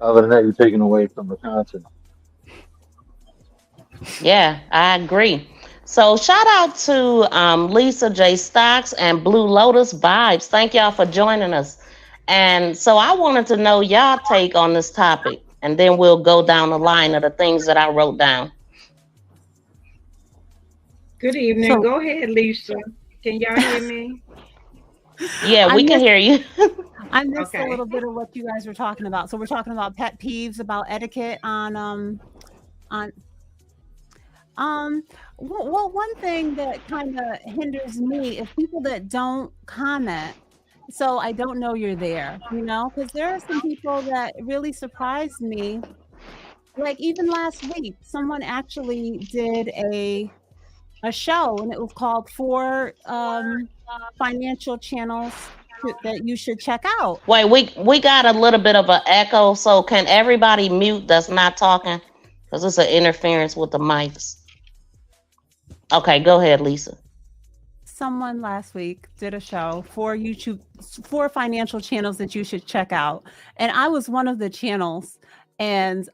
Other than that, you're taking away from the content. Yeah, I agree. So shout out to Lisa J. Stocks and Blue Lotus Vibes. Thank y'all for joining us. And so I wanted to know y'all take on this topic, and then we'll go down the line of the things that I wrote down. Good evening. So Go ahead, Lisa. Can y'all hear me? Yeah, I we can missed hear you. I missed a Okay. little bit of what you guys were talking about. So we're talking about pet peeves about etiquette on um well, one thing that kind of hinders me is people that don't comment. So I don't know you're there, because there are some people that really surprised me. Like even last week, someone actually did a show, and it was called Four Financial Channels that you should check out. Wait, we got a little bit of an echo, so can everybody mute that's not talking? Because it's an interference with the mics. Okay, go ahead, Lisa. Someone last week did a show for YouTube, for financial channels that you should check out. And I was one of the channels. And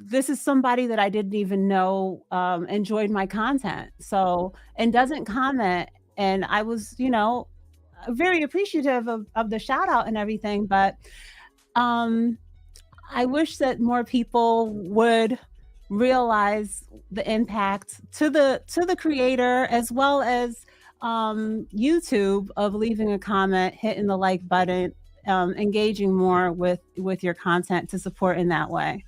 this is somebody that I didn't even know enjoyed my content. So, and doesn't comment. And I was, very appreciative of the shout out and everything. But um, I wish that more people would realize the impact to the creator as well as YouTube of leaving a comment, hitting the like button, engaging more with your content to support in that way.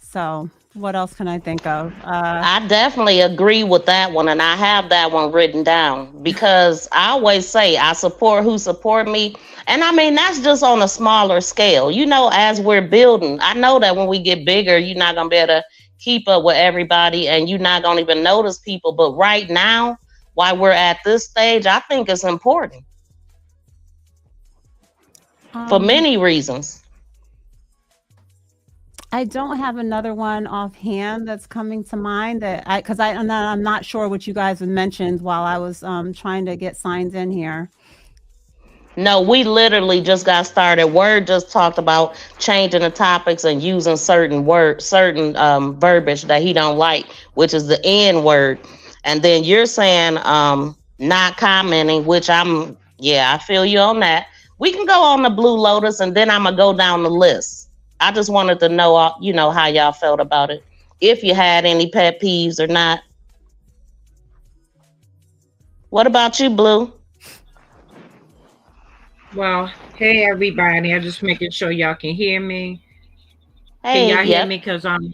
So, what else can I think of? I definitely agree with that one, and I have that one written down because I always say I support who support me, and I mean that's just on a smaller scale. As we're building, I know that when we get bigger, you're not gonna be able to keep up with everybody, and you're not gonna even notice people. But right now, while we're at this stage, I think it's important for Um, many reasons. I don't have another one offhand that's coming to mind because I'm not sure what you guys have mentioned while I was trying to get signed in here. No, we literally just got started. Word just talked about changing the topics and using certain verbiage that he don't like, which is the N word. And then you're saying not commenting, which yeah, I feel you on that. We can go on the Blue Lotus, and then I'm gonna go down the list. I just wanted to know, how y'all felt about it, if you had any pet peeves or not. What about you, Blue? Well, hey everybody. I'm just making sure y'all can hear me. Can Hey, y'all hear yep. me? Cause I'm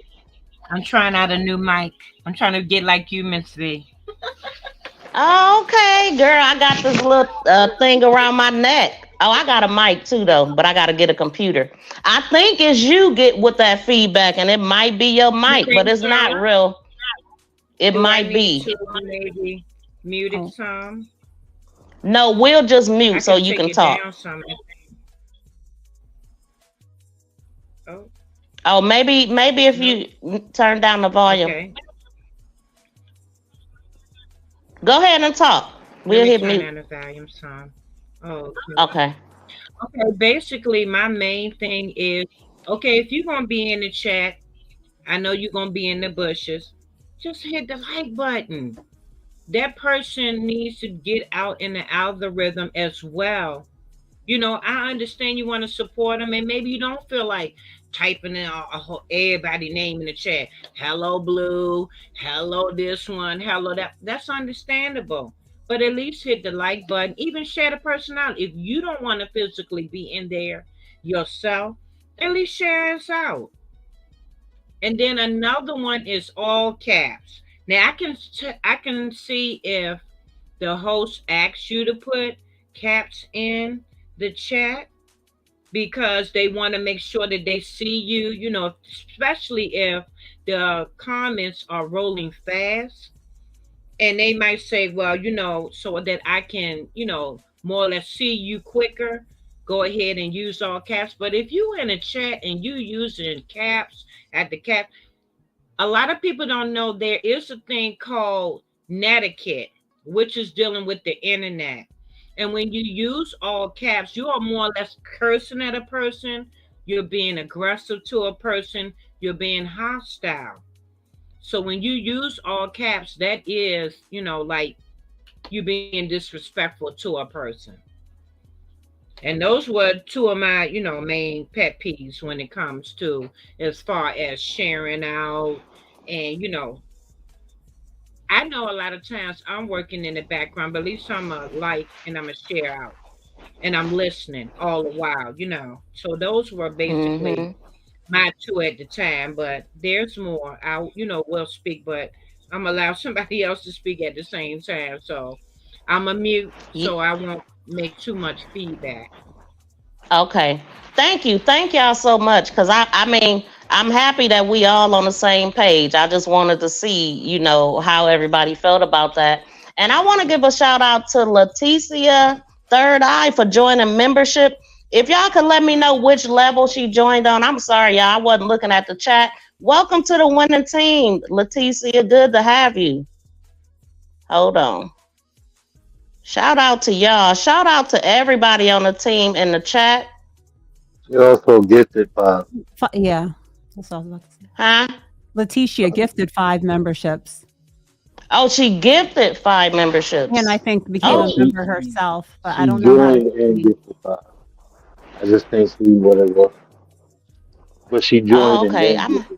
trying out a new mic. I'm trying to get like you, Miss V. Okay, girl, I got this little thing around my neck. Oh, I got a mic too, though, but I got to get a computer. I think it's you get with that feedback, and it might be your You mic, but think it's not so? real. It Do I might need be. to maybe mute it Oh, some? No, we'll just I mute so can you take can it down talk. some. Oh, Oh, maybe if nope. you turn down the volume. Okay. Go ahead and talk. Let We'll me hit turn mute. down the volume some. Oh, okay. Okay. Okay, basically, my main thing is okay, if you're gonna be in the chat, I know you're gonna be in the bushes. Just hit the like button. That person needs to get out in the algorithm as well. I understand you want to support them, and maybe you don't feel like typing in everybody name in the chat. Hello, Blue. Hello, this one. Hello, that. That's understandable. But at least hit the like button. Even share the person out. If you don't want to physically be in there yourself, at least share us out. And then another one is all caps. Now I can see if the host asks you to put caps in the chat because they want to make sure that they see you, especially if the comments are rolling fast. And they might say, well, so that I can, more or less see you quicker, go ahead and use all caps. But if you in a chat and you using caps at the cap, a lot of people don't know there is a thing called netiquette, which is dealing with the internet. And when you use all caps, you are more or less cursing at a person. You're being aggressive to a person. You're being hostile. So when you use all caps, that is, like you being disrespectful to a person. And those were two of my, main pet peeves when it comes to as far as sharing out. And, I know a lot of times I'm working in the background, but at least I'm a like and I'm a share out. And I'm listening all the while. So those were basically Mm-hmm. my two at the time, but there's more. I, will speak, but I'm allow somebody else to speak at the same time. So I'm a mute, so I won't make too much feedback. Okay. Thank you. Thank y'all so much. Cause I mean, I'm happy that we all on the same page. I just wanted to see, how everybody felt about that. And I want to give a shout out to Leticia Third Eye for joining membership. If y'all could let me know which level she joined on. I'm sorry, y'all. I wasn't looking at the chat. Welcome to the winning team, Leticia. Good to have you. Hold on. Shout out to y'all. Shout out to everybody on the team in the chat. You're also gifted by. Yeah, that's all I was about to say. Huh? Leticia gifted 5 memberships. Oh, she gifted 5 memberships. And I think became Oh. a member herself, but I She don't know how joined and gifted by. I just can't see what it was. But she joined Oh, and okay. then gifted.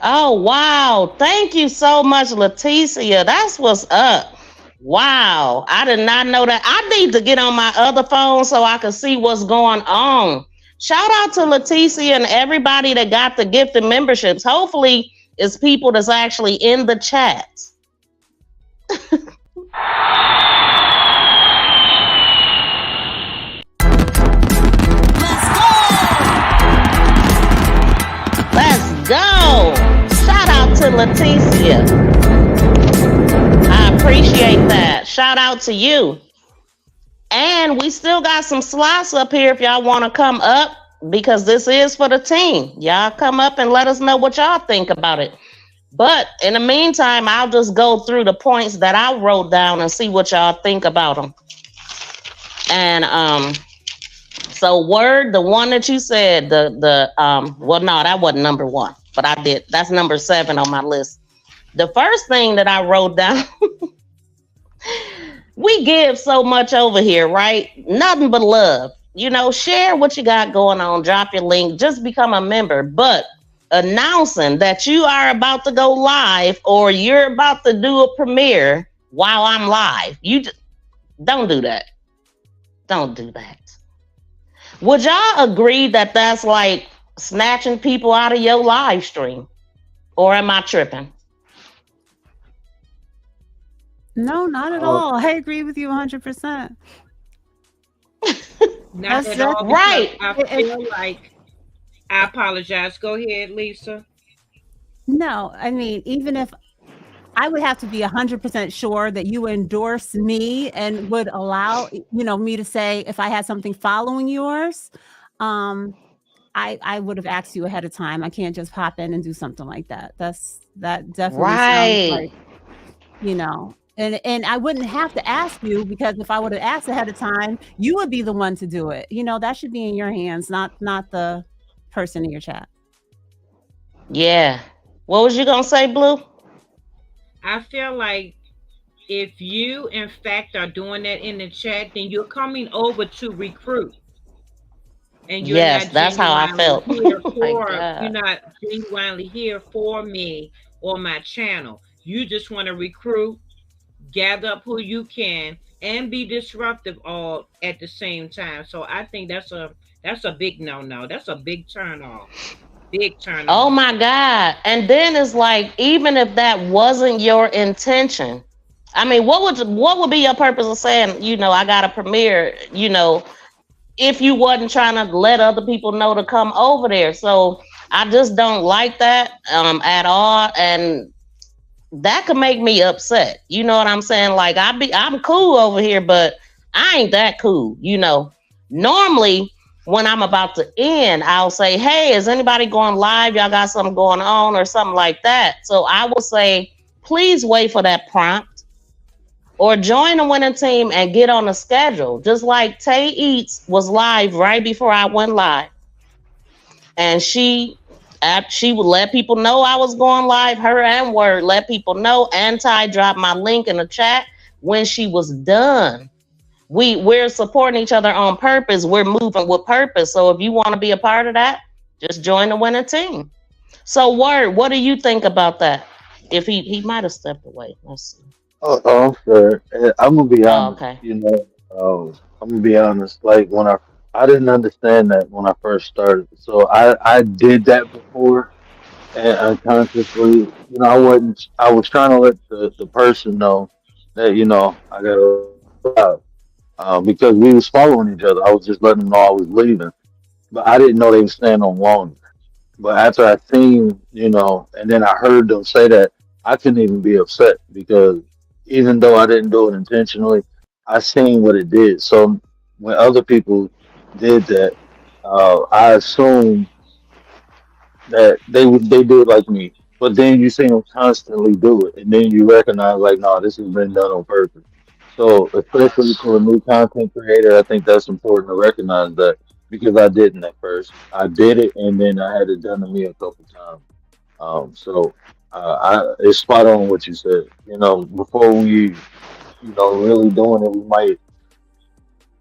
Oh, wow. Thank you so much, Leticia. That's what's up. Wow. I did not know that. I need to get on my other phone so I can see what's going on. Shout out to Leticia and everybody that got the gifted memberships. Hopefully, it's people that's actually in the chat. Let's go. Shout out to Leticia. I appreciate that. Shout out to you. And we still got some slots up here if y'all want to come up because this is for the team. Y'all come up and let us know what y'all think about it. But in the meantime, I'll just go through the points that I wrote down and see what y'all think about them. And so word, the one that you said, well, no, that wasn't number 1, but I did. That's number 7 on my list. The first thing that I wrote down, we give so much over here, right? Nothing but love. Share what you got going on, drop your link, just become a member. But announcing that you are about to go live or you're about to do a premiere while I'm live, don't do that. Don't do that. Would y'all agree that that's like snatching people out of your live stream? Or am I tripping? No, not at all. I agree with you 100%. Not at all. Right. I feel like, I apologize. Go ahead, Lisa. No, I mean, even if I would have to be 100% sure that you endorse me and would allow, me to say if I had something following yours, I would have asked you ahead of time. I can't just pop in and do something like that. That definitely sounds like, and I wouldn't have to ask you because if I would have asked ahead of time, you would be the one to do it. That should be in your hands, not the person in your chat. Yeah. What was you gonna say, Blue? I feel like if you, in fact, are doing that in the chat, then you're coming over to recruit. And you're yes, not that's how I felt. Here Oh for, you're not genuinely here for me or my channel. You just want to recruit, gather up who you can, and be disruptive all at the same time. So I think that's a big no. That's a big turn off. Big turn off. Oh my God. And then it's like, even if that wasn't your intention, I mean, what would be your purpose of saying, I got a premiere, if you wasn't trying to let other people know to come over there. So I just don't like that at all. And that could make me upset. You know what I'm saying? Like I'm cool over here, but I ain't that cool. Normally when I'm about to end, I'll say, hey, is anybody going live? Y'all got something going on or something like that. So I will say, please wait for that prompt. or join the winning team and get on a schedule. Just like Tay Eats was live right before I went live, and she would let people know I was going live. Her and Word let people know. And Ty dropped my link in the chat when she was done. We're supporting each other on purpose. We're moving with purpose. So if you want to be a part of that, just join the winning team. So Word, what do you think about that? If he might have stepped away. Let's see. Oh, sure. I'm gonna be Oh, honest. okay. I'm gonna be honest. Like when I didn't understand that when I first started. So I did that before, and unconsciously, I wasn't. I was trying to let the person know that I gotta out, because we was following each other. I was just letting them know I was leaving, but I didn't know they was staying on long. But after I seen, and then I heard them say that, I couldn't even be upset because even though I didn't do it intentionally, I seen what it did. So when other people did that, I assumed that they do it like me. But then you see them constantly do it, and then you recognize like, no, this has been done on purpose. So especially for a new content creator, I think that's important to recognize that because I didn't at first. I did it, and then I had it done to me a couple times. So it's spot on what you said. Before we, really doing it, we might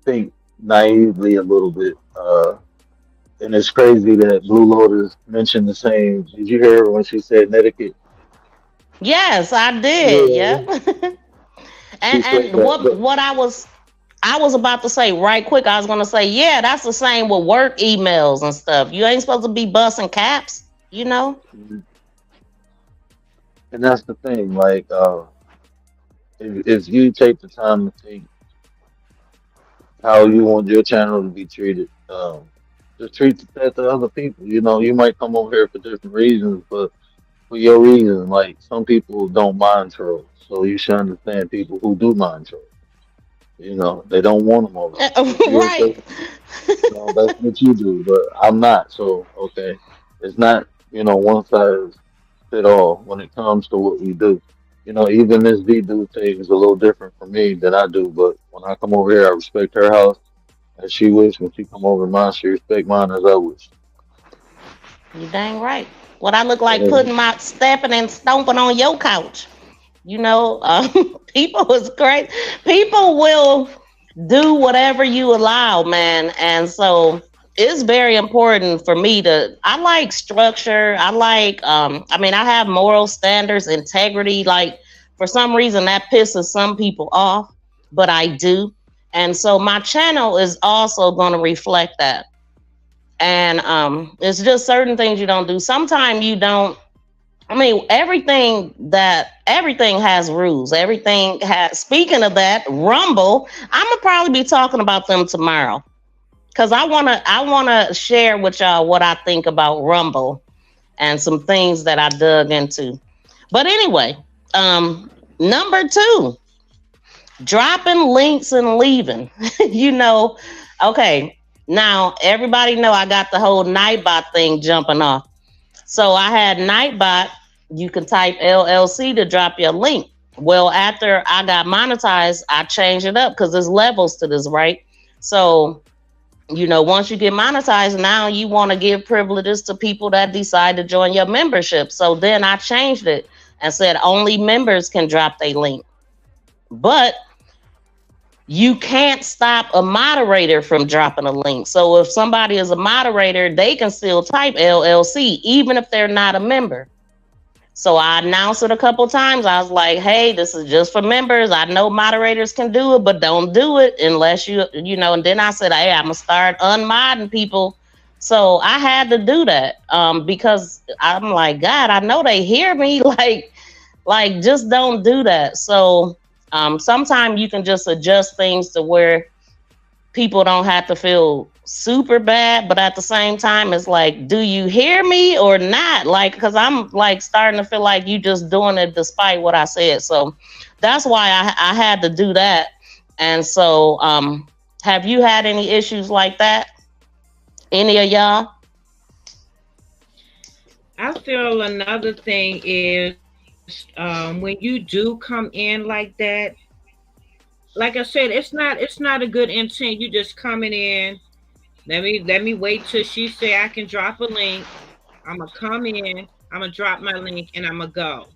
think naively a little bit. And it's crazy that Blue Lotus mentioned the same. Did you hear her when she said etiquette? Yes, I did. Yeah. Yep. and She said and that. what I was about to say right quick, I was gonna say, yeah, that's the same with work emails and stuff. You ain't supposed to be busting caps, you know? And that's the thing. Like, if you take the time to think how you want your channel to be treated, just treat that to other people. You might come over here for different reasons, but for your reason, like some people don't mind trolls, so you should understand people who do mind trolls. They don't want them over there. If you're Right. okay, that's what you do, but I'm not. So okay, it's not one size fit all when it comes to what we do. Even this V do thing is a little different for me than I do. But when I come over here, I respect her house as she wish. When she come over mine, she respect mine as I wish. You dang right. What I look like And putting my stepping and stomping on your couch. People is great. People will do whatever you allow, man. And so it's very important for me I like structure. I have moral standards, integrity. Like for some reason that pisses some people off, but I do. And so my channel is also going to reflect that. And it's just certain things you don't do. Sometimes you don't. Everything has rules. Everything has. Speaking of that, Rumble, I'm gonna probably be talking about them tomorrow because I wanna share with y'all what I think about Rumble and some things that I dug into. But anyway, number two, dropping links and leaving. you know, okay. Now everybody know I got the whole Nightbot thing jumping off. So I had Nightbot. You can type LLC to drop your link. Well, after I got monetized, I changed it up because there's levels to this, right? So, once you get monetized, now you want to give privileges to people that decide to join your membership. So then I changed it and said only members can drop their link. But you can't stop a moderator from dropping a link. So if somebody is a moderator, they can still type LLC, even if they're not a member. So I announced it a couple times. I was like, hey, this is just for members. I know moderators can do it, but don't do it unless and then I said, hey, I'm going to start unmodding people. So I had to do that because I'm like, God, I know they hear me. Like just don't do that. So sometimes you can just adjust things to where people don't have to feel super bad, but at the same time, it's like, do you hear me or not? Like, because I'm like starting to feel like you just doing it despite what I said. So that's why I had to do that. And so, have you had any issues like that? Any of y'all? I feel another thing is when you do come in like that, like I said, it's not a good intent. You just coming in. Let me wait till she say I can drop a link. I'm gonna come in. I'm gonna drop my link and I'm gonna go.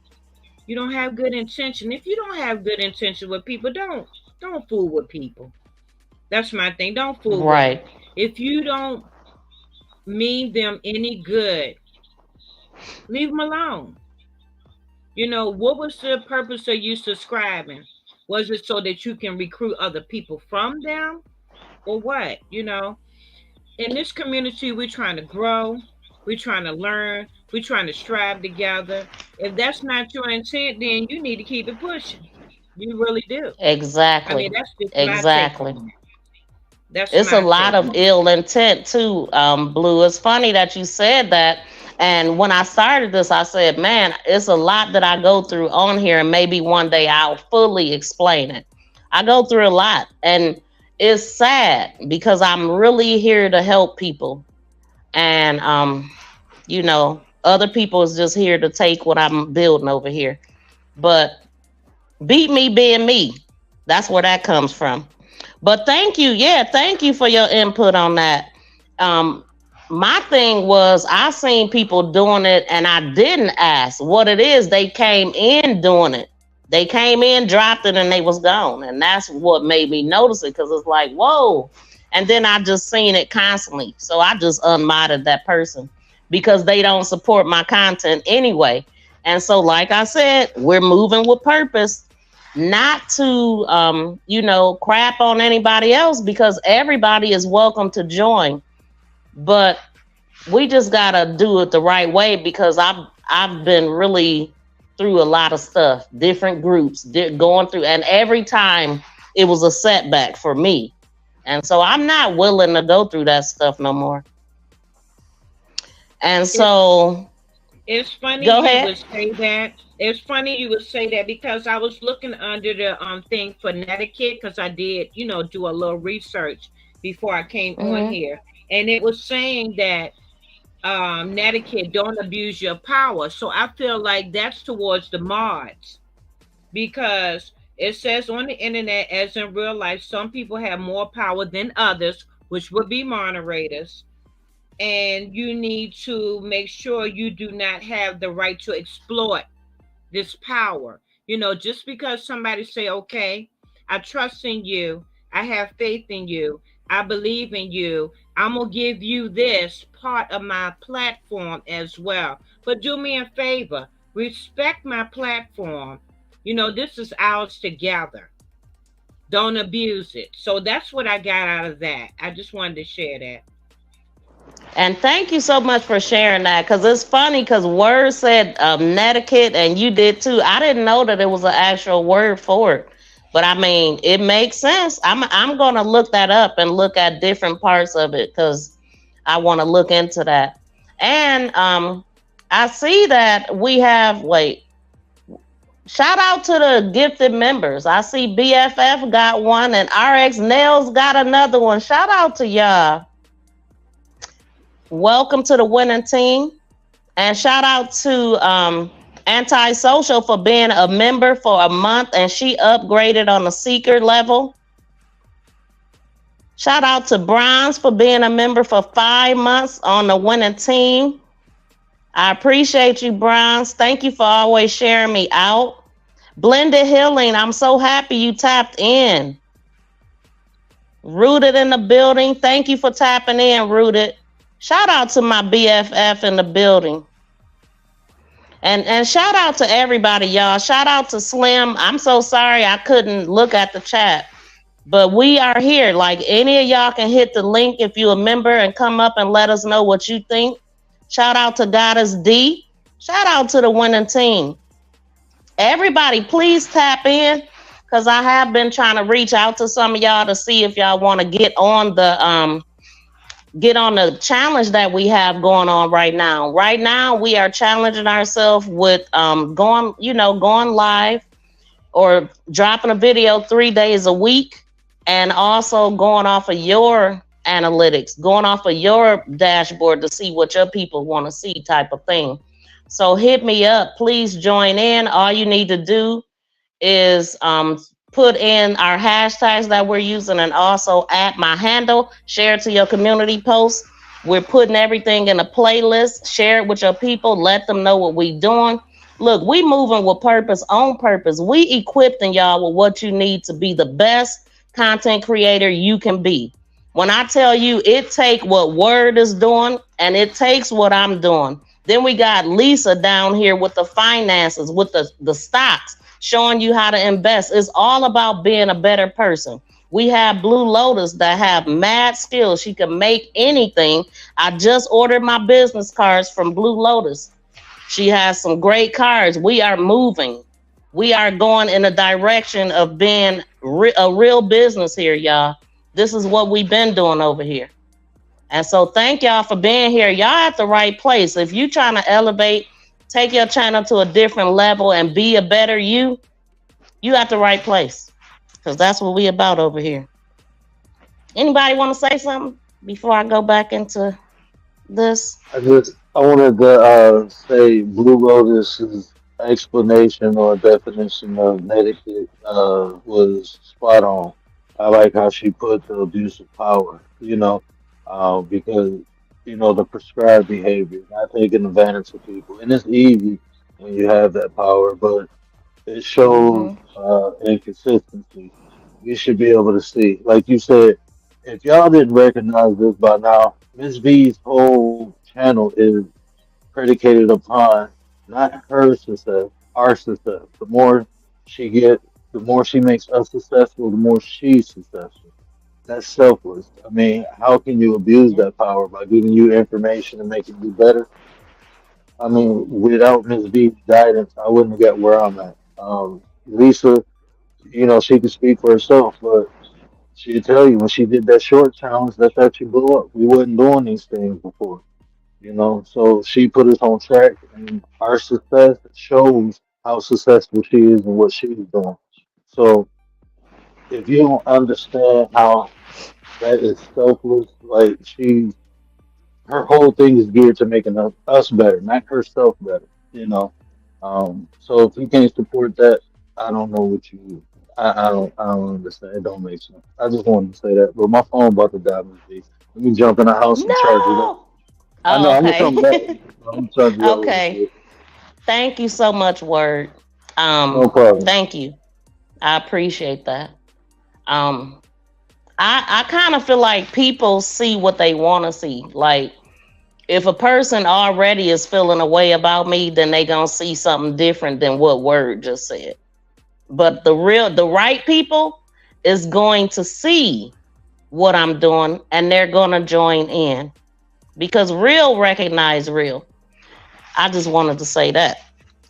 You don't have good intention. If you don't have good intention with people, don't fool with people. That's my thing. Don't fool with them. Right. If you don't mean them any good, leave them alone. What was the purpose of you subscribing? Was it so that you can recruit other people from them or what? In this community, we're trying to grow, we're trying to learn, we're trying to strive together. If that's not your intent, then you need to keep it pushing. You really do. I mean, Exactly. that's just my take Exactly. on it. That's It's a my lot take of on ill intent too, Blue. It's funny that you said that. And when I started this, I said, man, it's a lot that I go through on here, and maybe one day I'll fully explain it. I go through a lot, and it's sad because I'm really here to help people. And other people is just here to take what I'm building over here. But beat me being me. That's where that comes from. But thank you. Yeah, thank you for your input on that. Um, my thing was I seen people doing it and I didn't ask what it is. They came in doing it. They came in, dropped it, and they was gone. And that's what made me notice it because it's like, whoa. And then I just seen it constantly. So I just unmodded that person because they don't support my content anyway. And so, like I said, we're moving with purpose, not to crap on anybody else because everybody is welcome to join, but we just gotta do it the right way because I've been really through a lot of stuff, different groups going through, and every time it was a setback for me, and so I'm not willing to go through that stuff no more. And it. so It's funny go you ahead. would say that. It's funny you would say that because I was looking under the thing for Connecticut because I did, do a little research before I came on Hmm. here, and it was saying that Connecticut don't abuse your power. So I feel like that's towards the mods because it says on the internet, as in real life, some people have more power than others, which would be moderators, and you need to make sure you do not have the right to exploit this power. Just because somebody say, okay, I trust in you, I have faith in you, I believe in you, I'm gonna give you this part of my platform as well. But do me a favor, respect my platform. This is ours together. Don't abuse it. So that's what I got out of that. I just wanted to share that. And thank you so much for sharing that because it's funny because word said netiquette and you did too. I didn't know that it was an actual word for it. But I mean, it makes sense. I'm gonna look that up and look at different parts of it because I want to look into that. And I see that we have shout out to the gifted members. I see BFF got one and RX Nails got another one. Shout out to y'all. Welcome to the winning team. And shout out to Antisocial for being a member for a month and she upgraded on the seeker level. Shout out to Bronze for being a member for 5 months on the winning team. I appreciate you, Bronze. Thank you for always sharing me out. Blended Healing, I'm so happy you tapped in. Rooted in the building, thank you for tapping in, Rooted. Shout out to my BFF in the building. And shout out to everybody, y'all. Shout out to Slim. I'm so sorry I couldn't look at the chat. But we are here. Like any of y'all can hit the link if you're a member and come up and let us know what you think. Shout out to Goddess D. Shout out to the winning team. Everybody, please tap in because I have been trying to reach out to some of y'all to see if y'all want to get on the challenge that we have going on right now. Right now, we are challenging ourselves with going live or dropping a video 3 days a week, and also going off of your analytics, going off of your dashboard to see what your people want to see, type of thing. So hit me up. Please join in. All you need to do is put in our hashtags that we're using and also at my handle. Share it to your community posts. We're putting everything in a playlist. Share it with your people. Let them know what we doing. Look, we moving with purpose, on purpose. We equipping y'all with what you need to be the best content creator you can be. When I tell you it take what Word is doing and it takes what I'm doing. Then we got Lisa down here with the finances, with the stocks, showing you how to invest. It's all about being a better person. We have Blue Lotus that have mad skills. She can make anything. I just ordered my business cards from Blue Lotus. She has some great cards. We are moving. We are going in a direction of being a real business here, y'all. This is what we've been doing over here. And so thank y'all for being here. Y'all at the right place. If you trying to elevate, take your channel to a different level and be a better you at the right place. Because that's what we about over here. Anybody want to say something before I go back into this? I wanted to say Blue Lotus's explanation or definition of etiquette was spot on. I like how she put the abuse of power, because the prescribed behavior, not taking advantage of people, and it's easy when you have that power, but it shows Mm-hmm. inconsistency. You should be able to see, like you said, if y'all didn't recognize this by now, Miss V's whole channel is predicated upon not her success, our success. The more she makes us successful, the more she's successful. That's selfless. I mean, how can you abuse that power by giving you information and making you better? I mean, without Miss V's guidance, I wouldn't have got where I'm at. Lisa, she could speak for herself, but she'd tell you when she did that short challenge, that's how she blew up. We wasn't doing these things before. So she put us on track, and our success shows how successful she is and what she's doing. So if you don't understand how that is selfless, like her whole thing is geared to making us better, not herself better. So if you can't support that, I don't know what you. I don't understand. It don't make sense. I just wanted to say that, but my phone about to die. Miss B. Let me jump in the house and charge it up. No. I Oh, know I'm gonna okay. come back. I'm gonna charge it up real Okay. quick. Thank you so much, Word. No problem. Thank you. I appreciate that. Um, I kind of feel like people see what they want to see. Like if a person already is feeling a way about me, then they gonna see something different than what Word just said. But the right people is going to see what I'm doing and they're gonna join in because real recognize real. I just wanted to say that.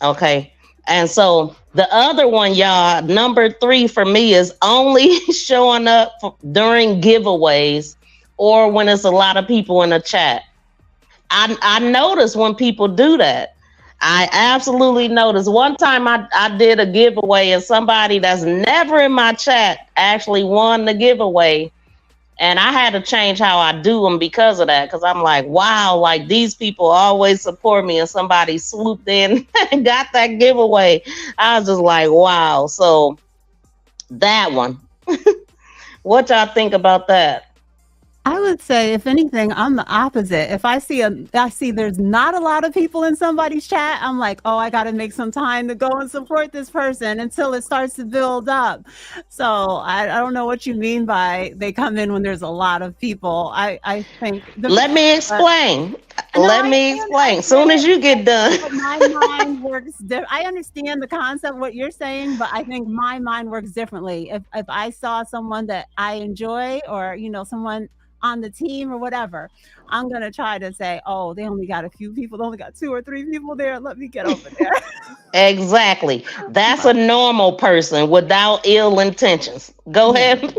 Okay. And so the other one, y'all, number 3 for me is only showing up during giveaways or when it's a lot of people in the chat. I notice when people do that. I absolutely noticed. One time I did a giveaway and somebody that's never in my chat actually won the giveaway. And I had to change how I do them because of that. Because I'm like, wow, like these people always support me, and somebody swooped in and got that giveaway. I was just like, wow. So that one, what y'all think about that? I would say, if anything, I'm the opposite. If I see there's not a lot of people in somebody's chat, I'm like, oh, I got to make some time to go and support this person until it starts to build up. So I don't know what you mean by they come in when there's a lot of people. I think Let me explain. no, Let I me can, I explain. get Soon as it. you get done. But my mind works. I understand the concept, what you're saying, but I think my mind works differently. If I saw someone that I enjoy, or someone on the team or whatever, I'm gonna try to say, oh, they only got a few people, they only got 2 or 3 people there. Let me get over there. Exactly. That's a But normal person without ill intentions. Go yeah. ahead.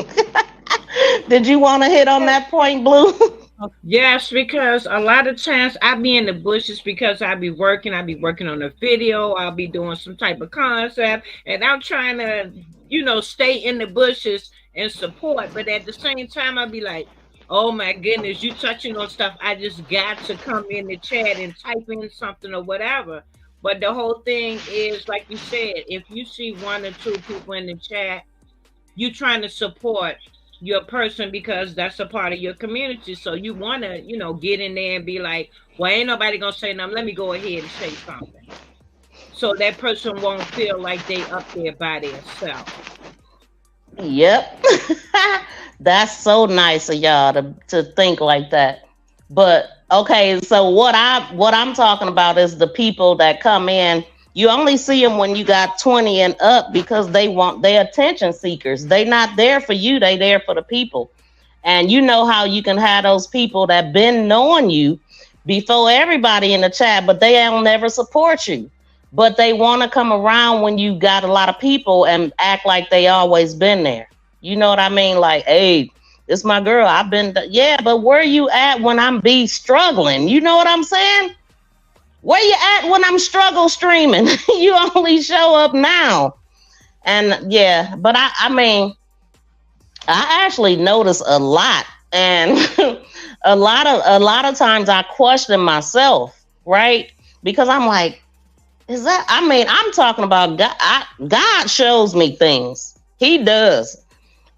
Did you want to hit on that point, Blue? Okay. Yes, because a lot of times I be in the bushes because I be working on a video, I'll be doing some type of concept, and I'm trying to, stay in the bushes and support. But at the same time, I'll be like, oh my goodness, you touching on stuff. I just got to come in the chat and type in something or whatever. But the whole thing is, like you said, if you see 1 or 2 people in the chat, you trying to support your person because that's a part of your community. So you want to, get in there and be like, well, ain't nobody gonna say nothing. Let me go ahead and say something. So that person won't feel like they up there by themselves. Yep. That's so nice of y'all to think like that. But okay, so what I'm talking about is the people that come in. You only see them when you got 20 and up because they attention seekers. They not there for you, they there for the people. And you know how you can have those people that been knowing you before everybody in the chat, but they don't never support you. But they want to come around when you got a lot of people and act like they always been there. You know what I mean? Like, hey, this my girl. I've been, yeah, but where you at when I'm be struggling? You know what I'm saying? Where you at when I'm struggle streaming? You only show up now. And yeah, but I mean, I actually notice a lot, and a lot of times I question myself, right? Because I'm like, is that? I mean, I'm talking about God. God shows me things. He does,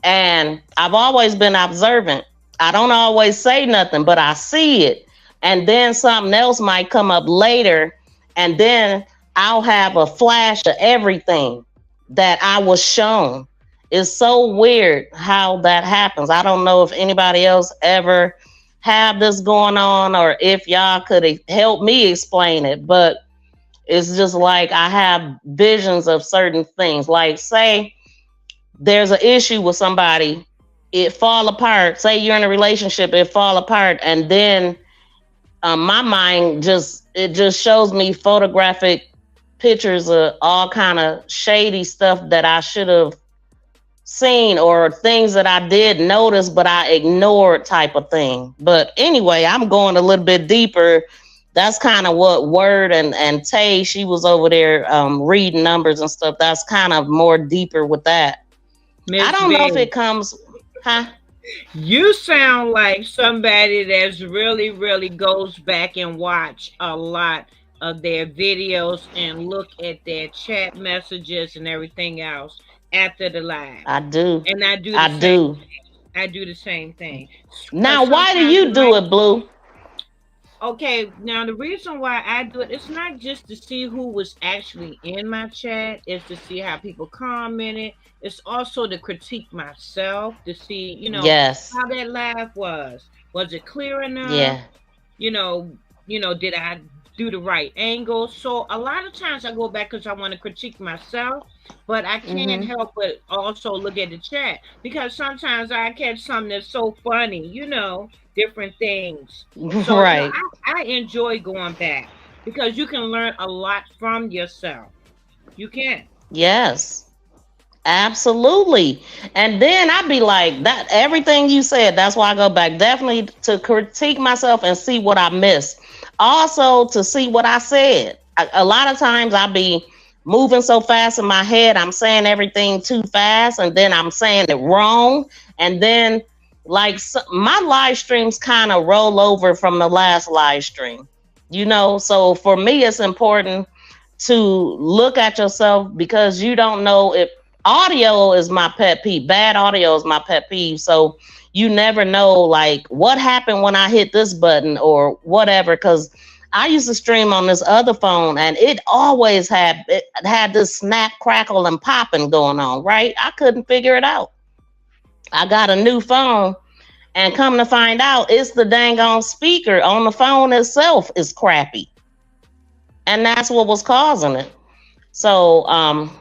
and I've always been observant. I don't always say nothing, but I see it, and then something else might come up later, and then I'll have a flash of everything that I was shown. It's so weird how that happens. I don't know if anybody else ever have this going on or if y'all could help me explain it, but it's just like I have visions of certain things. Like, say there's an issue with somebody, it fall apart. Say you're in a relationship, it fall apart, and then my mind just shows me photographic pictures of all kind of shady stuff that I should have seen or things that I did notice but I ignored type of thing. But anyway, I'm going a little bit deeper. That's kind of what Word and Tay, she was over there reading numbers and stuff. That's kind of more deeper with that. I Miss don't know if B, it comes, huh? you sound like somebody that's really, really goes back and watch a lot of their videos and look at their chat messages and everything else after the live. I do. And I do the I same. do. I do the same thing. Now, Because why do sometimes you it might. do it, Blue? Okay, now the reason why I do it, it's not just to see who was actually in my chat, it's to see how people commented. It's also to critique myself to see, Yes. how that live was. Was it clear enough? Yeah. You know, did I do the right angle? So a lot of times I go back because I want to critique myself, but I can't Mm-hmm. help but also look at the chat because sometimes I catch something that's so funny, different things. So, Right. I enjoy going back because you can learn a lot from yourself. You can. Yes. Absolutely. And then I'd be like, that everything you said, that's why I go back. Definitely to critique myself and see what I missed. Also to see what I said. A lot of times I'll be moving so fast in my head, I'm saying everything too fast, and then I'm saying it wrong. And then like my live streams kind of roll over from the last live stream. So for me it's important to look at yourself because you don't know if audio is my pet peeve. Bad audio is my pet peeve. So you never know like what happened when I hit this button or whatever. Cause I used to stream on this other phone and it had this snap, crackle, and popping going on, right? I couldn't figure it out. I got a new phone and come to find out it's the dang on speaker on the phone itself is crappy. And that's what was causing it. So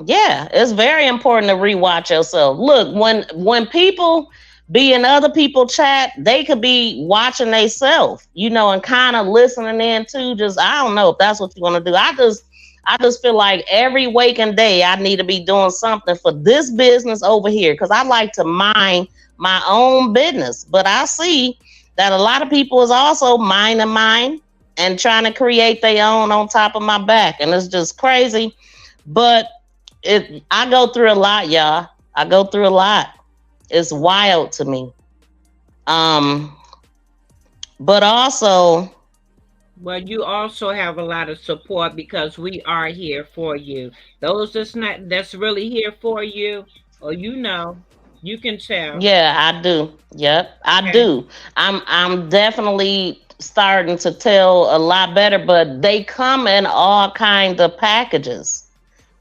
yeah, it's very important to rewatch yourself. Look, when people be in other people chat, they could be watching themselves, and kind of listening in too. Just I don't know if that's what you want to do. I just feel like every waking day I need to be doing something for this business over here because I like to mind my own business. But I see that a lot of people is also minding mine and trying to create their own on top of my back, and it's just crazy. But I go through a lot, y'all. I go through a lot. It's wild to me. Um, but also, Well, you also have a lot of support because we are here for you. Those that's really here for you, or You can tell. Yeah, I do. Yep, I Okay. do. I'm definitely starting to tell a lot better, but they come in all kinds of packages.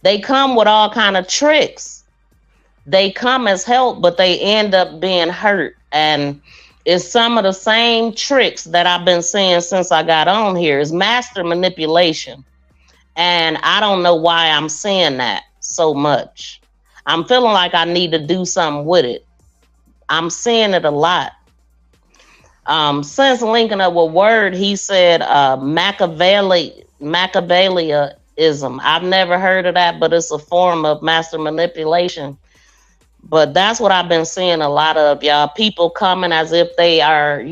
They come with all kind of tricks. They come as help, but they end up being hurt. And it's some of the same tricks that I've been seeing since I got on here. Is master manipulation. And I don't know why I'm seeing that so much. I'm feeling like I need to do something with it. I'm seeing it a lot. Since linking up with Word, he said Machiavellianism. I've never heard of that, but it's a form of master manipulation. But that's what I've been seeing a lot of, y'all. People coming as if they are,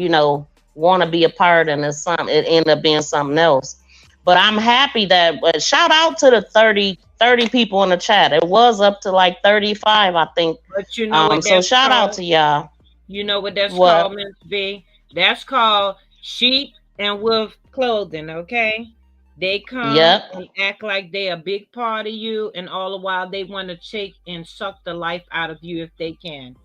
want to be a part, and it end up being something else. But I'm happy that, shout out to the 30 people in the chat. It was up to like 35, I think. But you know what So that's shout out called? to y'all. You know what that's called, What? Miss V? That's called sheep and wolf clothing, okay? They come Yep. and act like they a big part of you, and all the while they want to take and suck the life out of you if they can.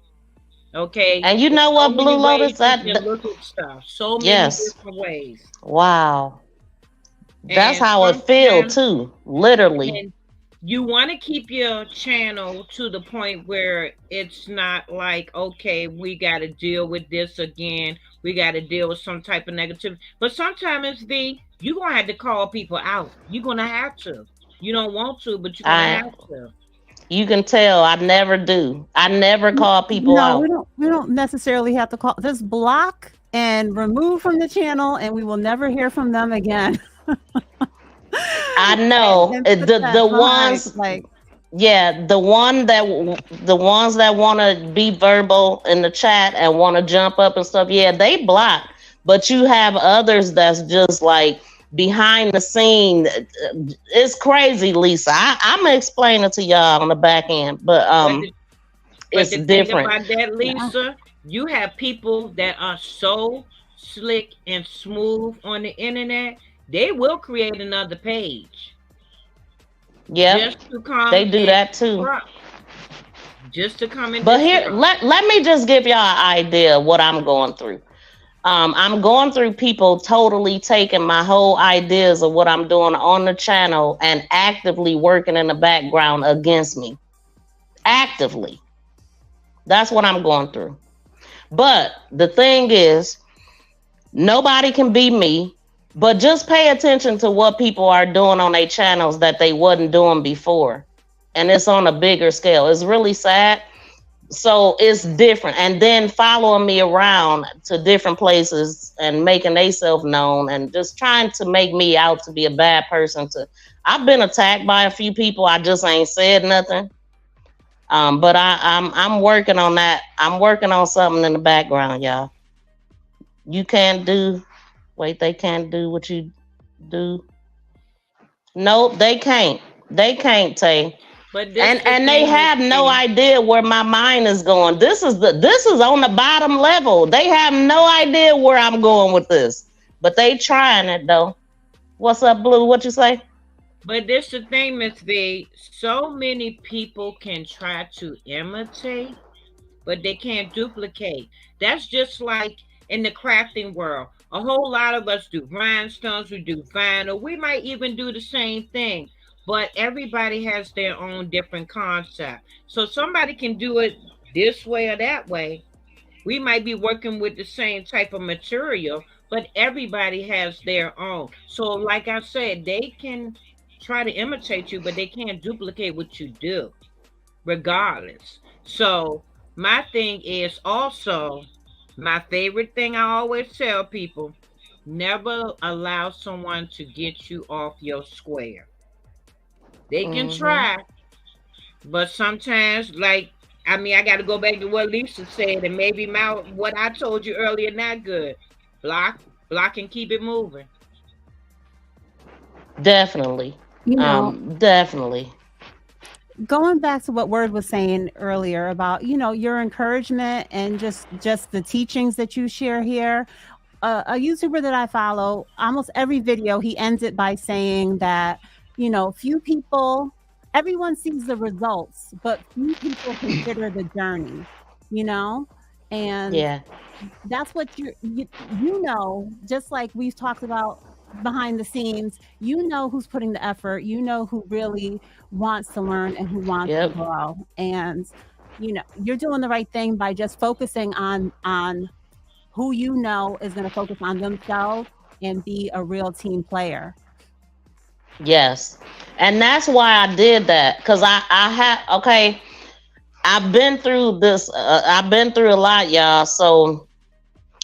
Okay? And you There's know so what, many Blue ways Lotus? you can look at stuff. So many Yes. different ways. Wow. That's And how it feel sometimes, too. Literally. and you want to keep your channel to the point where it's not like, okay, we got to deal with this again. We got to deal with some type of negativity. But sometimes, V, you're going to have to call people out. You're going to have to. You don't want to, but you're going to I have to. you can tell I never do. I never call people No, we out. don't. We don't necessarily have to call. Just block and remove from the channel, and we will never hear from them again. I know And put the that behind, ones. like, Yeah, the ones that want to be verbal in the chat and want to jump up and stuff, yeah, they block. But you have others that's just like behind the scene. It's crazy, Lisa. I'm gonna explain it to y'all on the back end, but But the, but it's the thing different. about that, yeah. Lisa, you have people that are so slick and smooth on the internet, they will create another page Yep, just to come they do and that too. disrupt. Just to come and But here, disrupt. let me just give y'all an idea of what I'm going through. I'm going through people totally taking my whole ideas of what I'm doing on the channel and actively working in the background against me. Actively. That's what I'm going through. But the thing is, nobody can be me, but just pay attention to what people are doing on their channels that they wasn't doing before. And it's on a bigger scale. It's really sad. So it's different. And then following me around to different places and making themselves known and just trying to make me out to be a bad person. I've been attacked by a few people. I just ain't said nothing. But I'm working on that. I'm working on something in the background, y'all. You can't do wait, they can't do what you do. Nope, they can't. They can't, Tay. But this and the and they thing, Miss have no B. idea where my mind is going. This is on the bottom level. They have no idea where I'm going with this, but they trying it though. What's up, Blue? What you say? But this the thing, Miss V. So many people can try to imitate, but they can't duplicate. That's just like in the crafting world. A whole lot of us do rhinestones, we do vinyl, we might even do the same thing, but everybody has their own different concept. So somebody can do it this way or that way. We might be working with the same type of material, but everybody has their own. So, like I said, they can try to imitate you, but they can't duplicate what you do regardless. So my thing is also my favorite thing I always tell people, never allow someone to get you off your square. They can Mm-hmm. try, but sometimes like I mean I gotta go back to what Lisa said and maybe my what I told you earlier not good. Block, block and keep it moving. Definitely. You know, Definitely. going back to what Word was saying earlier about, your encouragement and just the teachings that you share here. A YouTuber that I follow, almost every video, he ends it by saying that, few people, everyone sees the results, but few people consider the journey. you know? And Yeah. that's what you know, just like we've talked about behind the scenes, you know who's putting the effort, you know who really wants to learn and who wants to Yep. grow. And you're doing the right thing by just focusing on who you know is going to focus on themselves and be a real team player. Yes. And that's why I did that. Because I had, okay, I've been through this. I've been through a lot, y'all. So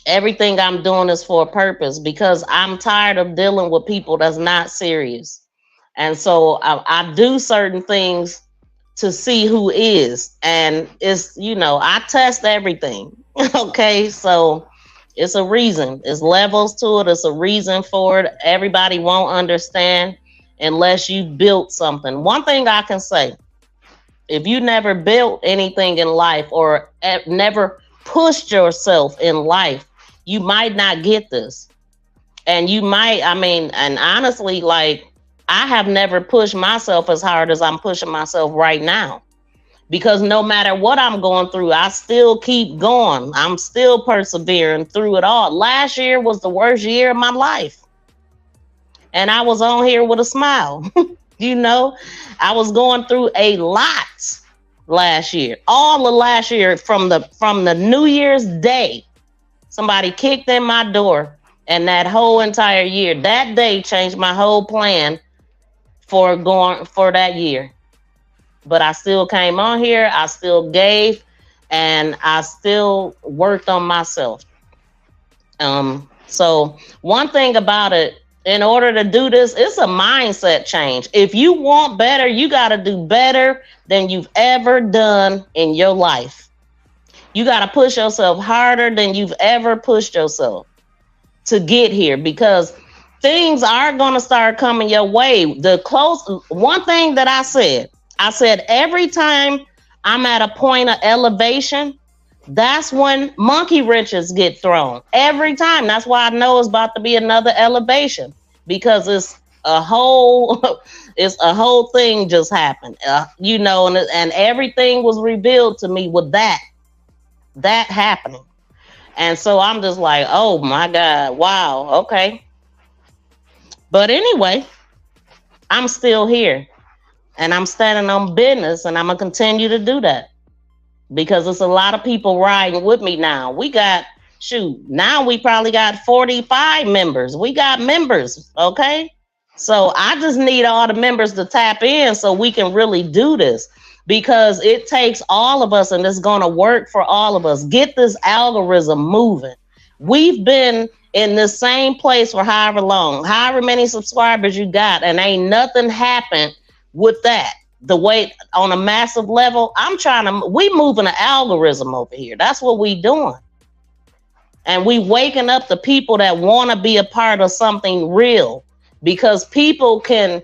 everything I'm doing is for a purpose because I'm tired of dealing with people that's not serious. And so I do certain things to see who is. And I test everything. Okay. So it's a reason. It's levels to it. It's a reason for it. Everybody won't understand unless you built something. One thing I can say, if you never built anything in life or never pushed yourself in life, you might not get this. And you might, and honestly, like, I have never pushed myself as hard as I'm pushing myself right now. Because no matter what I'm going through, I still keep going. I'm still persevering through it all. Last year was the worst year of my life. And I was on here with a smile. I was going through a lot last year. All of last year, from the New Year's Day, somebody kicked in my door, and that whole entire year, that day changed my whole plan for that year. But I still came on here, I still gave, and I still worked on myself. So one thing about it, in order to do this, it's a mindset change. If you want better, you got to do better than you've ever done in your life. You got to push yourself harder than you've ever pushed yourself to get here, because things are going to start coming your way. One thing that I said every time I'm at a point of elevation, that's when monkey wrenches get thrown. Every time. That's why I know it's about to be another elevation, because it's a whole thing just happened. And everything was revealed to me with that happening. And so I'm just like, oh my God, wow, okay. But anyway, I'm still here and I'm standing on business, and I'm gonna continue to do that. Because it's a lot of people riding with me now. Now we probably got 45 members. We got members, okay? So I just need all the members to tap in so we can really do this, because it takes all of us, and it's going to work for all of us. Get this algorithm moving. We've been in the same place for however long, however many subscribers you got, and ain't nothing happened with that. The way on a massive level, we moving an algorithm over here. That's what we doing. And we waking up the people that want to be a part of something real, because people can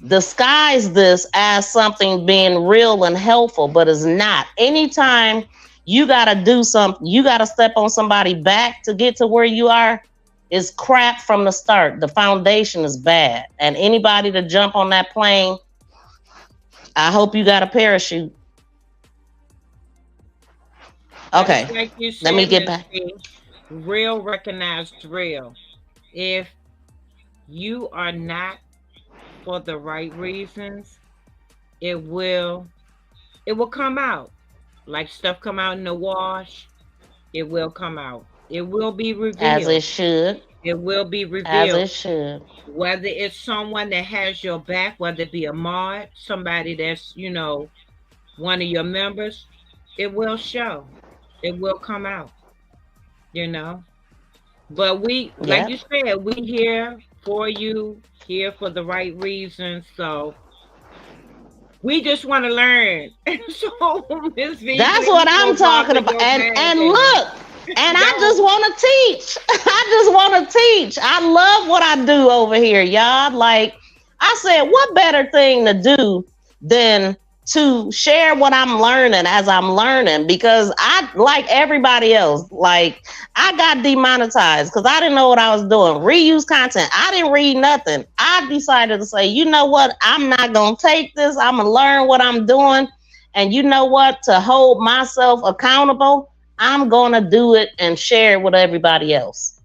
disguise this as something being real and helpful, but it's not. Anytime you got to do something, you got to step on somebody's back to get to where you are, is crap from the start. The foundation is bad. And anybody to jump on that plane, I hope you got a parachute. Okay, like you said, let me get back. Real recognized real. If you are not for the right reasons, it will come out. Like stuff come out in the wash, it will come out. It will be revealed. As it should. It will be revealed. As it should. Whether it's someone that has your back, whether it be a mod, somebody that's, one of your members, it will show. It will come out. But like you said, we here for you, here for the right reasons. So we just want to learn. So Ms. V, that's what I'm talking about. And look, and I just want to teach. I love what I do over here, y'all. Like I said, what better thing to do than to share what I'm learning as I'm learning? Because I, like everybody else, like I got demonetized because I didn't know what I was doing. Reuse content. I didn't read nothing. I decided to say, you know what? I'm not going to take this. I'm going to learn what I'm doing. And you know what? To hold myself accountable, I'm gonna do it and share it with everybody else.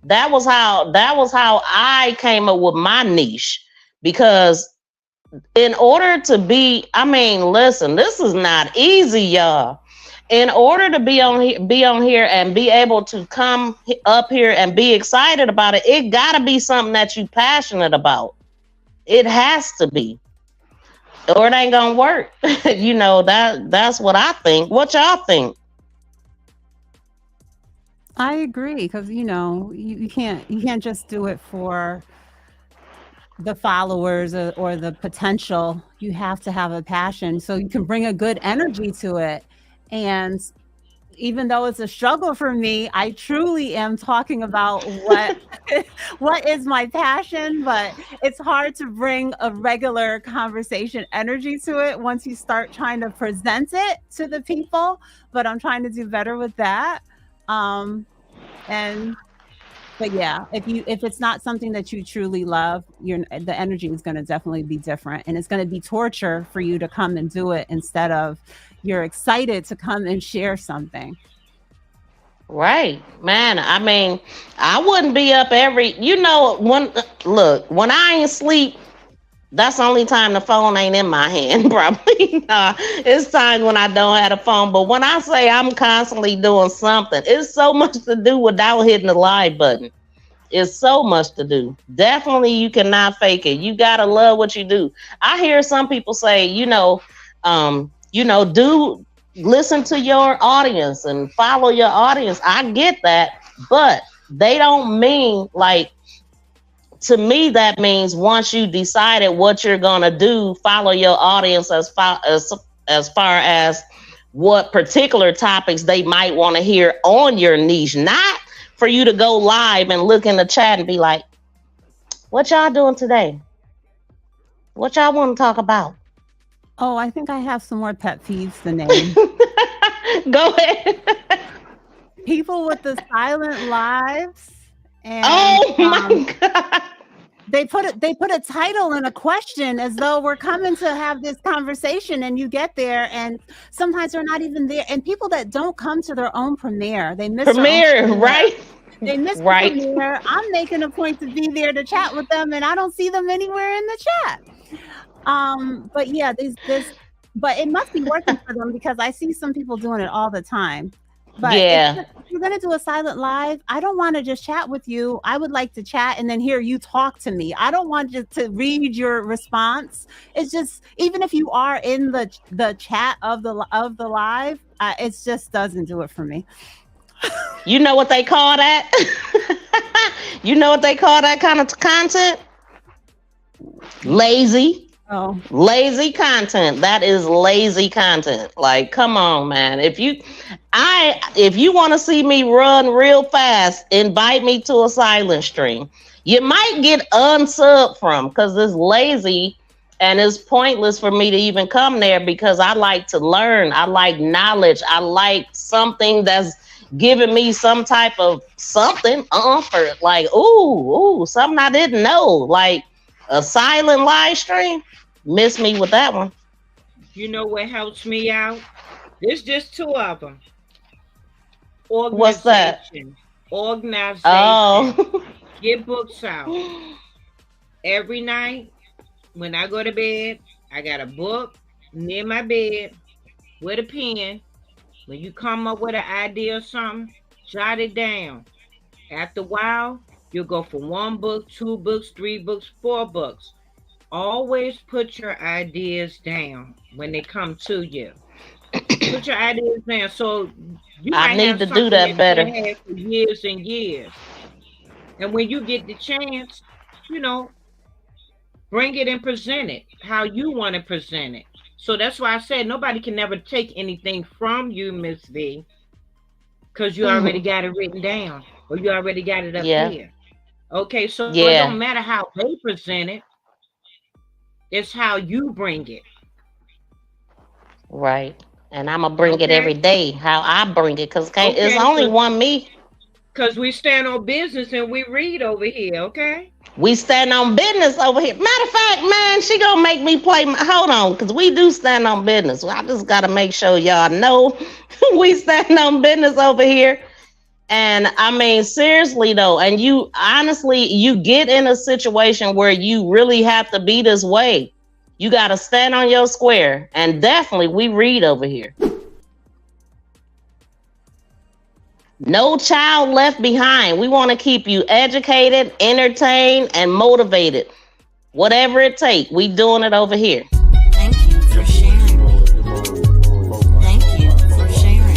That was how I came up with my niche. Because in order to listen, this is not easy, y'all. In order to be on here and be able to come up here and be excited about it, it gotta be something that you passionate about. It has to be, or it ain't gonna work. That's what I think. What y'all think? I agree because you can't just do it for the followers or the potential. You have to have a passion so you can bring a good energy to it. And even though it's a struggle for me, I truly am talking about what what is my passion, but it's hard to bring a regular conversation energy to it once you start trying to present it to the people. But I'm trying to do better with that. Um, and but yeah, if it's not something that you truly love, the energy is going to definitely be different, and it's going to be torture for you to come and do it instead of you're excited to come and share something. Right, man. I wouldn't be up when I ain't sleep. That's the only time the phone ain't in my hand, probably. It's times when I don't have a phone. But when I say I'm constantly doing something, it's so much to do without hitting the live button. It's so much to do. Definitely, you cannot fake it. You gotta love what you do. I hear some people say, do listen to your audience and follow your audience. I get that, but they don't mean like, to me, that means once you decided what you're gonna do, follow your audience as far as what particular topics they might want to hear on your niche, not for you to go live and look in the chat and be like, "What y'all doing today? What y'all want to talk about?" Oh, I think I have some more pet peeves to name. Go ahead. People with the silent lives, and Oh my god. they put a title and a question as though we're coming to have this conversation, and you get there and sometimes they're not even there. And people that don't come to their own premiere, they miss their own Premiere, premiere. right? They miss the Right. premiere. I'm making a point to be there to chat with them, and I don't see them anywhere in the chat. But yeah, but it must be working for them because I see some people doing it all the time. But Yeah. if you're gonna do a silent live, I don't want to just chat with you. I would like to chat and then hear you talk to me. I don't want just to read your response. It's just, even if you are in the chat of the live, it just doesn't do it for me. You know what they call that? You know what they call that kind of content? Lazy. Oh, Lazy content. That is lazy content. Like, come on, man. If you want to see me run real fast, invite me to a silent stream. You might get unsub from, because it's lazy and it's pointless for me to even come there, because I like to learn. I like knowledge. I like something that's giving me some type of something for like, ooh, something I didn't know. Like a silent live stream. Miss me with that one. You know what helps me out? There's just two of them. What's that? Organization. Oh. Get books out. Every night when I go to bed, I got a book near my bed with a pen. When you come up with an idea or something, jot it down. After a while, you'll go for 1 book, 2 books, 3 books, 4 books. Always put your ideas down when they come to you. Put your ideas down. So you I might need have to do something that better. you had for years and years. And when you get the chance, bring it and present it how you want to present it. So that's why I said nobody can never take anything from you, Miss V, because you already got it written down or you already got it up here. Okay, so it don't matter how they present it. It's how you bring it. Right. And I'm going to bring it every day, how I bring it, because it's only one me. Because we stand on business and we read over here, okay? We stand on business over here. Matter of fact, man, she gonna make me play. Hold on, because we do stand on business. I just gotta make sure y'all know we stand on business over here. And I mean, seriously though, and you honestly, you get in a situation where you really have to be this way. You gotta stand on your square, and definitely we read over here. No child left behind. We want to keep you educated, entertained, and motivated. Whatever it takes, we doing it over here. Thank you for sharing. Thank you for sharing.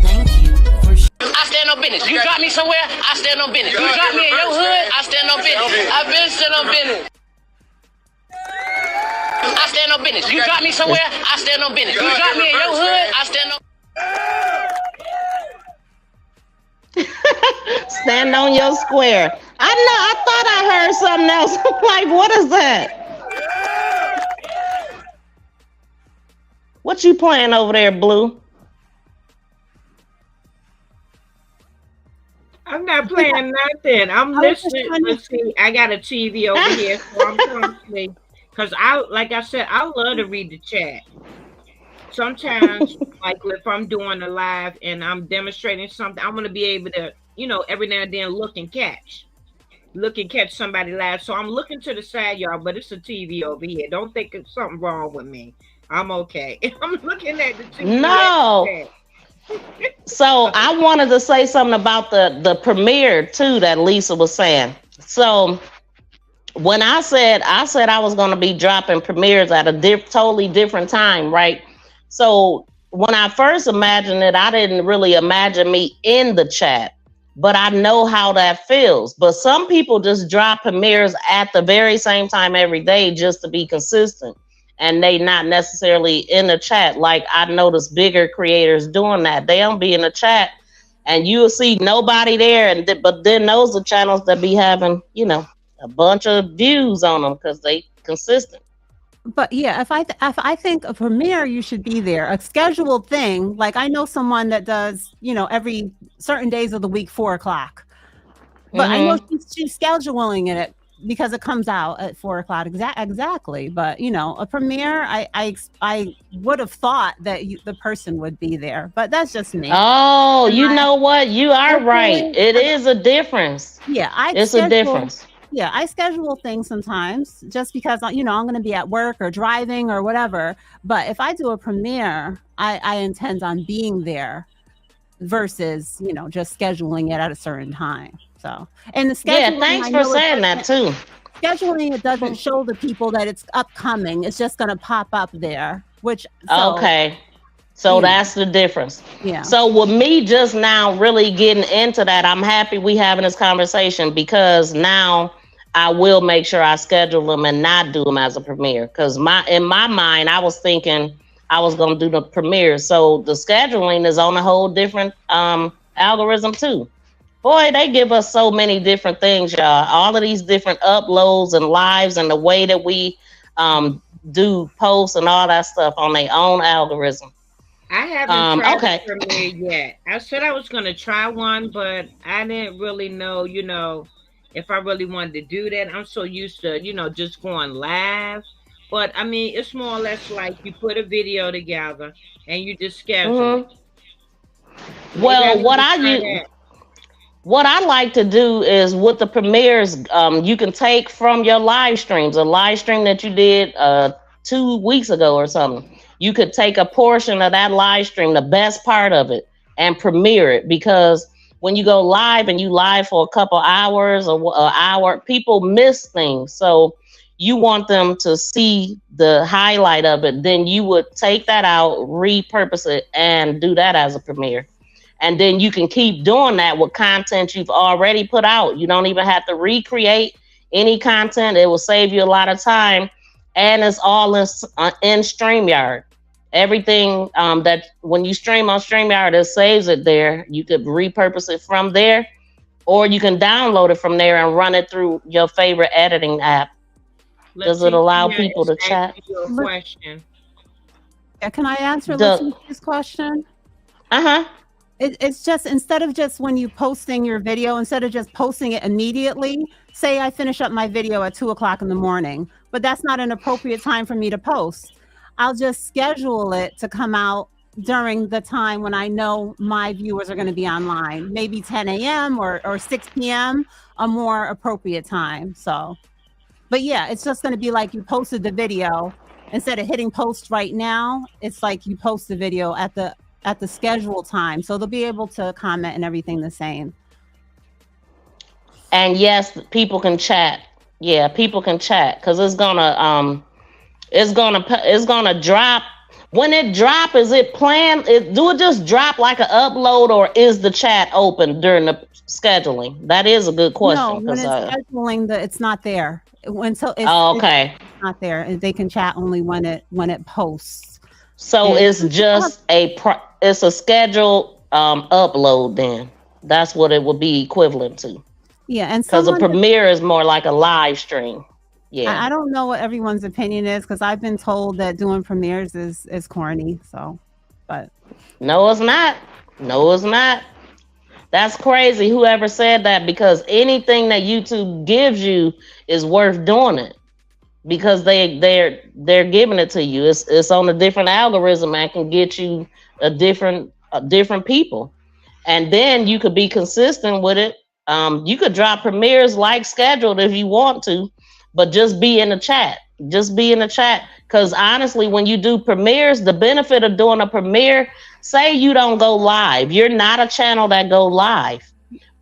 Thank you for sharing. I stand on business. You got me somewhere, I stand on business. You got me in your hood, I stand on business. I've been stand on business. I stand on business. You got me somewhere, I stand on business. You got me in your hood, I stand on. Stand on your square. I know, I thought I heard something else. I'm like, what is that? What you playing over there, Blue? I'm not playing nothing. I'm listening. Let's see, I got a TV over here, so I'm constantly, because like I said, I love to read the chat. Sometimes, like if I'm doing a live and I'm demonstrating something, I want to be able to, every now and then look and catch somebody live. So I'm looking to the side, y'all, but it's a TV over here. Don't think it's something wrong with me. I'm okay. I'm looking at the TV. No. So I wanted to say something about the premiere too that Lisa was saying. So when I said I was going to be dropping premieres at a totally different time, right? So when I first imagined it, I didn't really imagine me in the chat, but I know how that feels. But some people just drop premieres at the very same time every day just to be consistent, and they not necessarily in the chat. Like I noticed bigger creators doing that. They don't be in the chat, and you'll see nobody there. But then those are channels that be having, a bunch of views on them because they consistent. But yeah, if I think a premiere, you should be there. A scheduled thing, like I know someone that does, every certain days of the week, 4:00. But I know she's scheduling it because it comes out at 4:00 exactly. But a premiere, I would have thought that the person would be there, but that's just me. Oh, you know what? You are right. It is a difference. Yeah, it's a difference. Yeah, I schedule things sometimes just because, I'm going to be at work or driving or whatever. But if I do a premiere, I intend on being there versus, just scheduling it at a certain time. So, and the scheduling. Yeah, thanks for saying that too. Scheduling, it doesn't show the people that it's upcoming. It's just going to pop up there, which. Okay. So that's the difference. Yeah. So with me just now really getting into that, I'm happy we having this conversation because now I will make sure I schedule them and not do them as a premiere. Because in my mind, I was thinking I was going to do the premiere. So the scheduling is on a whole different algorithm too. Boy, they give us so many different things, y'all. All of these different uploads and lives and the way that we do posts and all that stuff on their own algorithm. I haven't tried the premiere yet. I said I was going to try one, but I didn't really know, if I really wanted to do that. I'm so used to, just going live. But I mean, it's more or less like you put a video together and you just schedule it. Well, what I like to do is with the premieres, you can take from your live streams, a live stream that you did 2 weeks ago or something. You could take a portion of that live stream, the best part of it, and premiere it. Because when you go live and you live for a couple hours or an hour, people miss things. So you want them to see the highlight of it. Then you would take that out, repurpose it, and do that as a premiere. And then you can keep doing that with content you've already put out. You don't even have to recreate any content. It will save you a lot of time. And it's all in StreamYard. Everything that when you stream on StreamYard, it saves it there. You could repurpose it from there, or you can download it from there and run it through your favorite editing app. Does it allow people to chat? Question. Yeah, can I answer this question? Uh-huh. It's just instead of just when you posting your video, instead of just posting it immediately, say I finish up my video at 2 o'clock in the morning, but that's not an appropriate time for me to post. I'll just schedule it to come out during the time when I know my viewers are going to be online, maybe 10 a.m. or 6 p.m., a more appropriate time. So, but yeah, it's just going to be like you posted the video instead of hitting post right now. It's like you post the video at the scheduled time, so they'll be able to comment and everything the same. And yes, people can chat. Yeah, people can chat because it's gonna drop. When it drop, is it planned? Do it just drop like an upload, or is the chat open during the scheduling? That is a good No, question when because it's scheduling, it's not there. Until oh, okay. it's not there, and they can chat only when it posts. So And it's just it's a scheduled upload then. That's what it would be equivalent to. yeah, and Because a someone premiere is more like a live stream. Yeah. I don't know what everyone's opinion is because I've been told that doing premieres is corny. So, but No, it's not. No, it's not. That's crazy. Whoever said that, because anything that YouTube gives you is worth doing it. Because they're giving it to you. It's on a different algorithm and can get you a different people. And then you could be consistent with it. You could drop premieres like scheduled if you want to, but just be in the chat. Just be in the chat. Because honestly, when you do premieres, the benefit of doing a premiere, say you don't go live. You're not a channel that go live,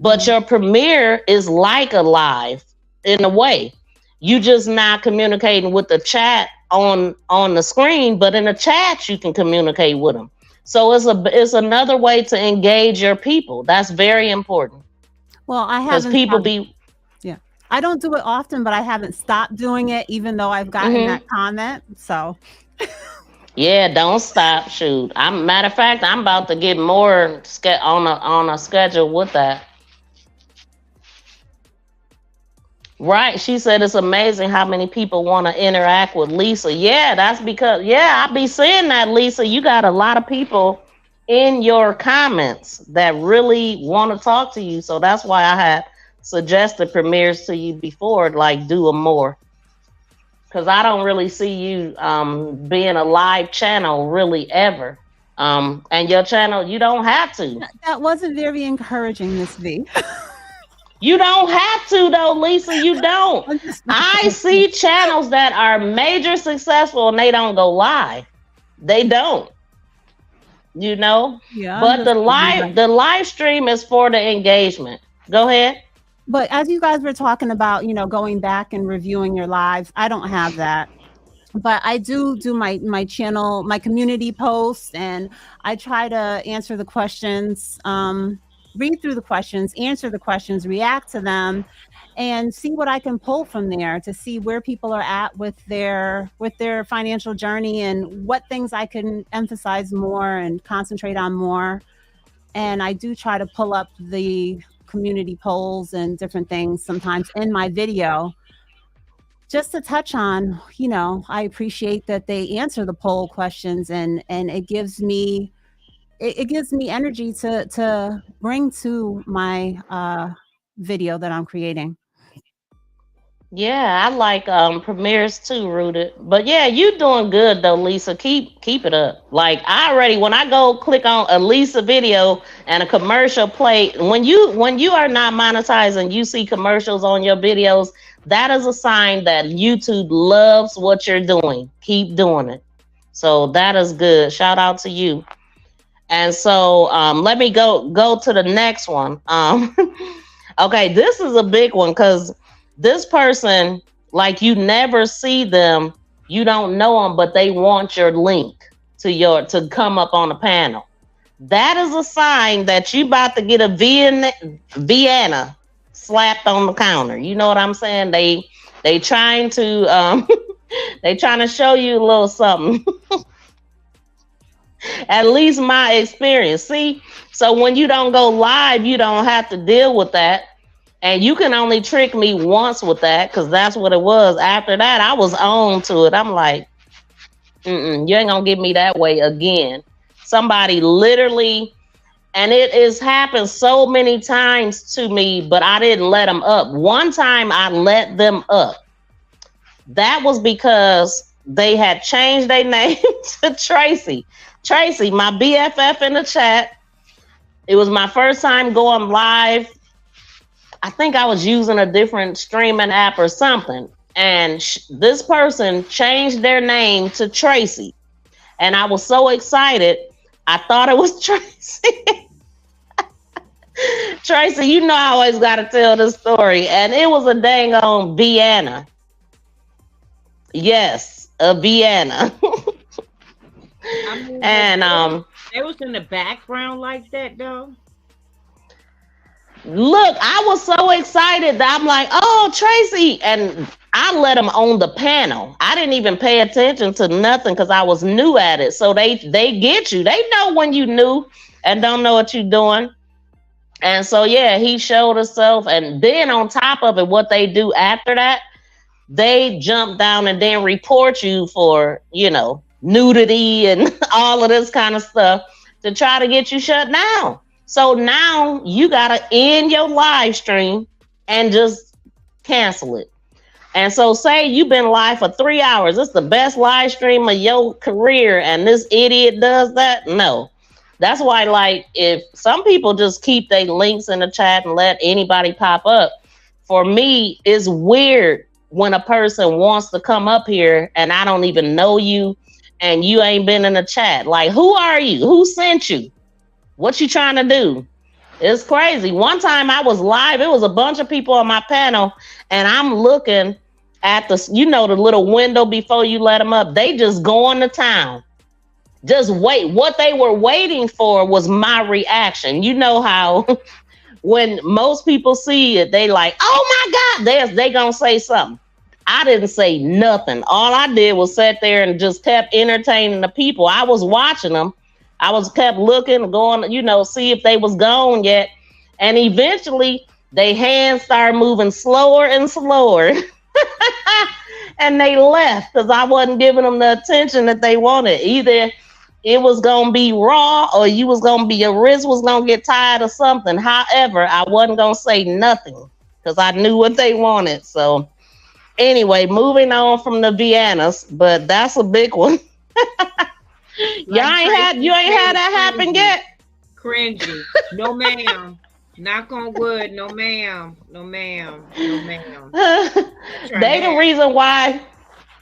but your premiere is like a live in a way. You just not communicating with the chat on the screen, but in the chat you can communicate with them. So it's another way to engage your people. That's very important. well, I Because haven't people stopped, yeah, I don't do it often, but I haven't stopped doing it, even though I've gotten that comment. So, yeah, don't stop. Shoot, matter of fact, I'm about to get more on a schedule with that. Right. She said it's amazing how many people want to interact with Lisa. Yeah, that's because, yeah, I be saying that, Lisa. You got a lot of people in your comments that really want to talk to you. So that's why I had suggested premieres to you before, like do them more. Because I don't really see you being a live channel really ever. And your channel, you don't have to. that wasn't very encouraging, Miss V. You don't have to though, Lisa. You don't. I see channels that are major successful and they don't go live. They don't. You know? Yeah, But the live stream is for the engagement. Go ahead. But as you guys were talking about, going back and reviewing your lives, I don't have that. But I do my channel, my community posts, and I try to answer the questions, read through the questions, answer the questions, react to them, and see what I can pull from there to see where people are at with their financial journey and what things I can emphasize more and concentrate on more. And I do try to pull up the community polls and different things sometimes in my video just to touch on, I appreciate that they answer the poll questions, and it gives me energy to bring to my video that I'm creating. Yeah, I like premieres too, Rooted. But yeah, you doing good though, Lisa. Keep it up. Like when I go click on a Lisa video and a commercial play, when you are not monetizing, you see commercials on your videos, that is a sign that YouTube loves what you're doing. Keep doing it. So that is good. Shout out to you. And so let me go to the next one. Okay, this is a big one because this person, like, you never see them, you don't know them, but they want your link to come up on the panel. That is a sign that you about to get a Vienna slapped on the counter. You know what I'm saying? They trying to they trying to show you a little something. At least my experience. See, so when you don't go live, you don't have to deal with that. And you can only trick me once with that, because that's what it was. After that, I was on to it. I'm like, you ain't gonna get me that way again. Somebody literally, And it has happened so many times to me, but I didn't let them up. One time I let them up. That was because they had changed their name to Tracy. Tracy, my BFF in the chat. It was my first time going live. I think I was using a different streaming app or something. And this person changed their name to Tracy. And I was so excited. I thought it was Tracy. Tracy, you know I always got to tell this story. And it was a dang on Vienna. Yes, a Vienna. I mean, And they was in the background like that though. look, I was so excited that I'm like, oh, Tracy. And I let them on the panel. I didn't even pay attention to nothing because I was new at it. So they get you. They know when you new and don't know what you're doing. And so, yeah, he showed himself. And then on top of it, what they do after that, they jump down and then report you for, nudity and all of this kind of stuff to try to get you shut down. So now you got to end your live stream and just cancel it. And so say you've been live for 3 hours. It's the best live stream of your career. And this idiot does that? No. That's why, like, if some people just keep their links in the chat and let anybody pop up, for me, it's weird when a person wants to come up here and I don't even know you and you ain't been in the chat. Like, who are you? Who sent you? What you trying to do? It's crazy. One time I was live. It was a bunch of people on my panel and I'm looking at the little window before you let them up. They just going to town. Just wait. What they were waiting for was my reaction. You know how when most people see it, they like, oh my God, they gonna say something. I didn't say nothing. All I did was sit there and just kept entertaining the people. I was watching them. I was kept looking, going, see if they was gone yet. And eventually they hands started moving slower and slower. And they left because I wasn't giving them the attention that they wanted. Either it was going to be raw or your wrist was going to get tired or something. However, I wasn't going to say nothing because I knew what they wanted. So anyway, moving on from the Viennas, but that's a big one. You ain't had that happen yet? Cringy. No ma'am. Knock on wood. No ma'am. No ma'am. No ma'am. They the reason why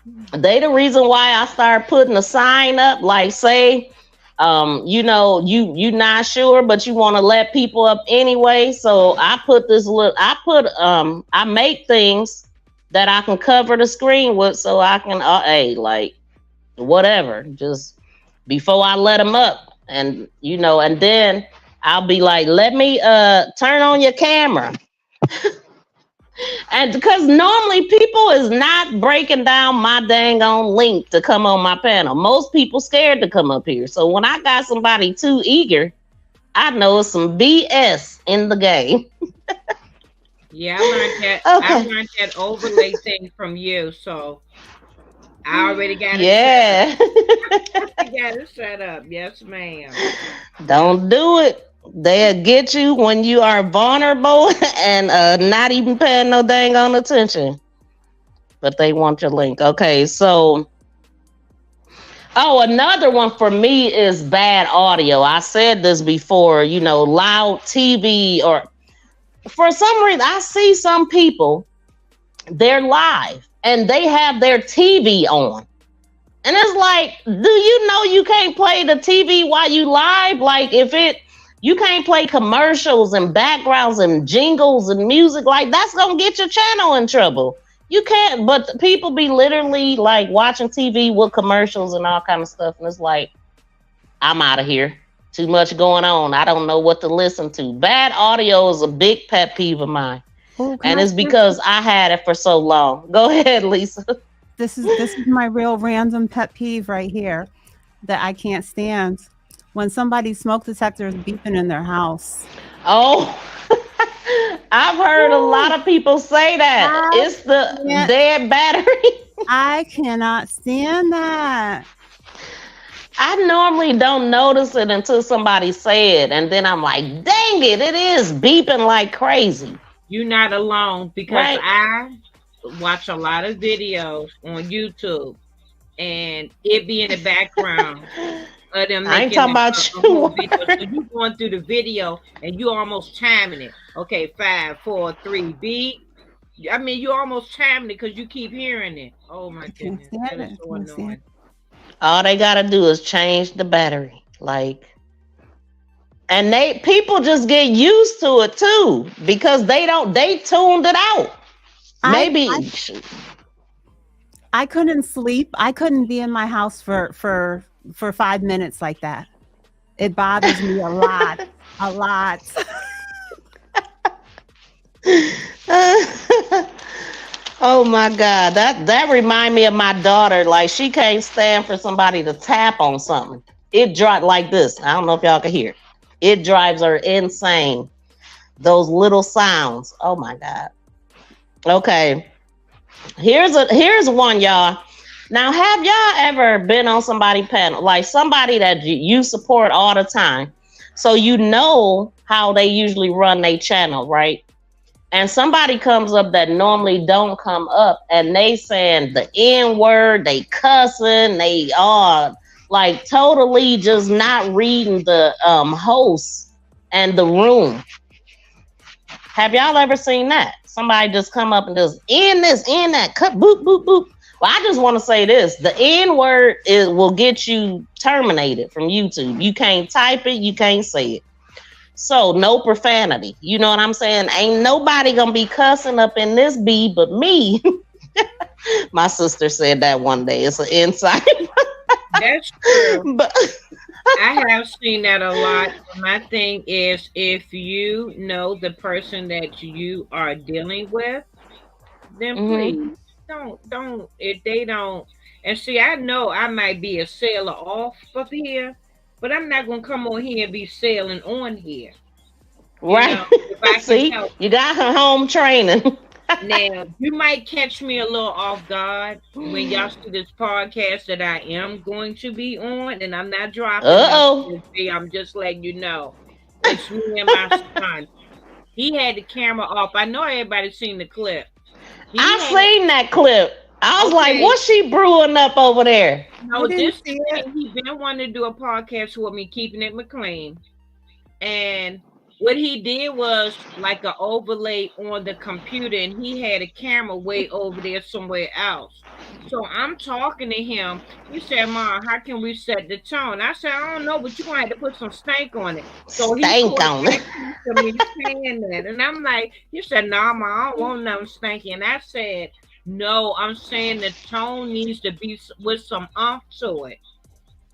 I started putting a sign up, like say, you not sure, but you want to let people up anyway. So I put I make things that I can cover the screen with, so I can, whatever, just before I let them up, and and then I'll be like, let me turn on your camera. And because normally people is not breaking down my dang on link to come on my panel. Most people scared to come up here. So when I got somebody too eager, I know it's some BS in the game. Yeah, I learned that. Okay. I learned that overlay thing from you. So I already got it. Yeah. I got it set up. Yes, ma'am. Don't do it. They'll get you when you are vulnerable and not even paying no dang on attention. But they want your link. Okay, so another one for me is bad audio. I said this before, loud TV, or for some reason I see some people, they're live and they have their TV on. And it's like, do you know you can't play the TV while you live? Like you can't play commercials and backgrounds and jingles and music. Like that's gonna get your channel in trouble. You can't, but people be literally like watching TV with commercials and all kind of stuff. And it's like, I'm out of here. Too much going on. I don't know what to listen to. Bad audio is a big pet peeve of mine. And it's because I had it for so long. Go ahead, Lisa. This is my real random pet peeve right here that I can't stand. When somebody's smoke detector is beeping in their house. Oh, I've heard a lot of people say that. It's the dead battery. I cannot stand that. I normally don't notice it until somebody say it, and then I'm like, dang it, it is beeping like crazy. You're not alone because Right? I watch a lot of videos on YouTube and it be in the background of them I ain't making talking about a whole you. video. So you going through the video and you almost timing it. Okay, 5, 4, 3, beat. I mean, you almost timing it because you keep hearing it. Oh my I can't goodness, stand that is it. so Can't stand annoying. it. All they gotta do is change the battery. Like, and people just get used to it too because they tuned it out. I, I Maybe I couldn't sleep. I couldn't be in my house for 5 minutes like that. It bothers me a lot. A lot. oh my god, that remind me of my daughter. Like she can't stand for somebody to tap on something. It drives like this. I don't know if y'all can hear. It drives her insane. Those little sounds. Oh my god. Okay. Here's one, y'all. Now, have y'all ever been on somebody panel, like somebody that you support all the time, so you know how they usually run their channel, right? And somebody comes up that normally don't come up, and they saying the N word, they cussing, they are like totally just not reading the host and the room. Have y'all ever seen that? Somebody just come up and just in this, in that, cut, boop, boop, boop. Well, I just want to say this: the N word will get you terminated from YouTube. You can't type it, you can't say it. So no profanity. You know what I'm saying? Ain't nobody gonna be cussing up in this bee but me. My sister said that one day. It's an insight. That's true. but I have seen that a lot. My thing is, if you know the person that you are dealing with, then mhm. please don't if they don't. And see, I know I might be a sailor off of here, but I'm not gonna come on here and be sailing on here. You Right. know, if I can See, help. you got her home training. Now, you might catch me a little off guard when y'all see this podcast that I am going to be on, and I'm not dropping Uh-oh. nothing. See, I'm just letting you know. It's me and my son. He had the camera off. I know everybody's seen the clip. He I had seen that clip. I was like, okay. what's she brewing up over there? I No, didn't this see it. thing he been wanting to do a podcast with me, keeping it McLean. And what he did was like an overlay on the computer, and he had a camera way over there somewhere else. So I'm talking to him. He said, "Mom, how can we set the tone?" I said, "I don't know, but you're gonna have to put some stank on it." So he Stank pulled on it. back to me saying that, and I'm like, "He said, nah, Mom, I don't want nothing stanky." And I said, "No, I'm saying the tone needs to be with some umph to it."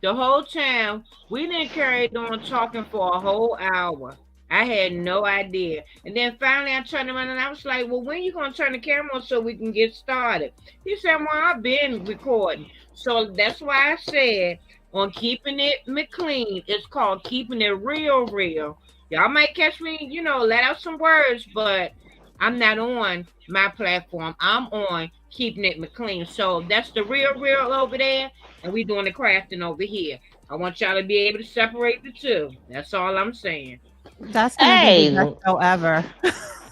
The whole time we didn't carry on talking for a whole hour. I had no idea. And then finally I turned around and I was like, "Well, when you gonna turn the camera on so we can get started?" He said, "Well, I've been recording." So that's why I said on keeping it McLean, it's called keeping it real real. Y'all might catch me, let out some words, but I'm not on my platform. I'm on keeping it McLean. So that's the real real over there, and we doing the crafting over here. I want y'all to be able to separate the two. That's all I'm saying. That's gonna be the best Hey, show ever.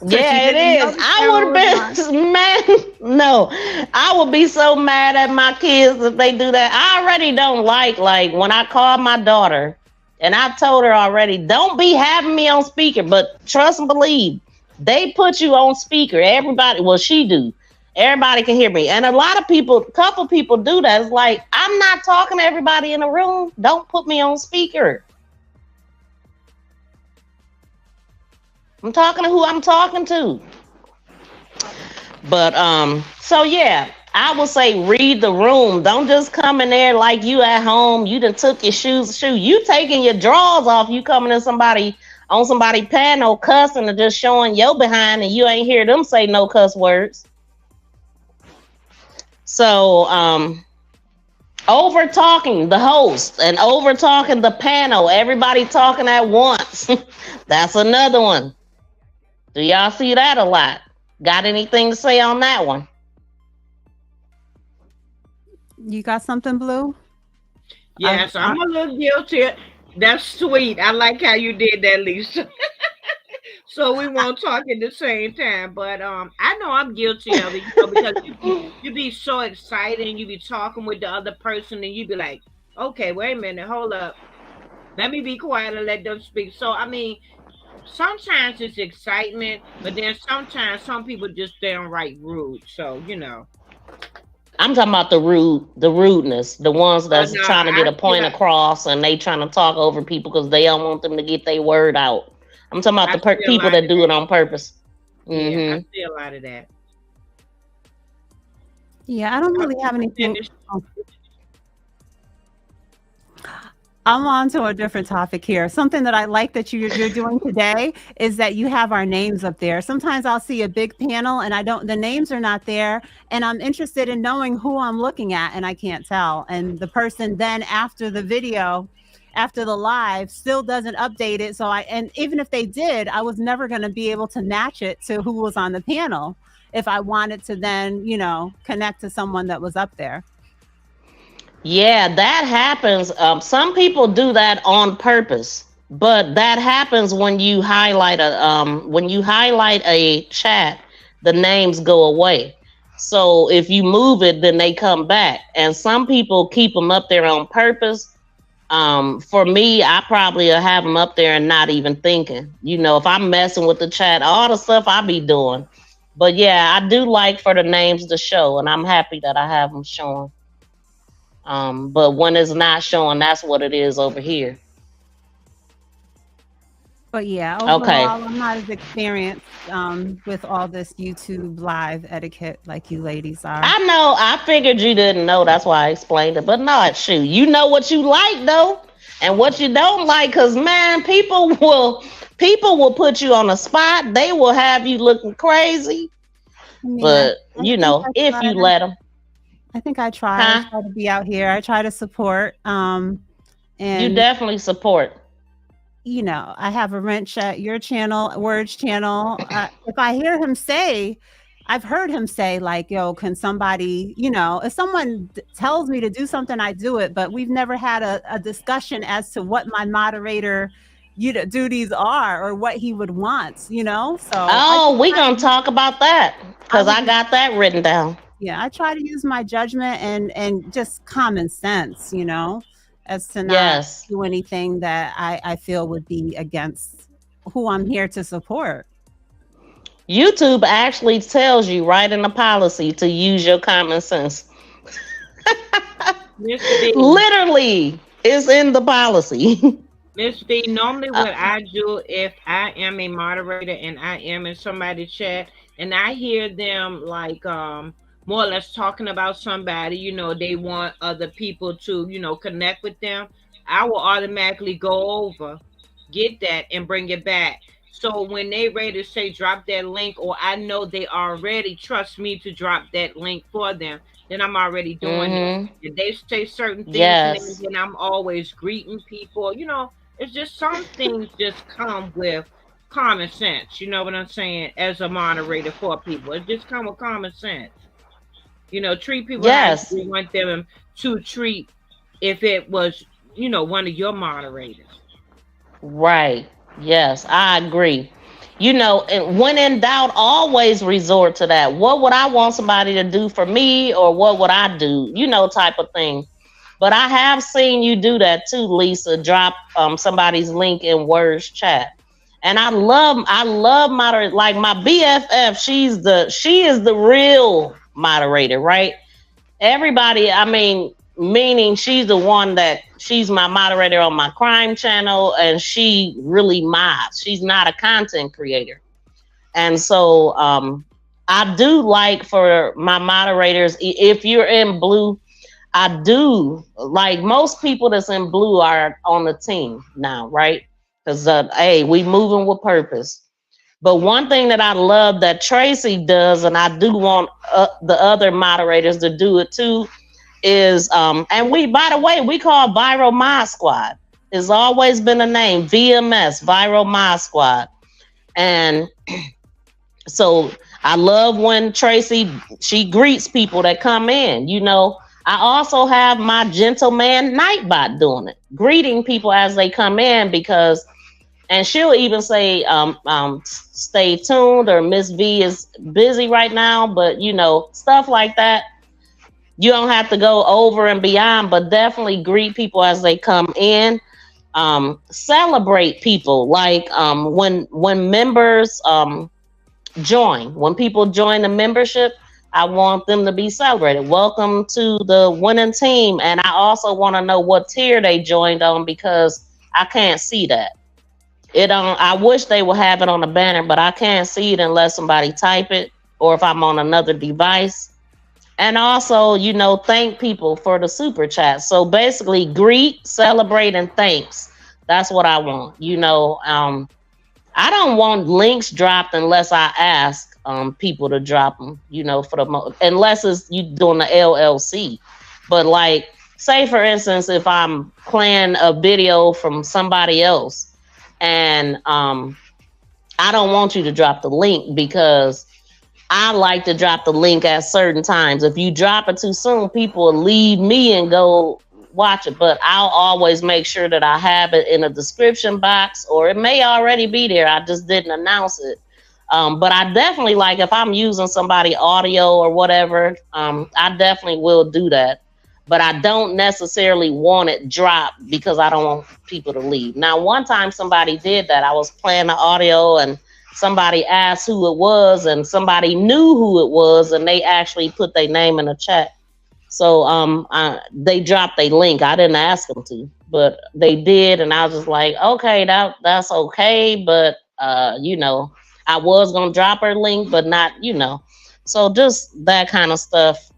Because you yeah, it didn't know is. the I channel was would on. have been mad. No, I would be so mad at my kids if they do that. I already don't like when I call my daughter, and I told her already, don't be having me on speaker. But trust and believe, they put you on speaker. Everybody, well, she do. Everybody can hear me, and a lot of people, a couple people do that. It's like I'm not talking to everybody in the room. Don't put me on speaker. I'm talking to who I'm talking to. But so yeah, I would say read the room. Don't just come in there like you at home. You done took your shoe. You taking your drawers off. You coming in somebody panel cussing and just showing your behind, and you ain't hear them say no cuss words. So over talking the host and over talking the panel, everybody talking at once. That's another one. Do y'all see that a lot? Got anything to say on that one? You got something, Blue? Yes, I'm a little guilty. That's sweet. I like how you did that, Lisa. So we won't talk at the same time. But I know I'm guilty of it, because you be so excited and you be talking with the other person and you be like, okay, wait a minute, hold up. Let me be quiet and let them speak. So I mean, sometimes it's excitement, but then sometimes some people just downright rude. So I'm talking about the rudeness, the ones Oh that's no, trying to I get a feel point across and they trying to talk over people because they don't want them to get their word out. I'm talking about I the see a people lot that of do it that. on purpose. Yeah, I Hmm. see a lot of that. Yeah, I don't Oh, really have anything. finish. Oh, I'm on to a different topic here. Something that I like that you're doing today is that you have our names up there. Sometimes I'll see a big panel and the names are not there, and I'm interested in knowing who I'm looking at and I can't tell. And the person then after the video, after the live, still doesn't update it. And even if they did, I was never going to be able to match it to who was on the panel if I wanted to then, connect to someone that was up there. Yeah, that happens. Some people do that on purpose, but that happens when you highlight a chat, the names go away. So if you move it, then they come back. And some people keep them up there on purpose. For me, I probably will have them up there and not even thinking. If I'm messing with the chat, all the stuff I be doing. But yeah, I do like for the names to show, and I'm happy that I have them showing. But when it's not showing, that's what it is over here. But yeah, Okay. overall, I'm not as experienced with all this YouTube live etiquette like you ladies are. I know. I figured you didn't know. That's why I explained it. But no, shoot, you know what you like though, and what you don't like. Cause man, people will put you on the spot. They will have you looking crazy. I mean, I, But I think I if try. you let them, I think I try. I huh? try to be out here. I try to support. You And definitely support. I have a wrench at your channel, Words channel. If I hear him say, I've heard him say like, "Yo, can somebody?" If someone tells me to do something, I do it. But we've never had a discussion as to what my moderator, duties are or what he would want. So I Oh, just we try gonna to. talk about that I because would I got that written down. Yeah, I try to use my judgment and just common sense, as to not Yes. do anything that I feel would be against who I'm here to support. YouTube actually tells you right in the policy to use your common sense. Miss B. Literally, it's in the policy. Miss B, normally Uh, what I do if I am a moderator and I am in somebody's chat and I hear them like more or less talking about somebody, they want other people to, connect with them, I will automatically go over, get that and bring it back. So when they ready to say drop that link, or I know they already trust me to drop that link for them, then I'm already doing it. mm-hmm. If they say certain things and Yes. then I'm always greeting people, it's just some things just come with common sense. You know what I'm saying? As a moderator for people, it just come with common sense. Treat people how you Yes. would want them to treat if it was, one of your moderators. Right. Yes, I agree. And when in doubt, always resort to that. What would I want somebody to do for me, or what would I do? Type of thing. But I have seen you do that too, Lisa. Drop somebody's link in Words chat, and I love moderate. Like my BFF, she is the real moderator, right? Everybody, I mean, meaning she's my moderator on my crime channel, and she really mods. She's not a content creator, and so I do like for my moderators, if you're in blue, I do like most people that's in blue are on the team now, right? Because hey, we moving with purpose. But one thing that I love that Tracy does, and I do want the other moderators to do it too, is and we, by the way, we call Viral Mod Squad. It's always been a name, VMS, Viral Mod Squad. And so I love when Tracy, she greets people that come in. I also have my gentleman Nightbot doing it, greeting people as they come in because, and she'll even say, stay tuned, or Miss V is busy right now, but stuff like that. You don't have to go over and beyond, but definitely greet people as they come in. Celebrate people, like when members join, when people join the membership, I want them to be celebrated. Welcome to the winning team. And I also want to know what tier they joined on, because I can't see that. I wish they would have it on the banner, but I can't see it unless somebody type it, or if I'm on another device. And also, thank people for the super chat. So basically, greet, celebrate, and thanks. That's what I want. I don't want links dropped unless I ask people to drop them. Unless it's you doing the LLC. But like, say for instance, if I'm playing a video from somebody else, and I don't want you to drop the link, because I like to drop the link at certain times. If you drop it too soon, people will leave me and go watch it. But I'll always make sure that I have it in a description box, or it may already be there. I just didn't announce it. But I definitely, like, if I'm using somebody audio or whatever, I definitely will do that. But I don't necessarily want it dropped, because I don't want people to leave. Now, one time somebody did that. I was playing the audio and somebody asked who it was, and somebody knew who it was, and they actually put their name in the chat. So they dropped a link. I didn't ask them to, but they did, and I was just like, okay, that's okay. But I was gonna drop her link, but not, So just that kind of stuff.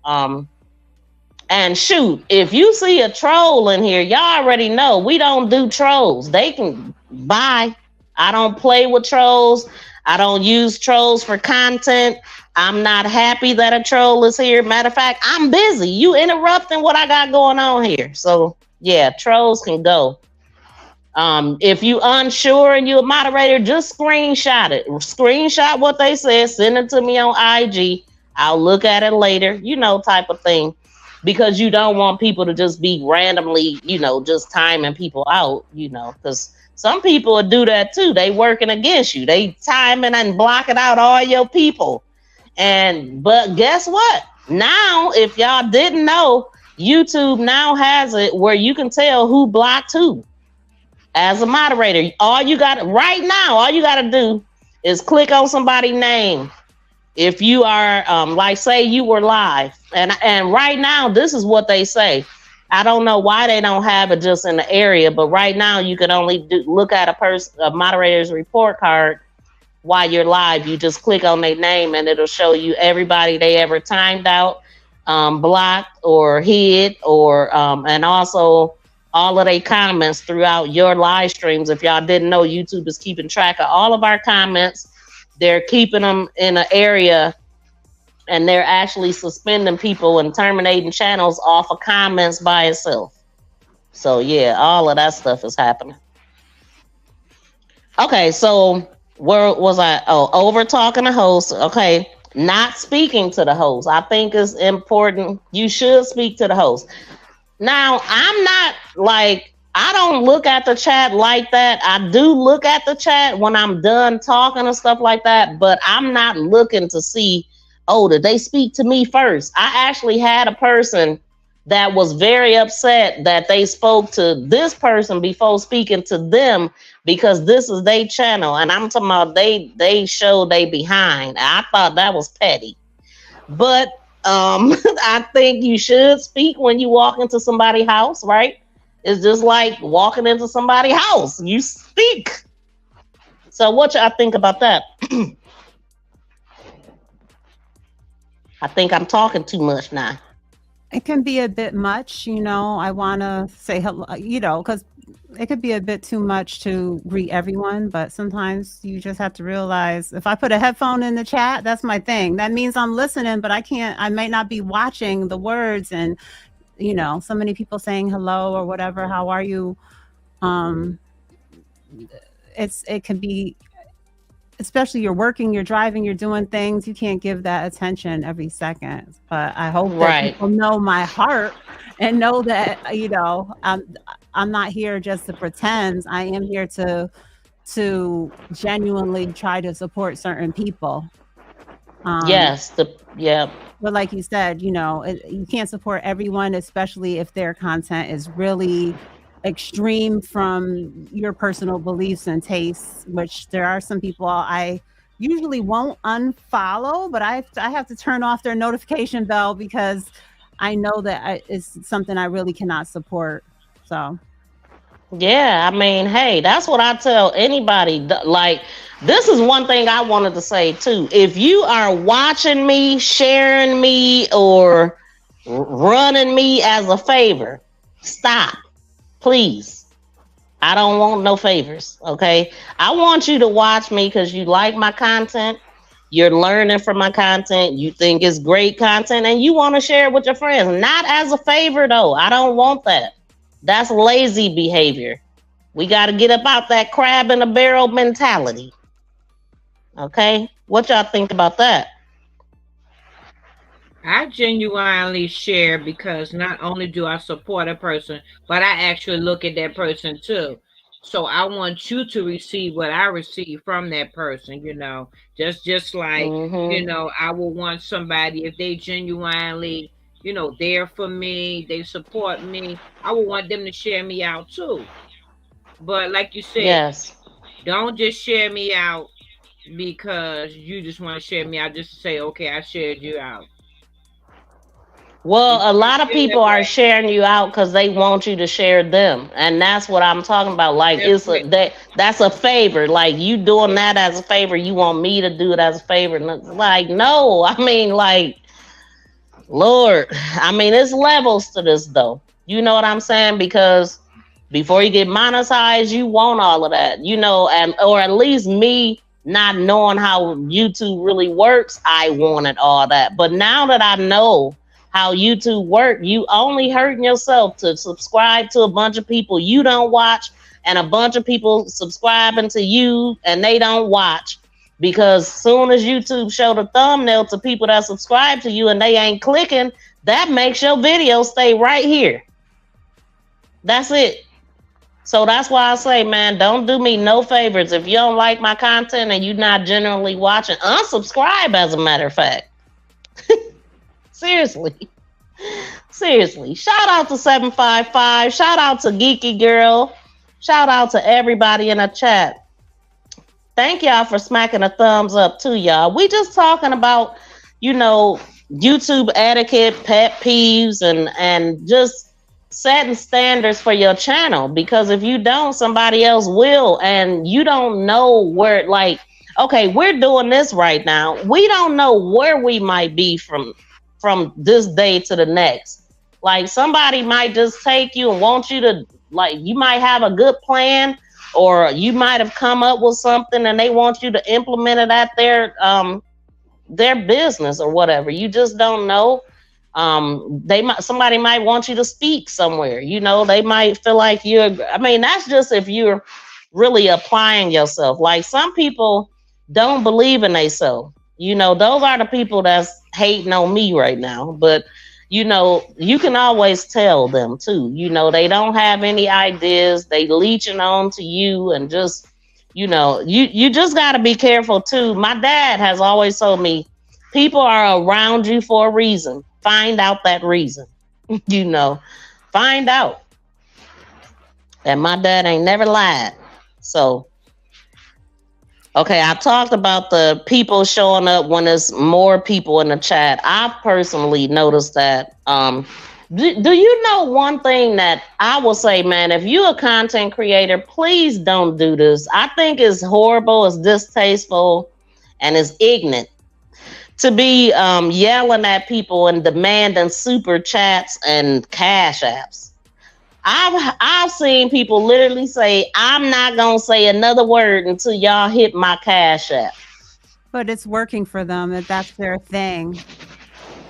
And shoot, if you see a troll in here, y'all already know we don't do trolls. They can buy. I don't play with trolls. I don't use trolls for content. I'm not happy that a troll is here. Matter of fact, I'm busy. You interrupting what I got going on here. So yeah, trolls can go. If you unsure and you're a moderator, just screenshot it. Screenshot what they said. Send it to me on IG. I'll look at it later. Type of thing. Because you don't want people to just be randomly, just timing people out. Because some people will do that too. They working against you. They timing and blocking out all your people. But guess what? Now, if y'all didn't know, YouTube now has it where you can tell who blocked who. As a moderator, all you got to do is click on somebody's name. If you are, like, say you were live, and right now, this is what they say. I don't know why they don't have it just in the area, but right now you can only look at a moderator's report card while you're live. You just click on their name, and it'll show you everybody they ever timed out, blocked or hid, or and also all of their comments throughout your live streams. If y'all didn't know, YouTube is keeping track of all of our comments. They're keeping them in an area, and they're actually suspending people and terminating channels off of comments by itself. So yeah, all of that stuff is happening. Okay, so where was I? Oh, over talking to host. Okay, not speaking to the host. I think is important. You should speak to the host. Now, I'm not like, I don't look at the chat like that. I do look at the chat when I'm done talking and stuff like that, but I'm not looking to see, oh, did they speak to me first? I actually had a person that was very upset that they spoke to this person before speaking to them, because this is their channel. And I'm talking about they show they behind. I thought that was petty. But I think you should speak when you walk into somebody's house, right? It's just like walking into somebody's house. You speak. So what y'all think about that? I think I'm talking too much now. It can be a bit much, I want to say hello, because it could be a bit too much to greet everyone, but sometimes you just have to realize, if I put a headphone in the chat, that's my thing. That means I'm listening, but I might not be watching the words, and, so many people saying hello or whatever, how are you? It can be especially you're working, you're driving, you're doing things, you can't give that attention every second. But I hope that Right. people know my heart and know that, I'm not here just to pretend. I am here to genuinely try to support certain people. Um, Yes. Yeah. but like you said, you can't support everyone, especially if their content is really extreme from your personal beliefs and tastes, which there are some people I usually won't unfollow, but I have to turn off their notification bell because I know that it's something I really cannot support. So, Yeah, I mean, hey, that's what I tell anybody. Like, this is one thing I wanted to say too. If you are watching me, sharing me, or running me as a favor, stop, please. I don't want no favors, okay? I want you to watch me because you like my content. You're learning from my content. You think it's great content, and you want to share it with your friends. Not as a favor, though. I don't want that. That's lazy behavior. We got to get about that crab in a barrel mentality. Okay? What y'all think about that? I genuinely share because not only do I support a person, but I actually look at that person too. So I want you to receive what I receive from that person, just like, Mm-hmm. I will want somebody if they genuinely, there for me, they support me. I would want them to share me out too. But like you said, Yes. don't just share me out because you just want to share me out just to say, okay, I shared you out. If Well, a you lot of feel that people are way, sharing you out because they want you to share them, and that's what I'm talking about. Like, that's it. that's a favor. Like, you doing that as a favor, you want me to do it as a favor. And it's like, no, I mean, like, Lord, I mean, it's levels to this, though. You know what I'm saying? Because before you get monetized, you want all of that, and or at least me not knowing how YouTube really works, I wanted all that. But now that I know how YouTube work, you only hurting yourself to subscribe to a bunch of people you don't watch, and a bunch of people subscribing to you and they don't watch. Because soon as YouTube show the thumbnail to people that subscribe to you and they ain't clicking, that makes your video stay right here. That's it. So that's why I say, man, don't do me no favors. If you don't like my content and you're not generally watching, unsubscribe, as a matter of fact. Seriously. Seriously. Shout out to 755. Shout out to Geeky Girl. Shout out to everybody in the chat. Thank y'all for smacking a thumbs up too, y'all. We just talking about, YouTube etiquette, pet peeves, and just setting standards for your channel. Because if you don't, somebody else will, and you don't know where. Like, okay, we're doing this right now. We don't know where we might be from this day to the next. Like, somebody might just take you and want you to, like, you might have a good plan, or you might have come up with something and they want you to implement it at their business or whatever. You just don't know. Somebody might want you to speak somewhere. They might feel like that's just if you're really applying yourself. Like, some people don't believe in themselves. Those are the people that's hating on me right now. But you can always tell them too. They don't have any ideas. They leeching on to you, and just, you just got to be careful too. My dad has always told me, people are around you for a reason. Find out that reason. Find out. And my dad ain't never lied. So, okay, I talked about the people showing up when there's more people in the chat. I personally noticed that. Do you know one thing that I will say, man? If you're a content creator, please don't do this. I think it's horrible, it's distasteful, and it's ignorant to be yelling at people and demanding super chats and cash apps. I've seen people literally say, "I'm not gonna say another word until y'all hit my cash app." but it's working for them. That's their thing.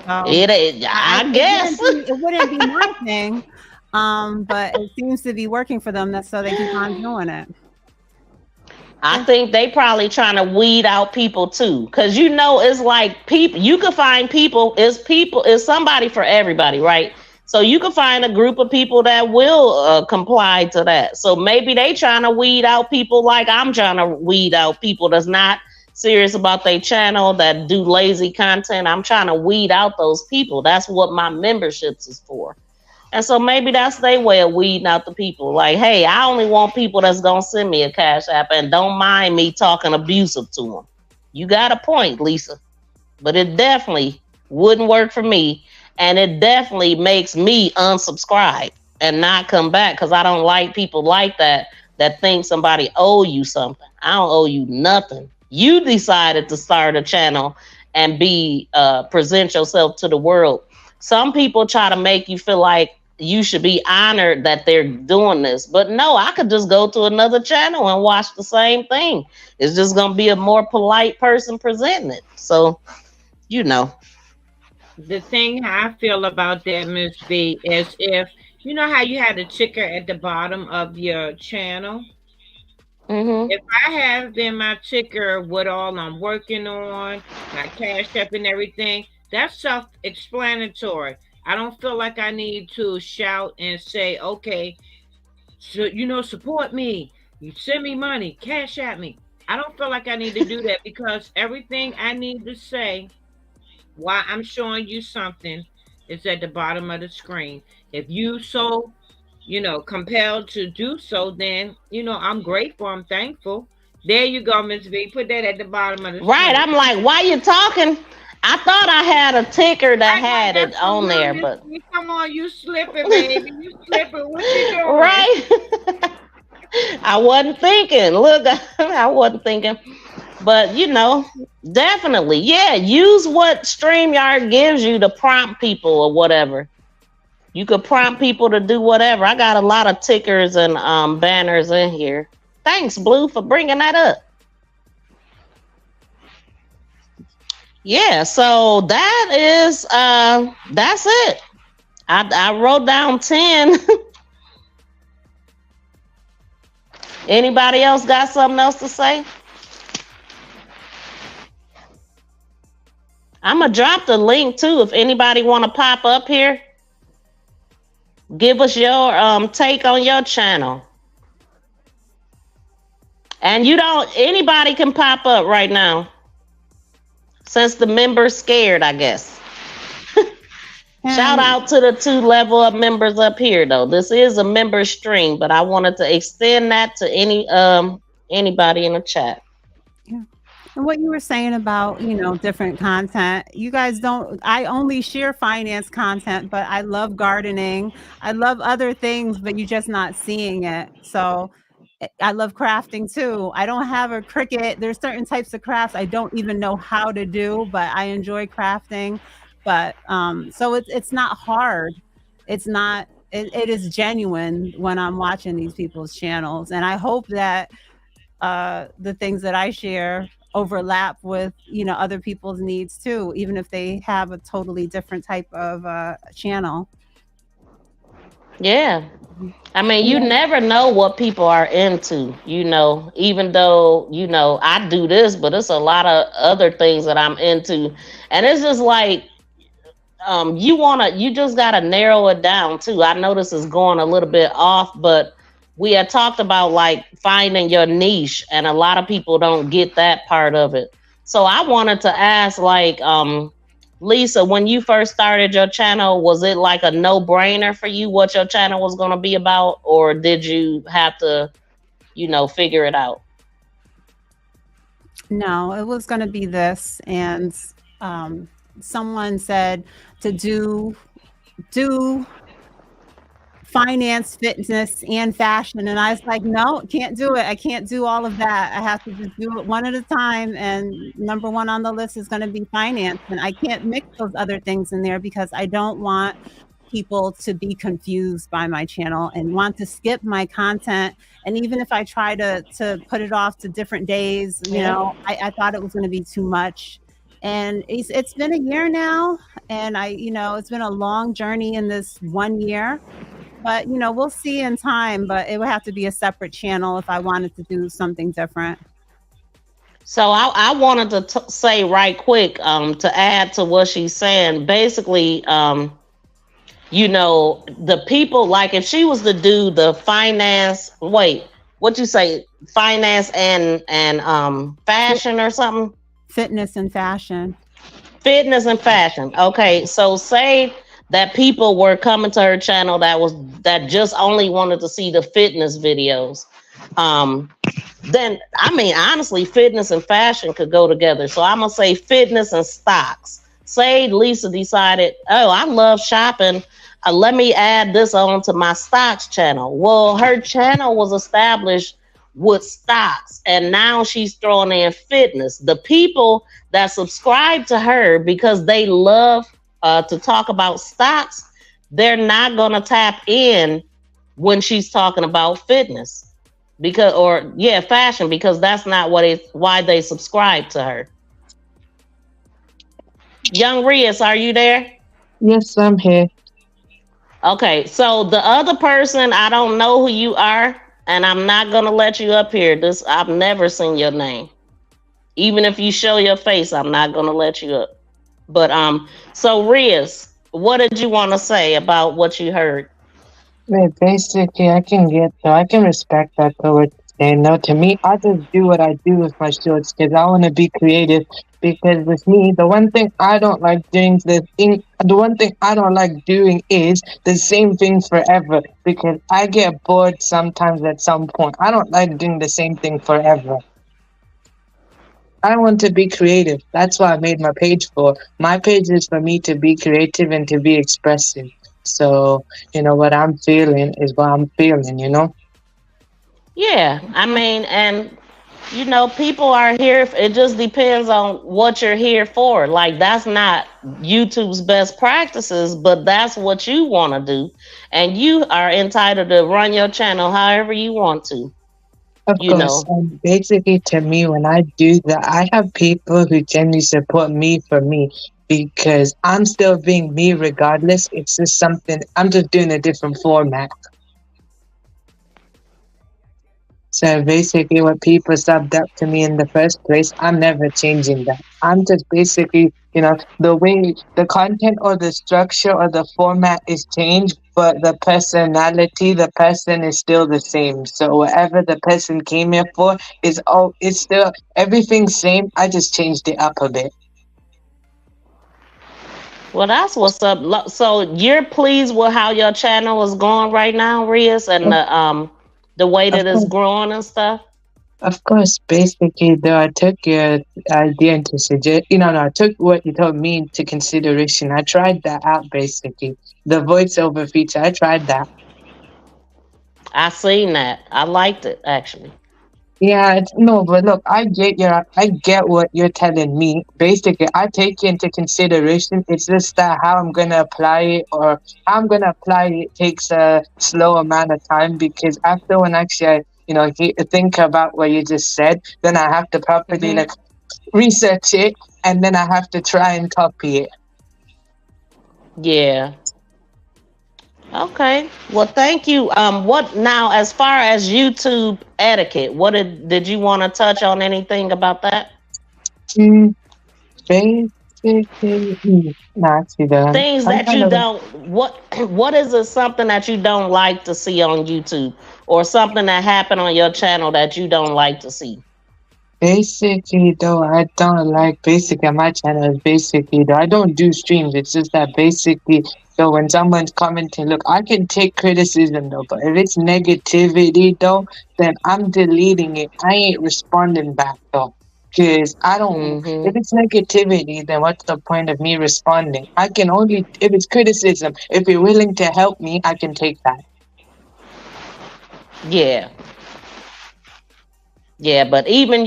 I guess. It wouldn't be my thing, but it seems to be working for them. That's so they keep on doing it. I Yeah. think they probably trying to weed out people too, because it's like people. You could find people. It's somebody for everybody, right? So you can find a group of people that will comply to that. So maybe they trying to weed out people like I'm trying to weed out people that's not serious about their channel, that do lazy content. I'm trying to weed out those people. That's what my memberships is for. And so maybe that's their way of weeding out the people. Like, hey, I only want people that's gonna send me a cash app and don't mind me talking abusive to them. You got a point, Lisa, but it definitely wouldn't work for me, and it definitely makes me unsubscribe and not come back because I don't like people like that that think somebody owe you something. I don't owe you nothing. You decided to start a channel and be present yourself to the world. Some people try to make you feel like you should be honored that they're doing this. But no, I could just go to another channel and watch the same thing. It's just going to be a more polite person presenting it. So, you know. The thing I feel about that, Miss B, is if you know how you had a ticker at the bottom of your channel. Hmm. If I have in my ticker what all I'm working on, my cash app and everything, that's self-explanatory. I don't feel like I need to shout and say, okay, so support me. You send me money, cash at me. I don't feel like I need to do that because everything I need to say why I'm showing you something is at the bottom of the screen. If you so, compelled to do so, then, I'm grateful. I'm thankful. There you go, Miss V. Put that at the bottom of the Right. screen. I'm like, why you talking? I thought I had a ticker that I know had that's it for on real, there, Miss but V. Come on, you slipping, baby. You slipping. What you doing? right. I wasn't thinking. Look, I wasn't thinking. But definitely, yeah. Use what StreamYard gives you to prompt people or whatever. You could prompt people to do whatever. I got a lot of tickers and banners in here. Thanks, Blue, for bringing that up. Yeah, so that's it. I wrote down 10. Anybody else got something else to say? I'm gonna drop the link too if anybody want to pop up here. Give us your take on your channel. And anybody can pop up right now. Since the members scared, I guess. Shout And out to the 2 level up members up here though. This is a member stream, but I wanted to extend that to anybody in the chat. yeah. And what you were saying about, different content, you guys don't, I only share finance content, but I love gardening. I love other things, but you're just not seeing it. So I love crafting too. I don't have a Cricut. There's certain types of crafts I don't even know how to do, but I enjoy crafting. But so it's not hard. It's not. It is genuine when I'm watching these people's channels, and I hope that the things that I share overlap with other people's needs too, even if they have a totally different type of channel. Yeah. I mean, And you then, never know what people are into, even though, I do this, but it's a lot of other things that I'm into. And it's just like, you just gotta narrow it down too. I know this is going a little bit off, but we had talked about like finding your niche, and a lot of people don't get that part of it. So I wanted to ask, like, Lisa, when you first started your channel, was it like a no-brainer for you what your channel was going to be about, or did you have to, figure it out? no, it was going to be this, and someone said to do finance, fitness, and fashion. And I was like, no, can't do it. I can't do all of that. I have to just do it one at a time. And number one on the list is going to be finance. And I can't mix those other things in there because I don't want people to be confused by my channel and want to skip my content. And even if I try to put it off to different days, Yeah. I thought it was going to be too much. And it's been a year now, and it's been a long journey in this 1 year. But we'll see in time. But it would have to be a separate channel if I wanted to do something different. So I wanted to say right quick, to add to what she's saying. Basically, the people, like if she was to do the finance, wait, what you say, finance and fashion or something, Fitness and fashion. fitness and fashion. Okay, so say that people were coming to her channel that just only wanted to see the fitness videos. Um, then I mean honestly, fitness and fashion could go together. So I'm gonna say fitness and stocks. Say Lisa decided, oh, I love shopping. Let me add this on to my stocks channel. Well, her channel was established with stocks, and now she's throwing in fitness. The people that subscribe to her because they love to talk about stocks, they're not gonna tap in when she's talking about fitness because or yeah fashion, because that's not why they subscribe to her. Young Rios, are you there? Yes, I'm here. Okay, so the other person, I don't know who you are, and I'm not gonna let you up here. This, I've never seen your name. Even if you show your face, I'm not gonna let you up. But so Rios, what did you want to say about what you heard? Wait, basically, I can respect that though. What you're saying. No, to me, I just do what I do with my shorts because I want to be creative. Because with me, the one thing I don't like doing is the same thing forever. Because I get bored sometimes at some point. I don't like doing the same thing forever. I want to be creative. That's what I made my page for. My page is for me to be creative and to be expressive. So, what I'm feeling is what I'm feeling. Yeah, I mean, and people are here. It just depends on what you're here for. Like, that's not YouTube's best practices, but that's what you want to do. And you are entitled to run your channel however you want to, Of you course. know. And basically, to me, when I do that, I have people who genuinely support me for me because I'm still being me regardless. It's just something, I'm just doing a different format. So basically, what people subbed up to me in the first place, I'm never changing that. I'm just basically, the way the content or the structure or the format is changed, but the personality, the person is still the same. So whatever the person came here for it's still everything's same. I just changed it up a bit. Well, that's what's up. So you're pleased with how your channel is going right now, Rios, and Of, the way of that it's course. growing and stuff. Of course, basically, though, I took your idea into suggest, no, I took what you told me into consideration. I tried that out, basically. The voiceover feature, I tried that. I seen that. I liked it actually. Yeah, no, but look, I get what you're telling me. Basically, I take it into consideration. It's just that how I'm gonna apply it or how I'm gonna apply it takes a slow amount of time because after when actually I, think about what you just said, then I have to properly Hmm. like research it, and then I have to try and copy it. Yeah. Okay. Well, thank you. What now? As far as YouTube etiquette, what did you want to touch on anything about that? Mm, basically, no, actually, Things I'm that kind you of don't. What is it? Something that you don't like to see on YouTube, or something that happened on your channel that you don't like to see? basically though. I don't like basically my channel is basically though. I don't do streams. It's just that basically. So when someone's commenting, look, I can take criticism though, but if it's negativity though, then I'm deleting it. I ain't responding back though. Because I don't, Hmm. if it's negativity, then what's the point of me responding? I can only, if it's criticism, if you're willing to help me, I can take that. Yeah. Yeah, but even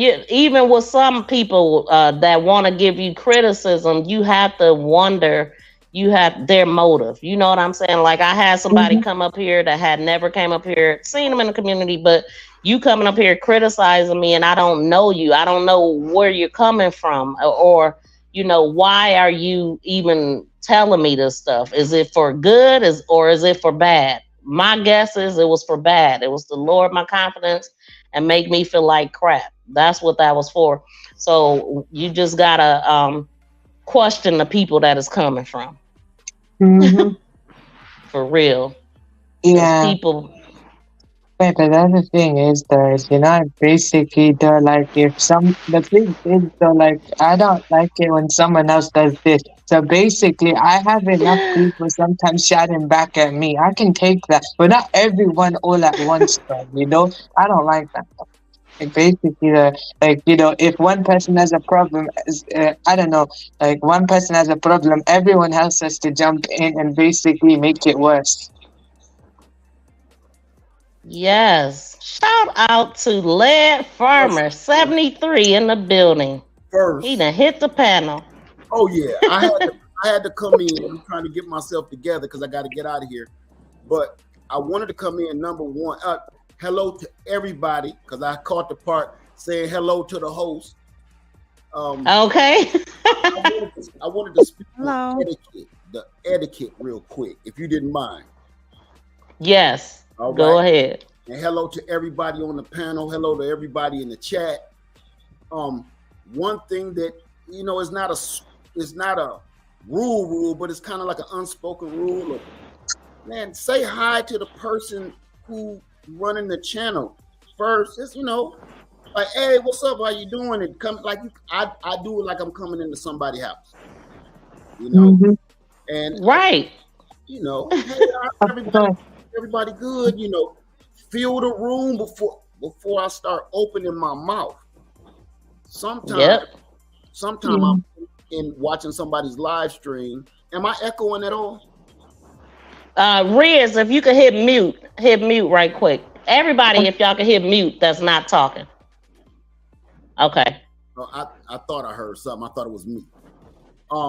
with some people that want to give you criticism, you have to wonder, you have their motive. You know what I'm saying? Like, I had somebody Hmm. come up here that had never came up here, seen them in the community, but you coming up here criticizing me, and I don't know you. I don't know where you're coming from, or why are you even telling me this stuff? Is it for good, or is it for bad? My guess is it was for bad. It was to lower my confidence and make me feel like crap. That's what that was for. So you just gotta question the people that is coming from, Mm-hmm. for real. Because Yeah. people, But another thing is there's, basically the like if some the thing is though like I don't like it when someone else does this. So basically I have enough people sometimes shouting back at me. I can take that, but not everyone all at once though. I don't like that. Like basically if one person has a problem I don't know, like one person has a problem, everyone else has to jump in and basically make it worse. yes. Shout out to Lead First, Farmer 73 in the building. He first, done hit the panel. oh yeah, I had to come in. I'm trying to get myself together because I got to get out of here. But I wanted to come in number one. Hello to everybody because I caught the part saying hello to the host. Okay. I wanted to speak Hello. on the etiquette real quick, if you didn't mind. Yes. All Go right. ahead. And hello to everybody on the panel. Hello to everybody in the chat. One thing that is not a rule, but it's kind of like an unspoken rule of, man, say hi to the person who running the channel first. It's like, hey, what's up? How you doing? And come like I do it like I'm coming into somebody's house, Mm-hmm. and Right. hey, everybody good, feel the room before I start opening my mouth. Sometimes Yep. I'm in watching somebody's live stream. Am I echoing at all? Riz, if you could hit mute right quick. Everybody, if y'all could hit mute, that's not talking. Okay. I thought I heard something. I thought it was me.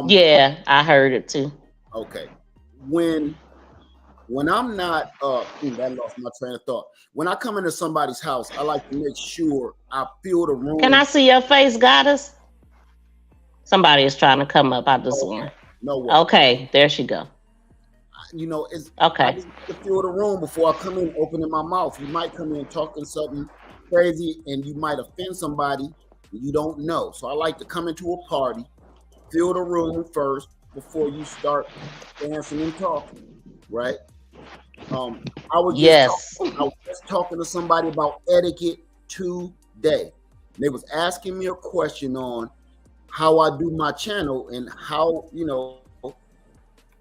Yeah, I heard it too. Okay. When I'm not that lost my train of thought. When I come into somebody's house, I like to make sure I feel the room. Can I see your face, goddess? Somebody is trying to come up. I just want. No way. Okay, there she go. It's Okay. I just like to feel the room before I come in opening my mouth. You might come in talking something crazy and you might offend somebody you don't know. So I like to come into a party, feel the room first before you start dancing and talking, right? I was just talking to somebody about etiquette today. They was asking me a question on how I do my channel and how,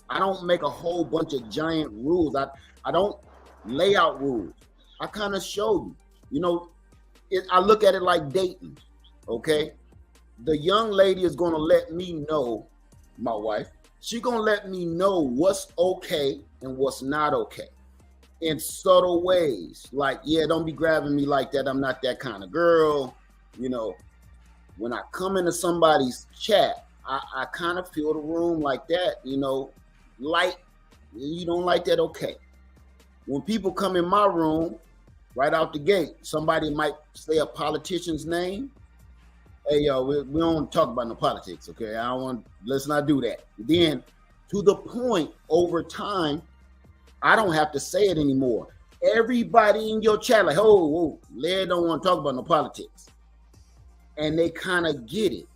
I don't make a whole bunch of giant rules. I don't lay out rules. I kind of show you. I look at it like dating, okay? The young lady is going to let me know, my wife, she's going to let me know what's okay and what's not okay in subtle ways. Like, yeah, don't be grabbing me like that. I'm not that kind of girl. When I come into somebody's chat, I kind of feel the room like that, light. You don't like that? Okay. When people come in my room, right out the gate, somebody might say a politician's name. Hey, yo, we don't talk about no politics, okay? Let's not do that. Then, to the point, over time, I don't have to say it anymore. Everybody in your chat, like, oh, Led don't want to talk about no politics. And they kind of get it.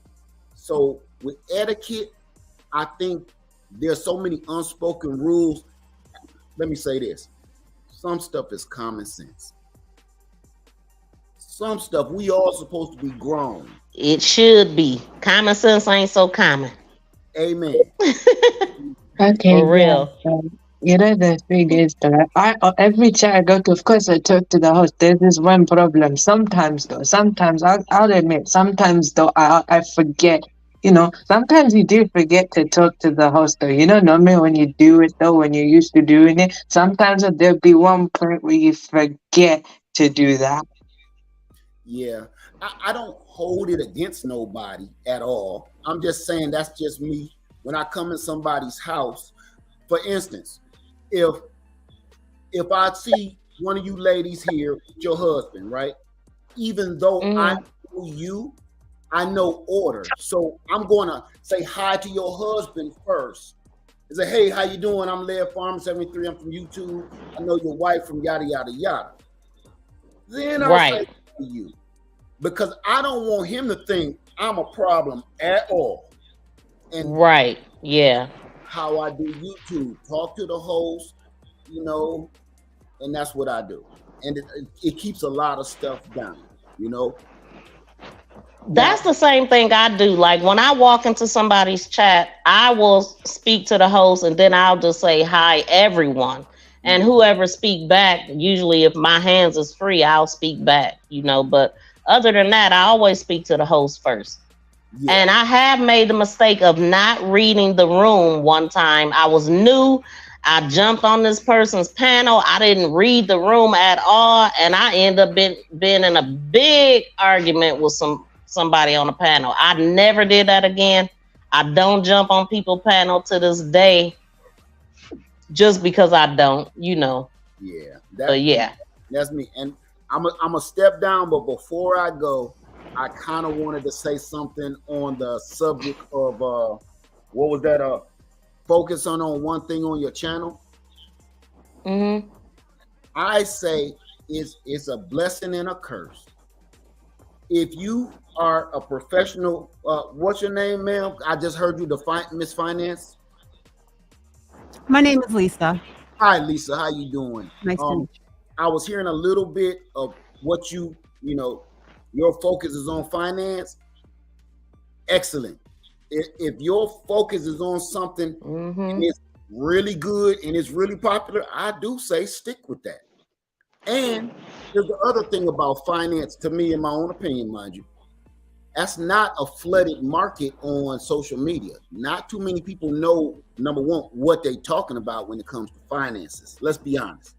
So, with etiquette, I think there's so many unspoken rules. Let me say this. Some stuff is common sense. Some stuff we all supposed to be grown. It should be. Common sense ain't so common. Amen. Okay, For real. the thing is that every chat I go to, of course, I talk to the host. There's this one problem. Sometimes I'll admit, sometimes though, I forget. Sometimes you do forget to talk to the host, though. Normally when you do it, though, when you're used to doing it, sometimes there'll be one point where you forget to do that. Yeah. I don't hold it against nobody at all. I'm just saying that's just me. When I come in somebody's house, for instance, if I see one of you ladies here with your husband, right? Even though I know you, I know order. So I'm going to say hi to your husband first. I say, hey, how you doing? I'm Lead Farm 73. I'm from YouTube. I know your wife from yada, yada, yada. Then I'll say, for you, because I don't want him to think I'm a problem at all. And Right. Yeah. how I do YouTube, talk to the host, you know, and that's what I do. And it keeps a lot of stuff down, you know. That's the same thing I do. Like when I walk into somebody's chat, I will speak to the host and then I'll just say hi everyone. And whoever speak back, usually if my hands is free, I'll speak back, you know. But other than that, I always speak to the host first. Yeah. And I have made the mistake of not reading the room one time. I was new. I jumped on this person's panel. I didn't read the room at all. And I ended up being in a big argument with somebody on the panel. I never did that again. I don't jump on people's panel to this day just because I don't, you know. Yeah. But yeah. That's me. And I'm a step down, but before I go, I kind of wanted to say something on the subject of what was that? Focus on one thing on your channel. Mm-hmm. I say it's a blessing and a curse. If you are a professional, what's your name, ma'am? I just heard you define Miss Finance. My name is Lisa. Hi, Lisa. How you doing? Nice to meet you. I was hearing a little bit of what you know. Your focus is on finance. Excellent. If your focus is on something and it's really good and it's really popular, I do say stick with that. And there's the other thing about finance, to me, in my own opinion, mind you, that's not a flooded market on social media. Not too many people know, number one, what they're talking about when it comes to finances. Let's be honest.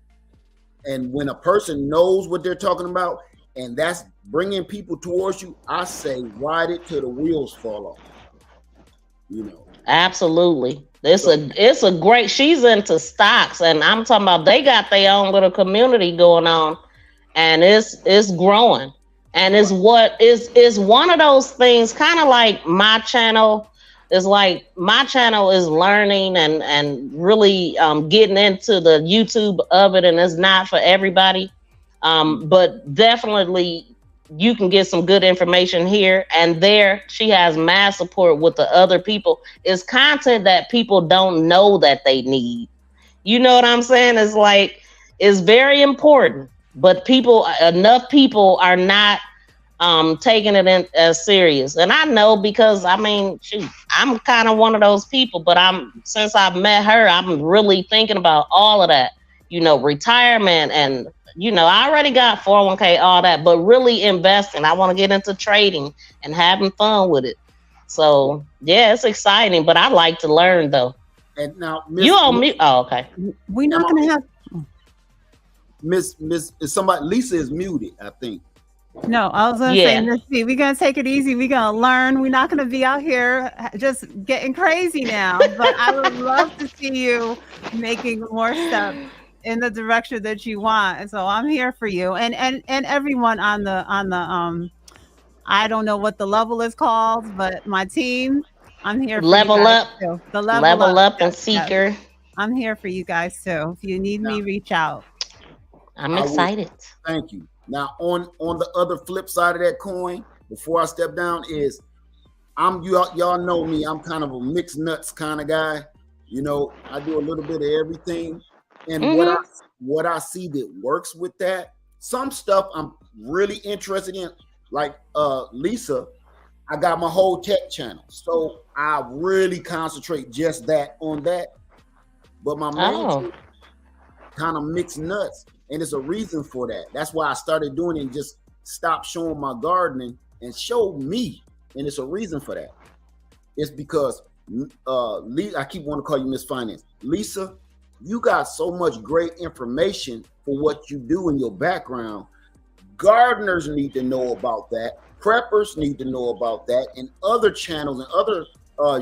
And when a person knows what they're talking about, and that's bringing people towards you, I say ride it till the wheels fall off. You know. Absolutely. It's a great, she's into stocks, and I'm talking about they got their own little community going on, and it's growing. And it's one of those things, kind of like my channel is learning and really getting into the YouTube of it, and it's not for everybody. But definitely you can get some good information here and there. She has mass support with the other people. It's content that people don't know that they need. You know what I'm saying? It's like, it's very important, but enough people are not taking it in as serious. And I know, because I mean, shoot, I'm kind of one of those people, but since I've met her, I'm really thinking about all of that, you know, retirement, and you know, I already got 401k, all that, but really investing. I want to get into trading and having fun with it. So yeah, it's exciting, but I like to learn though. And now, you on mute? Oh, okay. We're not gonna have Miss is somebody. Lisa is muted, I think. No, I was gonna say, let's see, we're gonna take it easy. We're gonna learn. We're not gonna be out here just getting crazy now. But I would love to see you making more steps in the direction that you want. And so I'm here for you. And everyone on the I don't know what the level is called, but my team, I'm here for level you guys up too. The level up and seeker. I'm here for you guys too. If you need me, reach out. I'm excited. Thank you. Now on the other flip side of that coin, before I step down, is y'all know me, I'm kind of a mixed nuts kind of guy. You know, I do a little bit of everything. And what I see that works with that, some stuff I'm really interested in, like Lisa, I got my whole tech channel, so I really concentrate just on that. But my main kind of mixed nuts, and it's a reason for that. That's why I started doing it and just stopped showing my gardening and show me, and it's a reason for that. It's because I keep wanting to call you Miss Finance, Lisa. You got so much great information for what you do in your background. Gardeners need to know about that. Preppers need to know about that. And other channels and other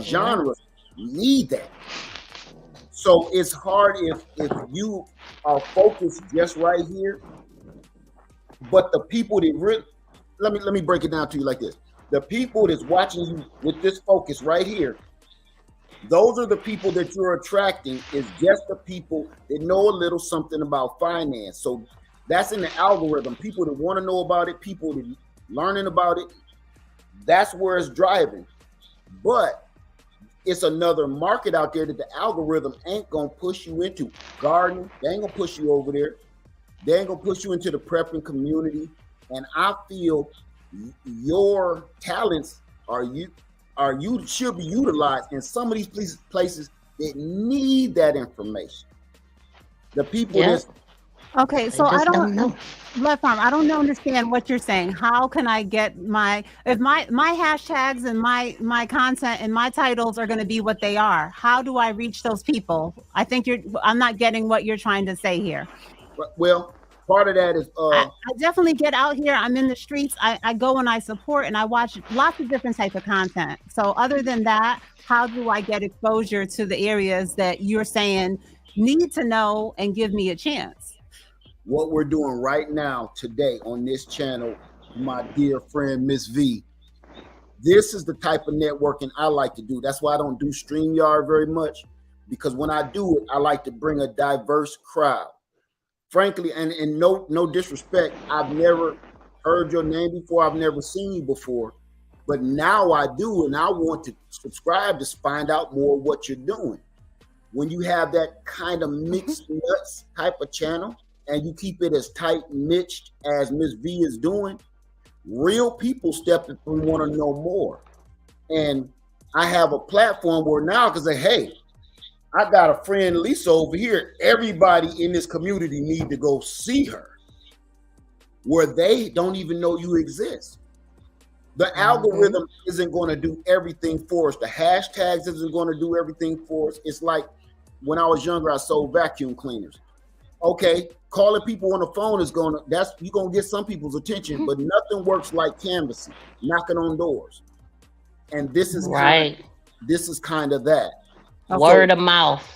genres need that. So it's hard if you are focused just right here. But the people that really, let me break it down to you like this. The people that's watching you with this focus right here, those are the people that you're attracting, is just the people that know a little something about finance. So That's in the algorithm. People that want to know about it, people that learning about it, that's where it's driving. But it's another market out there that the algorithm ain't gonna push you into. Gardening, they ain't gonna push you over there. They ain't gonna push you into the prepping community. And I feel your talents should be utilized in some of these places that need that information. The people that's Okay, so I just don't don't know. Left Farm, I don't understand what you're saying. How can I get my hashtags and my content and my titles are going to be what they are? How do I reach those people? I'm not getting what you're trying to say here. well, part of that is I definitely get out here. I'm in the streets. I go and I support and I watch lots of different types of content. So other than that, how do I get exposure to the areas that you're saying need to know and give me a chance? what we're doing right now today on this channel, my dear friend Miss V. This is the type of networking I like to do. That's why I don't do StreamYard very much, because when I do it, I like to bring a diverse crowd. Frankly, and no disrespect, I've never heard your name before. I've never seen you before, but now I do, and I want to subscribe to find out more what you're doing. When you have that kind of mixed nuts type of channel, and you keep it as tight niched as Miss V is doing, real people step up and want to know more. And I have a platform where now I can say, hey, I got a friend Lisa over here. Everybody in this community need to go see her, where they don't even know you exist. The algorithm isn't going to do everything for us. The hashtags isn't going to do everything for us. It's like when I was younger, I sold vacuum cleaners. Okay, calling people on the phone is you're gonna get some people's attention, but nothing works like canvassing, knocking on doors. And this is Right. kind of that. Word of mouth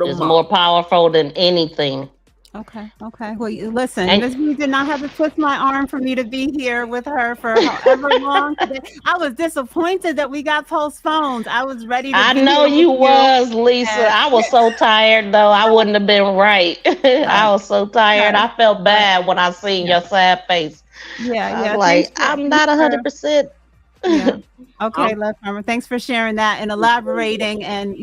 is more powerful than anything. Okay. Well, listen, Miss V did not have to twist my arm for me to be here with her for however long today. I was disappointed that we got postponed. I was ready to I be know here you with was, Lisa. I was so tired, though. I wouldn't have been right. I was so tired. I felt bad when I seen your sad face. Yeah. I was like, I'm not 100%. Yeah. Okay, Left Farmer. Thanks for sharing that and elaborating, and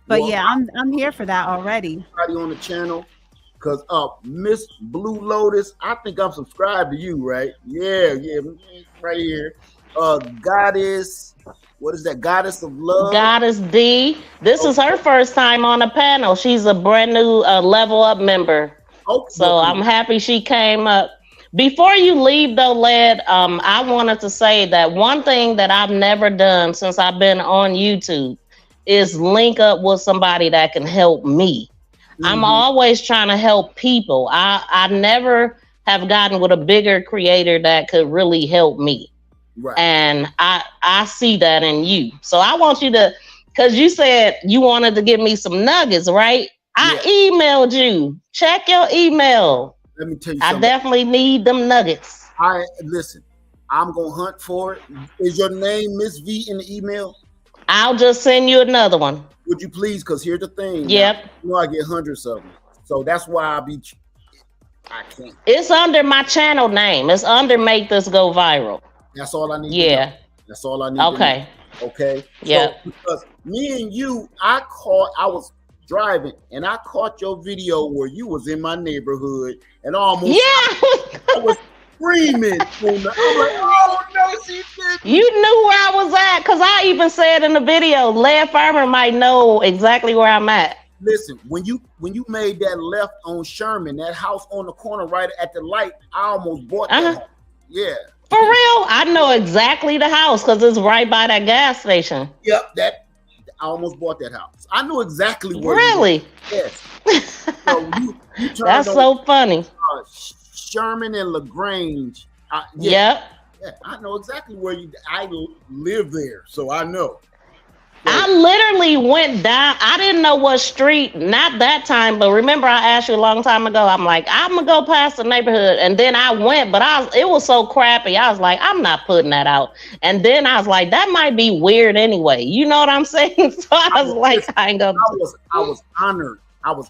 but yeah, I'm here for that already. Everybody on the channel, because Miss Blue Lotus, I think I'm subscribed to you, right? Yeah, right here. Goddess, what is that? Goddess of Love. Goddess D. This is her first time on a panel. She's a brand new Level Up member. So I'm happy she came up. Before you leave though, Led, I wanted to say that one thing that I've never done since I've been on YouTube is link up with somebody that can help me. I'm always trying to help people. I never have gotten with a bigger creator that could really help me. Right. And I see that in you. So I want you to, because you said you wanted to give me some nuggets, right? I emailed you. Check your email. Let me tell you something. I definitely need them nuggets. Listen, I'm going to hunt for it. Is your name Miss V in the email? I'll just send you another one. Would you please? Because here's the thing. Yep. Now, I get hundreds of them. So that's why I can't. It's under my channel name. It's under Make This Go Viral. That's all I need. Yeah. That's all I need. Okay. Okay. Yeah. So, because me and you, I was driving and I caught your video where you was in my neighborhood and almost I was screaming. I'm like, oh no, she did. You knew where I was at, because I even said in the video, Led Farmer might know exactly where I'm at. Listen, when you made that left on Sherman, that house on the corner right at the light, I almost bought that house. Yeah. For real? I know exactly the house because it's right by that gas station. Yep, I almost bought that house. I know exactly where. Really? Yes. So you That's so funny. Sherman and LaGrange. Yep. Yeah, I know exactly where I live there, so I know. So, I literally went down. I didn't know what street, not that time, but remember I asked you a long time ago. I'm like, I'm gonna go past the neighborhood, and then I went, but it was so crappy. I was like, I'm not putting that out. And then I was like, that might be weird anyway. You know what I'm saying? So I was like, I ain't gonna. I was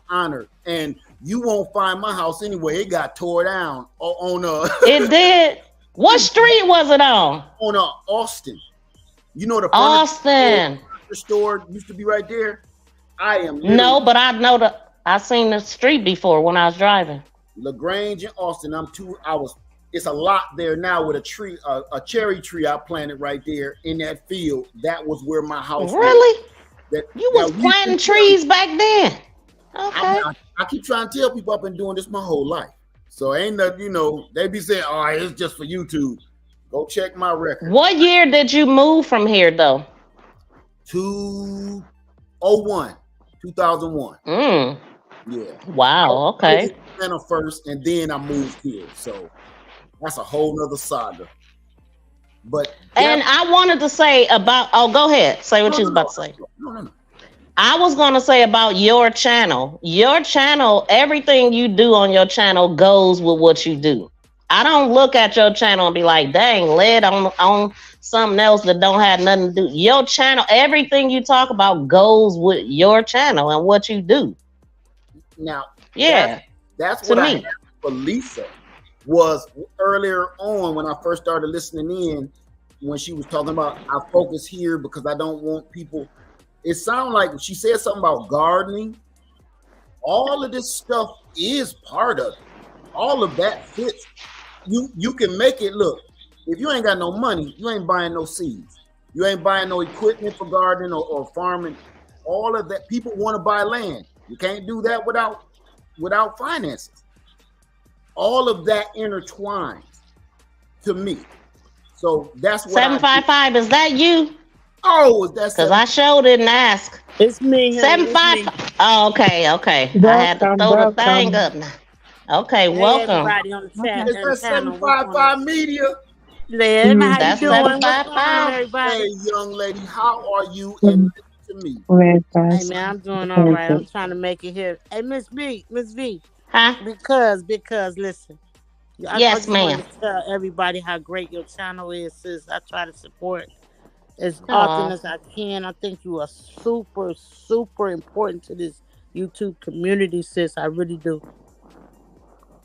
honored. And You won't find my house anyway. It got tore down on It did. What street was it on? Austin. You know the Austin. furniture store used to be right there. I am No, but I seen the street before when I was driving. LaGrange and Austin. It's a lot there now with a tree, a cherry tree I planted right there in that field. That was where my house Really? was. You was planting trees back then. Okay. I keep trying to tell people I've been doing this my whole life. So ain't nothing, they be saying, "Oh, it's just for YouTube." Go check my record. What year did you move from here though? 2001. Mm. Yeah. Wow. Okay. I was in Atlanta first, and then I moved here. So that's a whole nother saga. But And I wanted to say about. Oh, go ahead. Say what you was about to say. No. I was going to say about your channel. Your channel, everything you do on your channel goes with what you do. I don't look at your channel and be like, dang, led on something else that don't have nothing to do. Your channel, everything you talk about goes with your channel and what you do. Now, yeah, that's what I had for Lisa was earlier on when I first started listening in, when she was talking about I focus here because I don't want people. It sounded like she said something about gardening. All of this stuff is part of it. All of that fits. You can make it look. If you ain't got no money, you ain't buying no seeds. You ain't buying no equipment for gardening or farming. All of that. People want to buy land. You can't do that without finances. All of that intertwines to me. So that's what 755. Is that you? Oh, is that? Because I sure didn't ask. It's me. 755. Oh, okay. I had to throw the thing up now. Okay, welcome. Everybody on the chat. Is that 755 Media? Lynn, how That's you doing? 755. Hey, young lady, how are you? And listen to me. Hey, man, I'm doing all right. I'm trying to make it here. Hey, Miss V. Huh? Because, listen. Yes, ma'am. To tell everybody how great your channel is, sis. I try to support as often as I can. I think you are super, super important to this YouTube community, sis. I really do.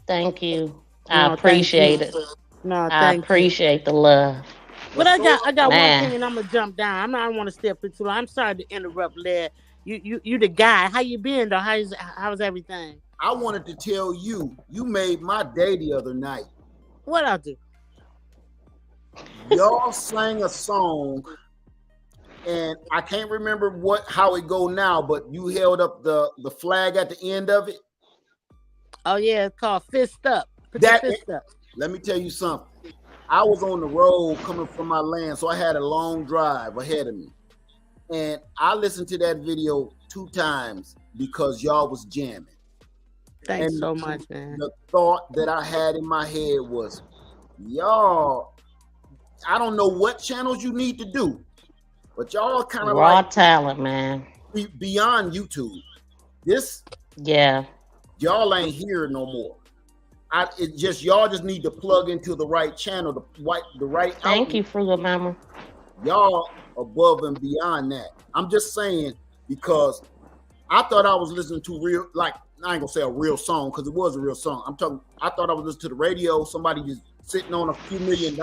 Thank you. I appreciate it. No, I appreciate the love. But I got one thing, and I'm gonna jump down. I don't want to stay up for too long. I'm sorry to interrupt, Led. You the guy. How you been though? How's everything? I wanted to tell you, you made my day the other night. What I do? Y'all sang a song, and I can't remember how it go now, but you held up the flag at the end of it. Oh yeah, it's called Fist Up. Fist Up. Let me tell you something. I was on the road coming from my land, so I had a long drive ahead of me. And I listened to that video 2 times because y'all was jamming. Thanks so much, man. The thought that I had in my head was, y'all, I don't know what channels you need to do, but y'all kind of raw talent, man. Beyond YouTube. Y'all ain't here no more. Y'all just need to plug into the right channel, the right. Thank you, Frugal Mama. Y'all above and beyond that. I'm just saying because I thought I was listening to real, like I ain't gonna say a real song because it was a real song. I thought I was listening to the radio. Somebody just sitting on a few $1 million.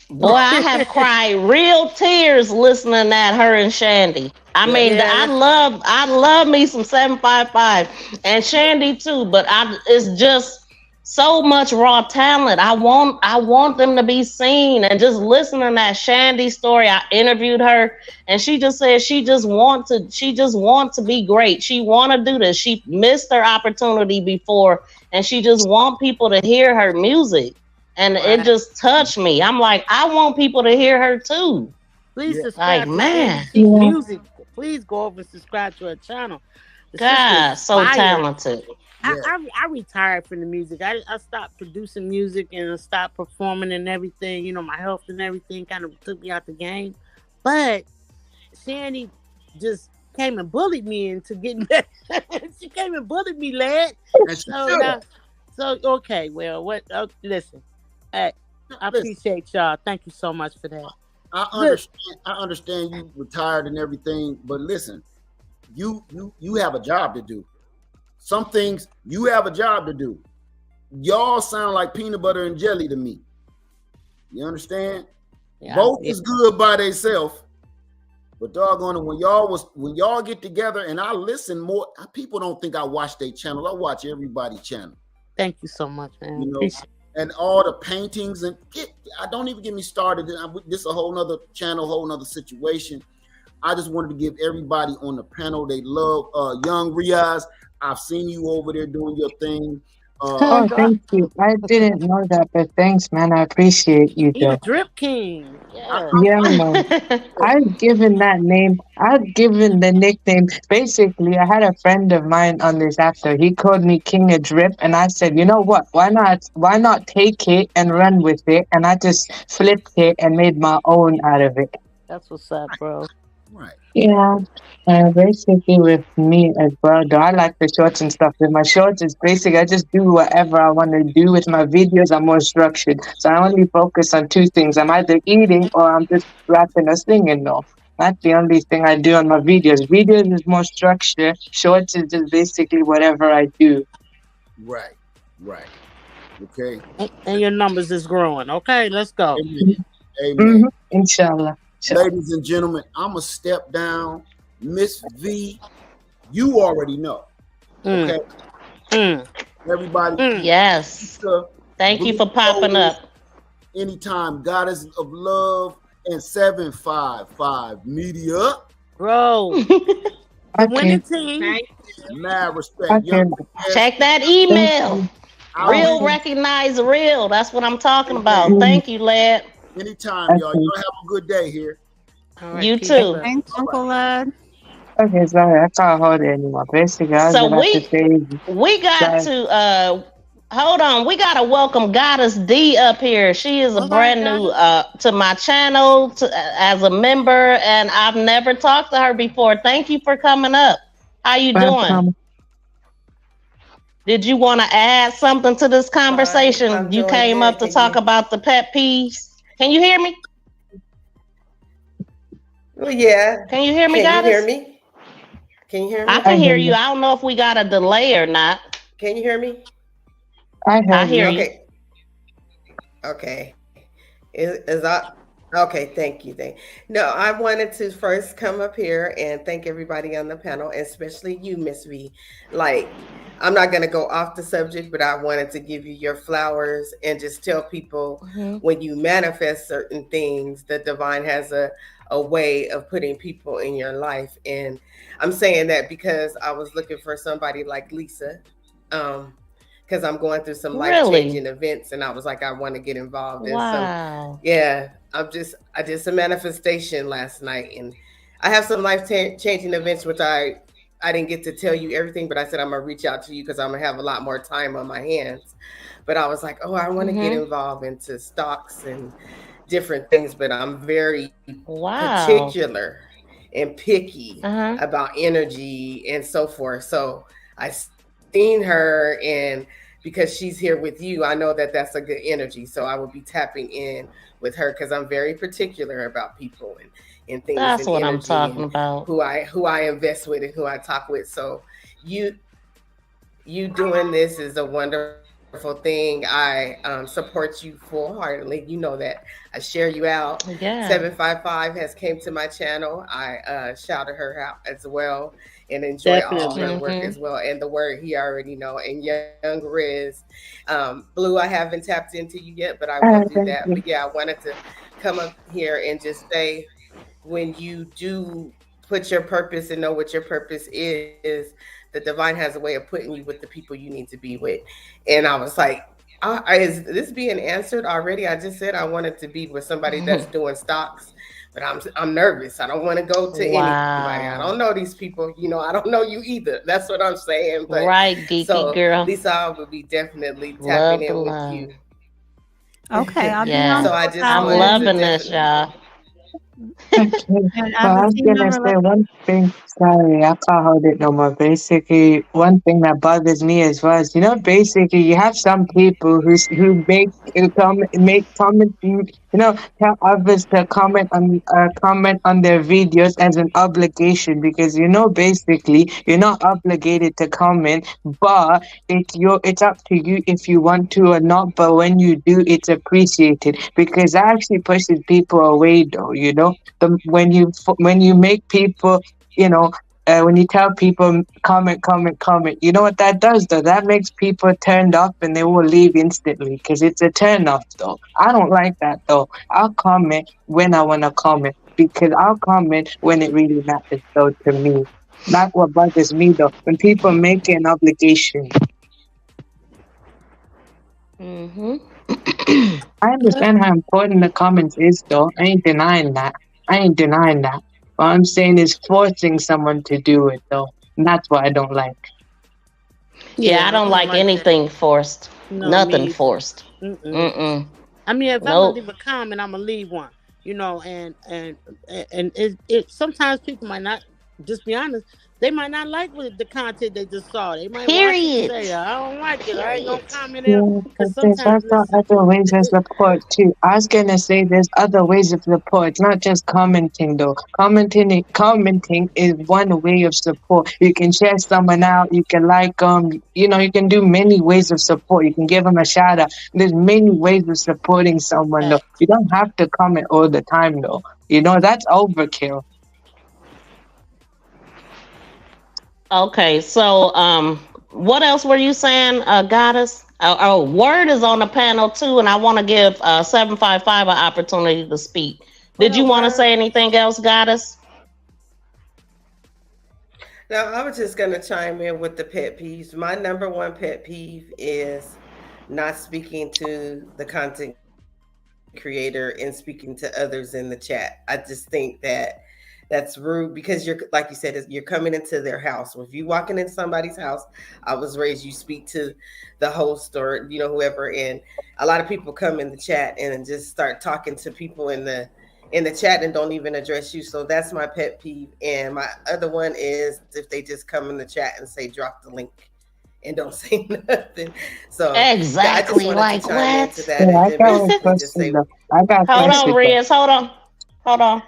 Boy, I have cried real tears listening at her and Shandy. I I love me some 755 and Shandy too, but it's just so much raw talent. I want them to be seen. And just listening to that Shandy story, I interviewed her and she just said she just want to be great. She want to do this. She missed her opportunity before and she just want people to hear her music. And it just touched me. I'm like, I want people to hear her too. Please subscribe to music. Please go over and subscribe to her channel. God, so talented. I retired from the music. I stopped producing music and I stopped performing and everything. You know, my health and everything kind of took me out the game. But Shandy just came and bullied me into getting back. She came and bullied me, lad. So okay, well, what? Listen. Hey, I appreciate y'all. Thank you so much for that. I understand you retired and everything, but listen, you have a job to do. Some things you have a job to do. Y'all sound like peanut butter and jelly to me. You understand? Yeah, Both yeah. is good by themselves, but doggone it, when y'all get together and I listen more, people don't think I watch their channel. I watch everybody's channel. Thank you so much, man. You know, Appreciate and all the paintings and I don't even get me started. This is a whole nother channel, whole nother situation. I just wanted to give everybody on the panel, they love young Riaz. I've seen you over there doing your thing. Oh, thank you. I didn't know that, but thanks, man. I appreciate you, He the though. drip king. Yeah. Yeah, man. I've given that name. I've given the nickname. Basically, I had a friend of mine on this after. He called me King of Drip, and I said, you know what? Why not? Why not take it and run with it? And I just flipped it and made my own out of it. That's what's up, bro. Right. Yeah, basically with me as well, though, I like the shorts and stuff. With my shorts, it's basically I just do whatever I want to do. With my videos, I'm more structured. So I only focus on two things. I'm either eating or I'm just rapping or singing, though. That's the only thing I do on my videos. Videos is more structure. Shorts is just basically whatever I do. Right. Okay. And your numbers is growing. Okay, let's go. Amen. Amen. Inshallah. Ladies and gentlemen, I'm going to step down. Miss V, you already know. Okay? Everybody. Yes. Thank you for popping up. Anytime. Goddess of Love and 755 Media. Bro. Winning team. Mad respect. Check that email. Real recognize real. That's what I'm talking about. Thank you, lad. Anytime, y'all. Y'all have a good day here. Right, you too. Thanks, Uncle Lad. Okay, sorry, I can't hold it anymore. Basically, I was So gonna have to say, we got to hold on. We gotta welcome Goddess D up here. She is a brand new to my channel as a member, and I've never talked to her before. Thank you for coming up. How you doing? Did you want to add something to this conversation? You came up to talk about the pet peeves. Can you hear me? Well, yeah. Can you hear me, Can Goddess? you hear me? Can you hear me? I can hear you. I don't know if we got a delay or not. Can you hear me? I hear you. Okay. Okay. Is that okay? Thank you. No, I wanted to first come up here and thank everybody on the panel, especially you, Miss V. Like, I'm not going to go off the subject, but I wanted to give you your flowers and just tell people when you manifest certain things, the divine has a way of putting people in your life. And I'm saying that because I was looking for somebody like Lisa, because I'm going through some life-changing events, and I was like, I want to get involved in some. Yeah, I did some manifestation last night, and I have some life-changing events, which I didn't get to tell you everything, but I said I'm gonna reach out to you because I'm gonna have a lot more time on my hands. But I was like, oh, I want to get involved into stocks and different things, but I'm very particular and picky about energy and so forth. So I seen her, and because she's here with you, I know that that's a good energy. So I will be tapping in with her because I'm very particular about people and things. That's and what I'm talking about. Who I invest with and who I talk with. So you doing this is a wonderful thing. I support you full-heartedly. You know that. I share you out. 755 has came to my channel. I shouted her out as well and enjoy all her work as well. And the word he already know. And Young Riz. Blue, I haven't tapped into you yet, but I will do that. But yeah, I wanted to come up here and just say, when you do put your purpose and know what your purpose is, the divine has a way of putting you with the people you need to be with. And I was like, is this being answered already? I just said I wanted to be with somebody that's doing stocks, but I'm nervous. I don't want to go to anybody. I don't know these people. You know, I don't know you either. That's what I'm saying. But right, geeky girl. Lisa, I will be definitely tapping in with you. Okay, I'll be on. So I just I'm loving this, y'all. Okay. I was gonna say one thing. Sorry, I can't hold it no more. Basically, one thing that bothers me as well is, basically, you have some people who make comments tell others to comment on their videos as an obligation, because basically you're not obligated to comment, but it's up to you if you want to or not. But when you do, it's appreciated, because that actually pushes people away, though. When you make people, you know when you tell people comment, comment, comment, you know what that does though? That makes people turned off and they will leave instantly, because it's a turn off though. I don't like that though. I'll comment when I want to comment, because I'll comment when it really matters though to me. That's what bothers me though. When people make it an obligation. Mm-hmm. I understand how important the comments is though. I ain't denying that. I ain't denying that. What I'm saying is forcing someone to do it though. And that's what I don't like. Yeah, I Yeah, I don't don't like like that. anything forced. No, Nothing me either. forced. Mm-mm. Mm-mm. I mean, if I'm gonna Nope. leave a comment, I'm gonna leave one. And it sometimes people might not. Just be honest, they might not like the content they just saw. They might watch it and Period. say, "I don't like it. I ain't gonna Period. comment it." Yeah, but Because there's sometimes, also listen, other ways of it, support too. I was gonna say there's other ways of support. It's not just commenting though. Commenting is one way of support. You can share someone out. You can like them. You can do many ways of support. You can give them a shout out. There's many ways of supporting someone though. You don't have to comment all the time though. That's overkill. Okay, so what else were you saying, Goddess? Word is on the panel too, and I want to give 755 an opportunity to speak. What Did you up, want to word? say anything else, Goddess? Now, I was just going to chime in with the pet peeves. My number one pet peeve is not speaking to the content creator and speaking to others in the chat. I just think that that's rude, because you're, like you said, you're coming into their house. If you walking in somebody's house, I was raised, you speak to the host or whoever, and a lot of people come in the chat and just start talking to people in the chat and don't even address you. So that's my pet peeve. And my other one is if they just come in the chat and say drop the link and don't say nothing. So I just Exactly. wanted to Like chime into what? that Yeah, and I then got one basically just question say, though. I got a Hold question on, though. Riz. Hold on. Hold on.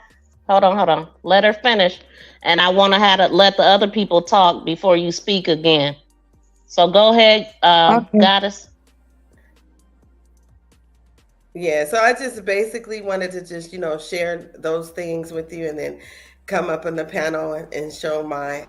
Hold on. Let her finish. And I want to have to let the other people talk before you speak again. So go ahead, Okay. Goddess. yeah. So I just basically wanted to just, share those things with you and then come up on the panel and show my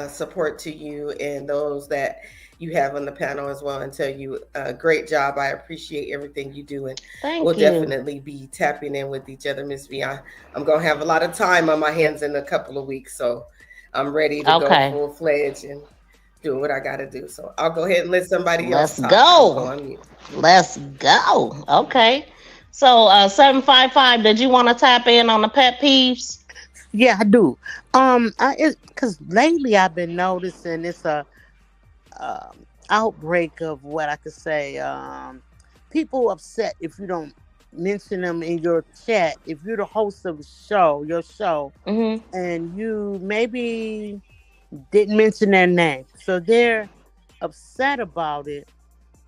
support to you and those that you have on the panel as well, and tell you great job. I appreciate everything you do, and we'll Thank you. definitely be tapping in with each other, Miss V. I'm going to have a lot of time on my hands in a couple of weeks, so I'm ready to go Okay. full fledged and do what I got to do. So I'll go ahead and let somebody else Let's talk. I'm going to go go. on mute. Let's go. Okay. So 755, did you want to tap in on the pet peeves? yeah, I do. Because lately I've been noticing it's a outbreak of what I could say. People upset if you don't mention them in your chat. If you're the host of a show, your show, Mm-hmm. and you maybe didn't mention their name, so they're upset about it.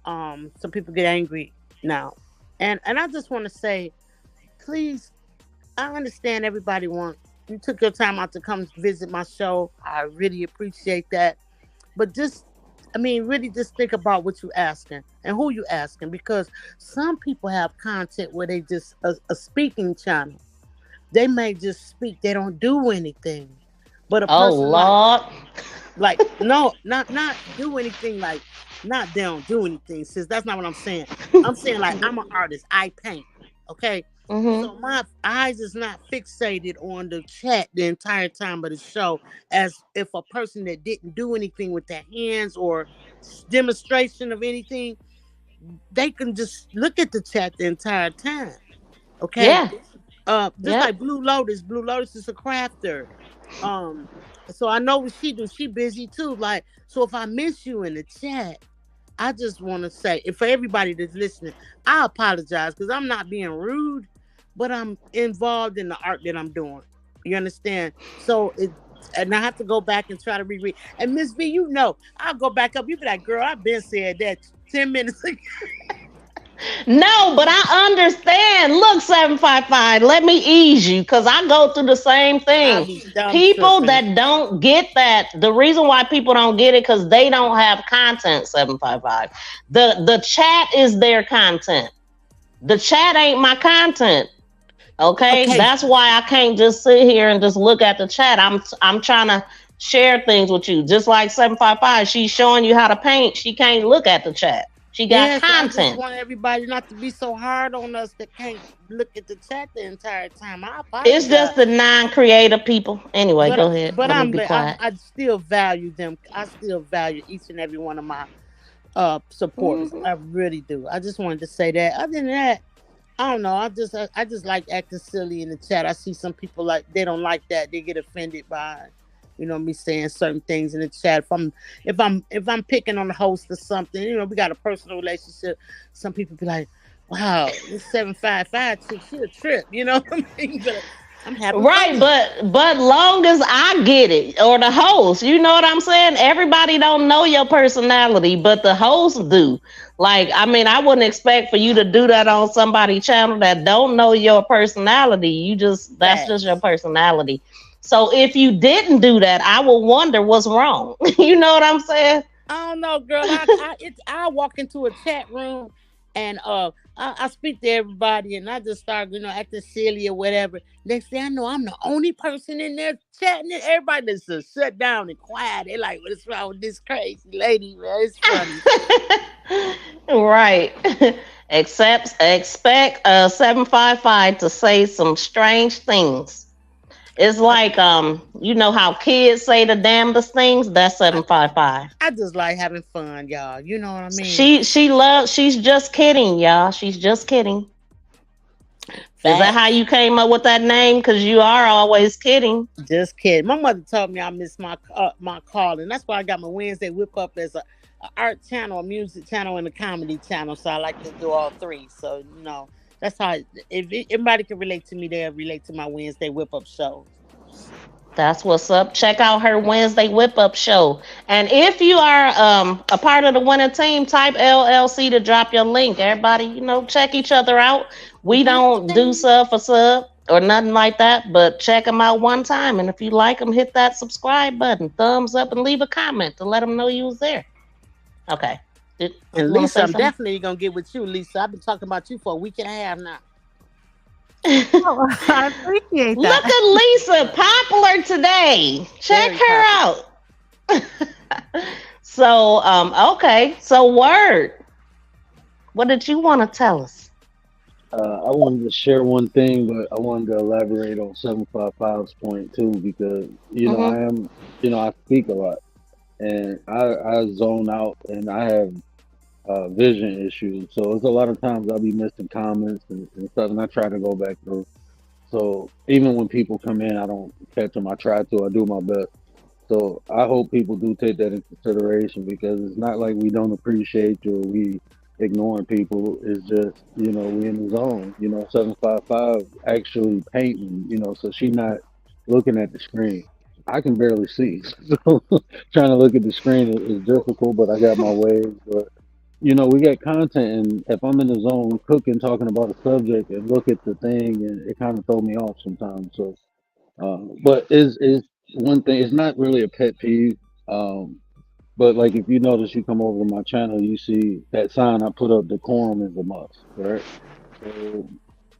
Some people get angry now, and I just want to say, please, I understand everybody want. You took your time out to come visit my show. I really appreciate that. But just, I mean, really just think about what you're asking and who you asking, because some people have content where they just a speaking channel. They may just speak. They don't do anything. But a Oh, person Lord. like no, not do anything, like not they don't do anything. Sis, that's not what I'm saying. I'm saying like I'm an artist. I paint. Okay. Mm-hmm. So my eyes is not fixated on the chat the entire time of the show, as if a person that didn't do anything with their hands or demonstration of anything, they can just look at the chat the entire time. Okay. Yeah. Just Yep. like Blue Lotus. Blue Lotus is a crafter. Um, so I know what she do. She busy too. Like, so if I miss you in the chat, I just want to say, and for everybody that's listening, I apologize because I'm not being rude, but I'm involved in the art that I'm doing. You understand? So it, and I have to go back and try to reread. And Miss V, I'll go back up. You be like, girl, I've been said that 10 minutes ago. No, but I understand. Look, 755, let me ease you because I go through the same I thing. be dumb People tripping. that don't get that, the reason why people don't get it because they don't have content, 755. The chat is their content. The chat ain't my content. Okay, Okay, that's why I can't just sit here and just look at the chat. I'm trying to share things with you. Just like 755, she's showing you how to paint. She can't look at the chat. She got yes, I just content. want everybody not to be so hard on us that can't look at the chat the entire time. I It's apologize. just the non-creative people. Anyway, But go ahead. but Let me be I quiet. I still value them. I still value each and every one of my supporters. Mhm. I really do. I just wanted to say that. Other than that, I don't know. I just like acting silly in the chat. I see some people like they don't like that. They get offended by me saying certain things in the chat. If I'm picking on the host or something, we got a personal relationship. Some people be like, "Wow, this 755 chick, she a trip." You know what I mean? But I'm having Right, fun. but long as I get it, or the host, you know what I'm saying? Everybody don't know your personality, but the host do. Like, I mean, I wouldn't expect for you to do that on somebody's channel that don't know your personality. That's just your Facts. personality. So if you didn't do that, I would wonder what's wrong. You know what I'm saying? I don't know, girl. I walk into a chat room and I speak to everybody and I just start acting silly or whatever. Next thing I know, I'm the only person in there chatting. And everybody just shut down and quiet. They like, "What's wrong with this crazy lady, man?" It's funny. Right. Expect 755 to say some strange things. It's like you know how kids say the damnedest things? That's I, 755. I just like having fun, y'all. You know what I mean? She's just kidding, y'all. She's just kidding. Is that how Facts. you came up with that name? Because you are always kidding. Just kidding. My mother told me I missed my calling. That's why I got my Wednesday whip up as a art channel, a music channel, and a comedy channel. So I like to do all three. So that's how. If anybody can relate to me, they'll relate to my Wednesday whip up show. That's what's up. Check out her Wednesday Whip Up show. And if you are a part of the winning team, type LLC to drop your link. Everybody, check each other out. We Winning don't do team. sub for sub or nothing like that, but check them out one time. And if you like them, hit that subscribe button, thumbs up, and leave a comment to let them know you was there. Okay. Did And you want to Lisa, say I'm something? definitely gonna get with you, Lisa. I've been talking about you for a week and a half now. Oh, I appreciate Look that. at Lisa, popular today. Check Very her popular. out. So, okay. So, word. What did you want to tell us? I wanted to share one thing, but I wanted to elaborate on 755's point too, because Mm-hmm. I speak a lot, and I zone out, and I have vision issues. So it's a lot of times I'll be missing comments and stuff, and I try to go back through. So even when people come in, I don't catch them. I try to. I do my best. So I hope people do take that into consideration because it's not like we don't appreciate you or we ignoring people. It's just, we in the zone. 755 actually painting, so she not looking at the screen. I can barely see. So trying to look at the screen is difficult, but I got my ways. But we got content, and if I'm in the zone cooking, talking about a subject, and look at the thing, and it kind of throw me off sometimes. So but is one thing. It's not really a pet peeve. Um, but like if you notice, you come over to my channel, you see that sign I put up. Decorum is a must, right? So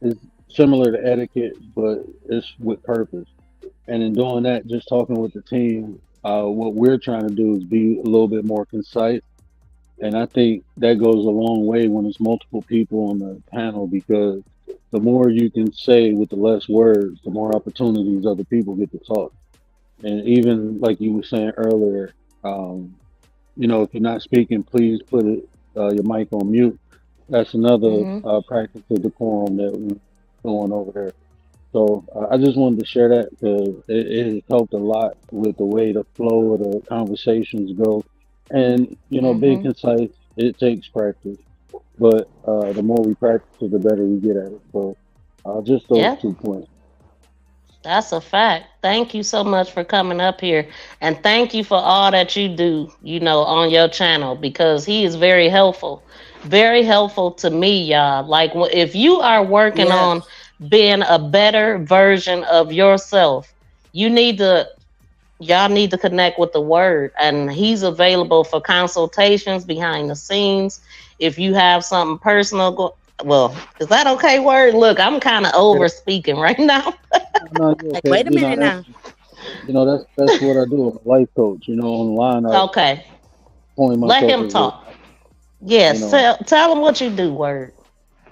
it's similar to etiquette, but it's with purpose. And in doing that, just talking with the team, what we're trying to do is be a little bit more concise. And I think that goes a long way when it's multiple people on the panel because the more you can say with the less words, the more opportunities other people get to talk. And even like you were saying earlier, um, if you're not speaking, please put your mic on mute. That's another Mm-hmm. practice of decorum that we're doing over there. So I just wanted to share that because it has helped a lot with the way the flow of the conversations go. And, being Mm-hmm. concise, it takes practice. But the more we practice it, the better we get at it. So just those Yep. 2 points. That's a fact. Thank you so much for coming up here. And thank you for all that you do, on your channel because he is very helpful. very helpful to me, y'all. Like if you are working on Yes. being a better version of yourself, you need to y'all need to connect with the word, and he's available for consultations behind the scenes. If you have something personal well, is that okay, word? Look, I'm kind of Yeah, over speaking right now. no, you're Like, okay. wait a minute now. That's what I do. I'm a life coach. Online I Okay, coin let myself him as a, talk. you Yes, know. tell him what you do, word.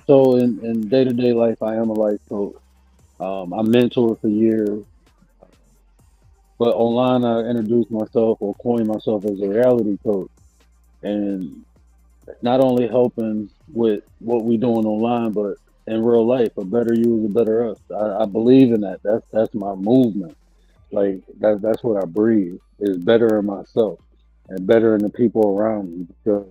So in day to day life, I am a life coach. I mentor for years, but online I introduce myself or coin myself as a reality coach, and not only helping with what we doing online, but in real life, a better you is a better us. I believe in that. That's my movement. Like that's what I breathe is better in myself and better in the people around me because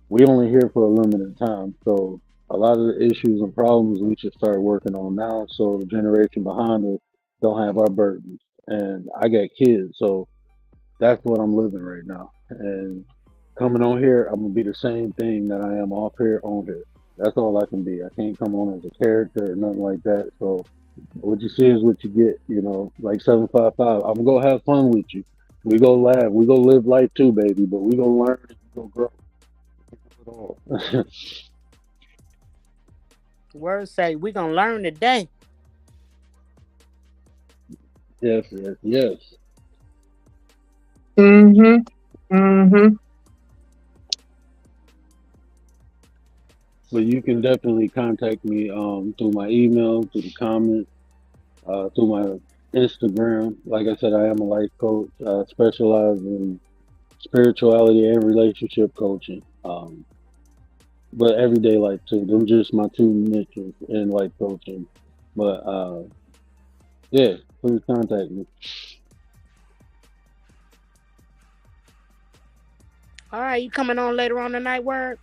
we only here for a limited time. So a lot of the issues and problems we should start working on now so the generation behind us don't have our burdens. And I got kids, so that's what I'm living right now. And coming on here, I'm gonna be the same thing that I am off here on here. That's all I can be. I can't come on as a character or nothing like that. So what you see is what you get, like 755. I'm gonna have fun with you. We go laugh, we go live life too, baby, but we gonna learn and we gonna grow. It all. Words say we gonna learn today. Yes, yes, yes. Mhm. Mhm. But you can definitely contact me through my email, through the comments, through my Instagram. Like I said, I am a life coach. I specialize in spirituality and relationship coaching. But everyday life too. Them just my two niches in life coaching. But yeah, please contact me. All right, you coming on later on tonight, word?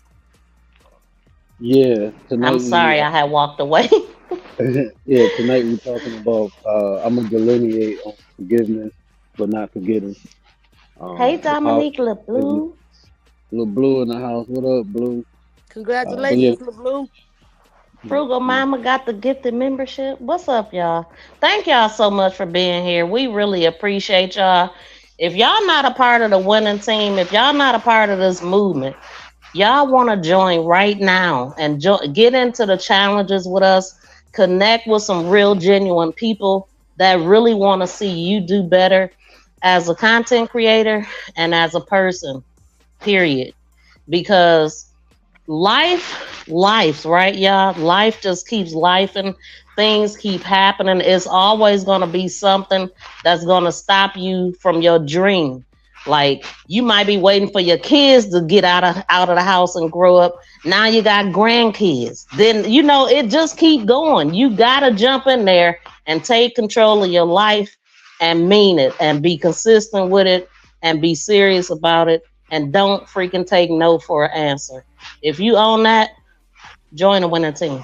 Yeah, I'm tonight sorry I had walked away. yeah, tonight we talking about I'm gonna delineate on forgiveness but not forgetting. Hey, The power Dominique of forgiveness. LeBlue. Little Blue in the house. What up, Blue? But yeah, Congratulations, LeBlue. Frugal Mama got the gifted membership. What's up, y'all? Thank y'all so much for being here. We really appreciate y'all. If y'all not a part of the winning team, if y'all not a part of this movement, y'all want to join right now and get into the challenges with us, connect with some real genuine people that really want to see you do better as a content creator and as a person, period. Because life, right, y'all? Life just keeps life and things keep happening. It's always gonna be something that's gonna stop you from your dream. Like you might be waiting for your kids to get out of the house and grow up. Now you got grandkids. Then it just keep going. You gotta jump in there and take control of your life and mean it and be consistent with it and be serious about it and don't freaking take no for an answer. If you own that, join the winning team.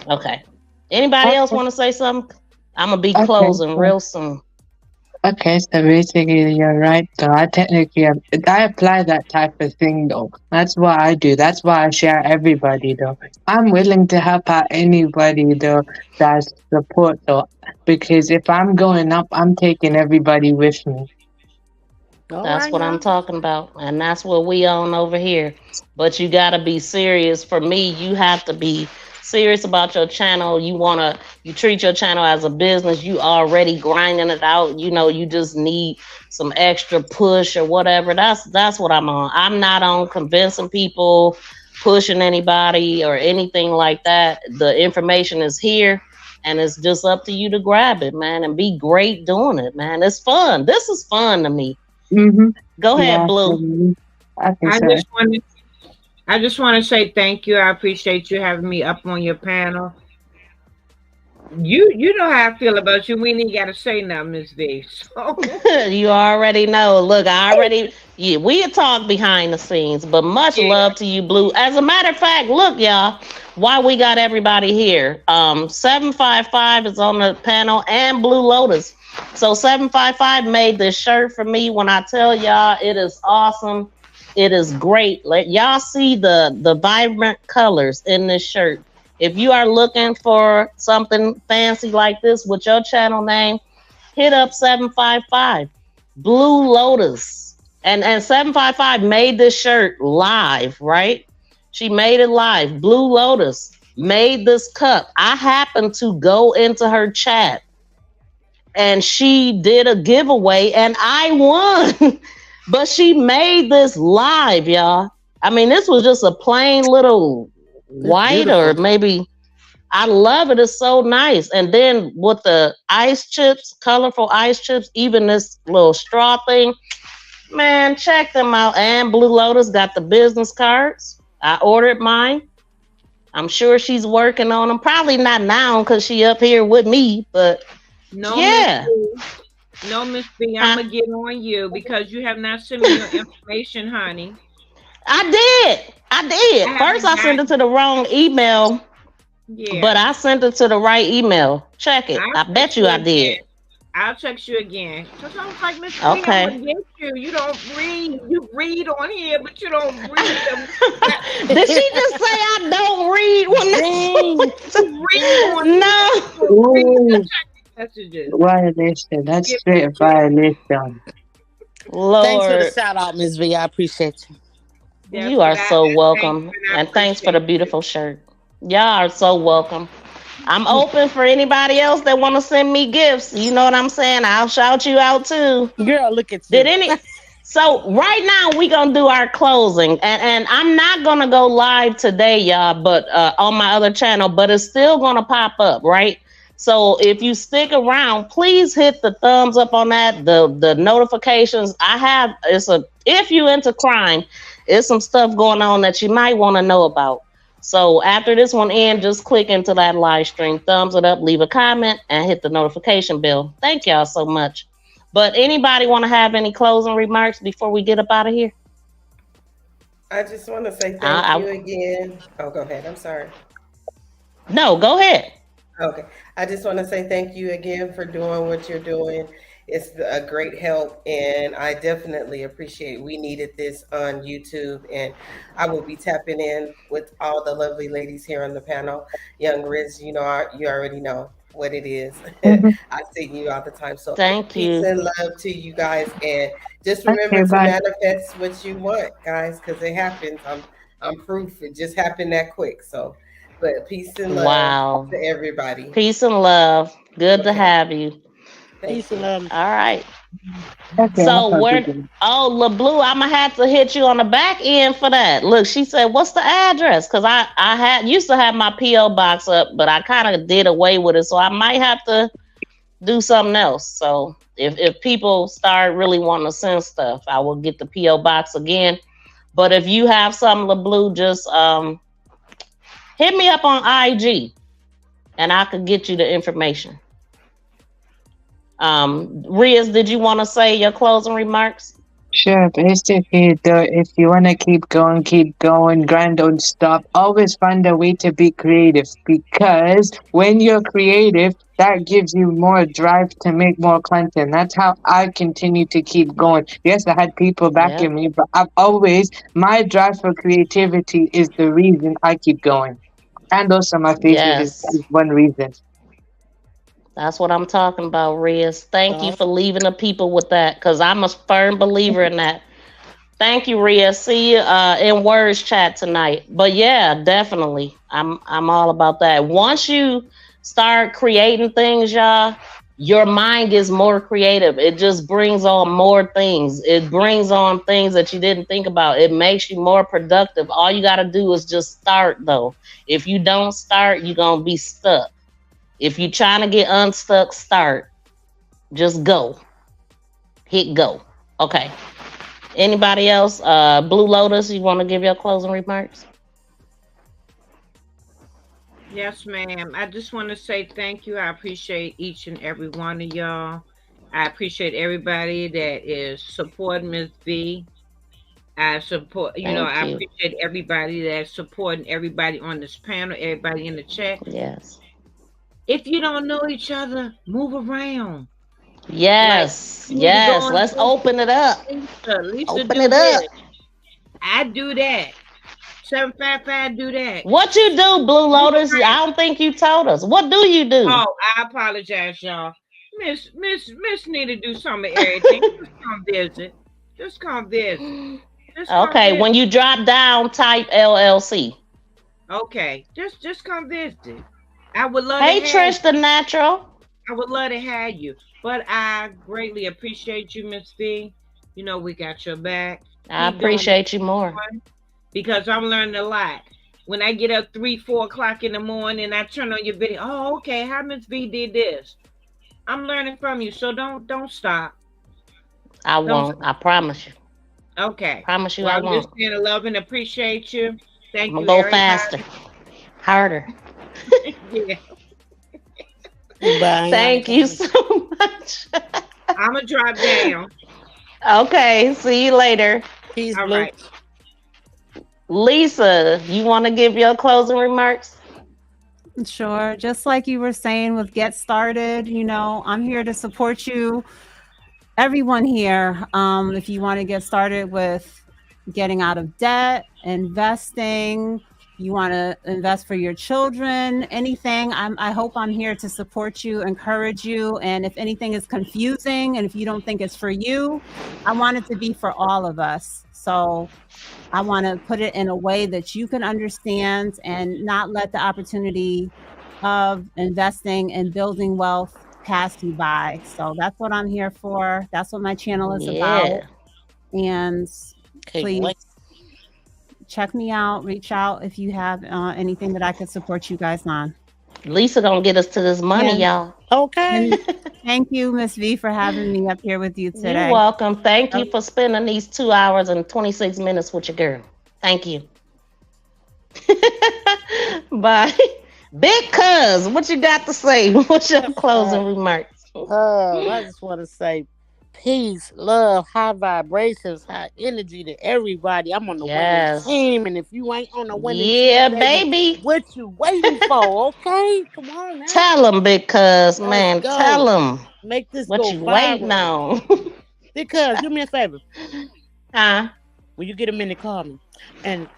Okay. Anybody else Okay. want to say something? I'm gonna be Okay. closing So, real soon. okay. So basically, you're right. So I apply that type of thing though. That's what I do. That's why I share everybody though. I'm willing to help out anybody though that's support though, because if I'm going up, I'm taking everybody with me. All That's right what I'm now. talking about, and that's what we own over here. But you gotta be serious. For me, you have to be serious about your channel. You treat your channel as a business. You already grinding it out. You just need some extra push or whatever. That's what I'm on. I'm not on convincing people, pushing anybody or anything like that. The information is here. And it's just up to you to grab it, man, and be great doing it, man. It's fun. This is fun to me. Mm-hmm. Go ahead, Yeah. Blue. Okay, I sorry. just want to I just want to say thank you. I appreciate you having me up on your panel. You know how I feel about you. We ain't got to say nothing, Miss V. So You already know. Look, yeah, we had talked behind the scenes, but much yeah, love to you, Blue. As a matter of fact, look, y'all, why we got everybody here. 755 is on the panel and Blue Lotus. So 755 made this shirt for me. When I tell y'all, it is awesome. It is great. Let y'all see the vibrant colors in this shirt. If you are looking for something fancy like this with your channel name, hit up 755 Blue Lotus. And 755 made this shirt live, right? She made it live. Blue Lotus made this cup. I happened to go into her chat and she did a giveaway and I won. But she made this live, y'all. I mean, this was just a plain little white or maybe I love it. It's so nice. And then with the ice chips, colorful ice chips, even this little straw thing, man, check them out. And Blue Lotus got the business cards. I ordered mine. I'm sure she's working on them. Probably not now because she up here with me, but No, yeah. Miss B, I'm gonna get on you because you have not sent me your information, honey. I did. First, I sent it to the wrong email. Yeah. But I sent it to the right email. Check it. I bet you I did. I'll text you again. Because I was like, Miss B, okay. I'm gonna get you. You don't read. You read on here, but you don't read them. Did she just say I don't read when read on messages? Violation. That's straight violation. Lord. Thanks for the shout out, Ms. V. I appreciate you. Yes, you are so welcome. And thanks for the beautiful shirt. Y'all are so welcome. I'm open for anybody else that want to send me gifts. You know what I'm saying? I'll shout you out too. Girl, look at you. So right now we gonna do our closing, and I'm not gonna go live today, y'all, but on my other channel, but it's still gonna pop up, right? So if you stick around, please hit the thumbs up on that, the notifications. If you into crime, it's some stuff going on that you might want to know about. So after this one ends, just click into that live stream, thumbs it up, leave a comment, and hit the notification bell. Thank y'all so much. But anybody want to have any closing remarks before we get up out of here? I just want to say thank you again. Oh, go ahead. I'm sorry. No, go ahead. Okay. I just want to say thank you again for doing what you're doing. It's a great help, and I definitely appreciate. We needed this on YouTube, and I will be tapping in with all the lovely ladies here on the panel. Young Riz, you already know what it is. Mm-hmm. I see you all the time. So thank you. Peace and love to you guys, and just remember to manifest what you want, guys, because it happens. I'm proof it just happened that quick. So, but peace and love to everybody. Peace and love. Good to have you. Peace and love. All right. Okay, so LeBlue, I'm gonna have to hit you on the back end for that. Look, she said, "What's the address?" Because I used to have my PO box up, but I kind of did away with it, so I might have to do something else. So if people start really wanting to send stuff, I will get the PO box again. But if you have something, LeBlue, just hit me up on IG, and I could get you the information. Riz, did you want to say your closing remarks? Sure. Basically, if you want to keep going, grind, don't stop. Always find a way to be creative, because when you're creative, that gives you more drive to make more content. That's how I continue to keep going. Yes, I had people backing me, but my drive for creativity is the reason I keep going. And also my Facebook is one reason. That's what I'm talking about, Riz. Thank you for leaving the people with that, because I'm a firm believer in that. Thank you, Riz. See you in Words Chat tonight. But yeah, definitely. I'm all about that. Once you start creating things, y'all, your mind gets more creative. It just brings on more things. It brings on things that you didn't think about. It makes you more productive. All you got to do is just start, though. If you don't start, you're going to be stuck. If you're trying to get unstuck, start. Just go. Hit go. Okay. Anybody else? Blue Lotus, you want to give your closing remarks? Yes, ma'am. I just want to say thank you. I appreciate each and every one of y'all. I appreciate everybody that is supporting Ms. V. I appreciate everybody that's supporting everybody on this panel, everybody in the chat. Yes. If you don't know each other, move around. Yes. Let's open it up. Lisa, open it up. I do that. 755 do that. What you do, Blue Lotus? I don't think you told us. What do you do? Oh, I apologize, y'all. Miss need to do some of everything. Just come visit. Just come visit. Just come Okay, visit. when you drop down, type LLC. Okay, just come visit. I would love Hey, to have Trish the Natural. I would love to have you. But I greatly appreciate you, Miss V. You know we got your back. I Keep doing what appreciate you more. you're doing, because I'm learning a lot. When I get up 3, 4 o'clock in the morning, I turn on your video. Oh, okay, how Miss V did this. I'm learning from you, so don't stop. I Don't won't. I promise you. Okay. Promise you Well, I I'm won't. just saying I love and appreciate you. I'm Thank gonna you, go everybody. faster, harder. Yeah. Bye. Thank you so much. I'm gonna drop down. Okay, see you later. Peace, All Blue. right. Lisa, you want to give your closing remarks? Sure. Just like you were saying with Get Started, I'm here to support you. Everyone here, if you want to get started with getting out of debt, investing, you want to invest for your children, anything, I hope I'm here to support you, encourage you. And if anything is confusing and if you don't think it's for you, I want it to be for all of us. So I want to put it in a way that you can understand and not let the opportunity of investing and building wealth pass you by. So that's what I'm here for. That's what my channel is about. And please check me out, reach out if you have anything that I could support you guys on. Lisa gonna get us to this money, y'all. Okay. And thank you, Miss V, for having me up here with you today. You're welcome. Thank you for spending these 2 hours and 26 minutes with your girl. Thank you. Bye. Big Cuz, what you got to say? What's your closing remarks? I just want to say peace, love, high vibrations, high energy to everybody. I'm on the winning team, and if you ain't on the winning team, baby, what you waiting for? Okay, come on now. Tell them, Big Cuz, man. go. Tell them. Make this what go you viral. waiting on. Because do me a favor. Huh? When you get a minute, call me. And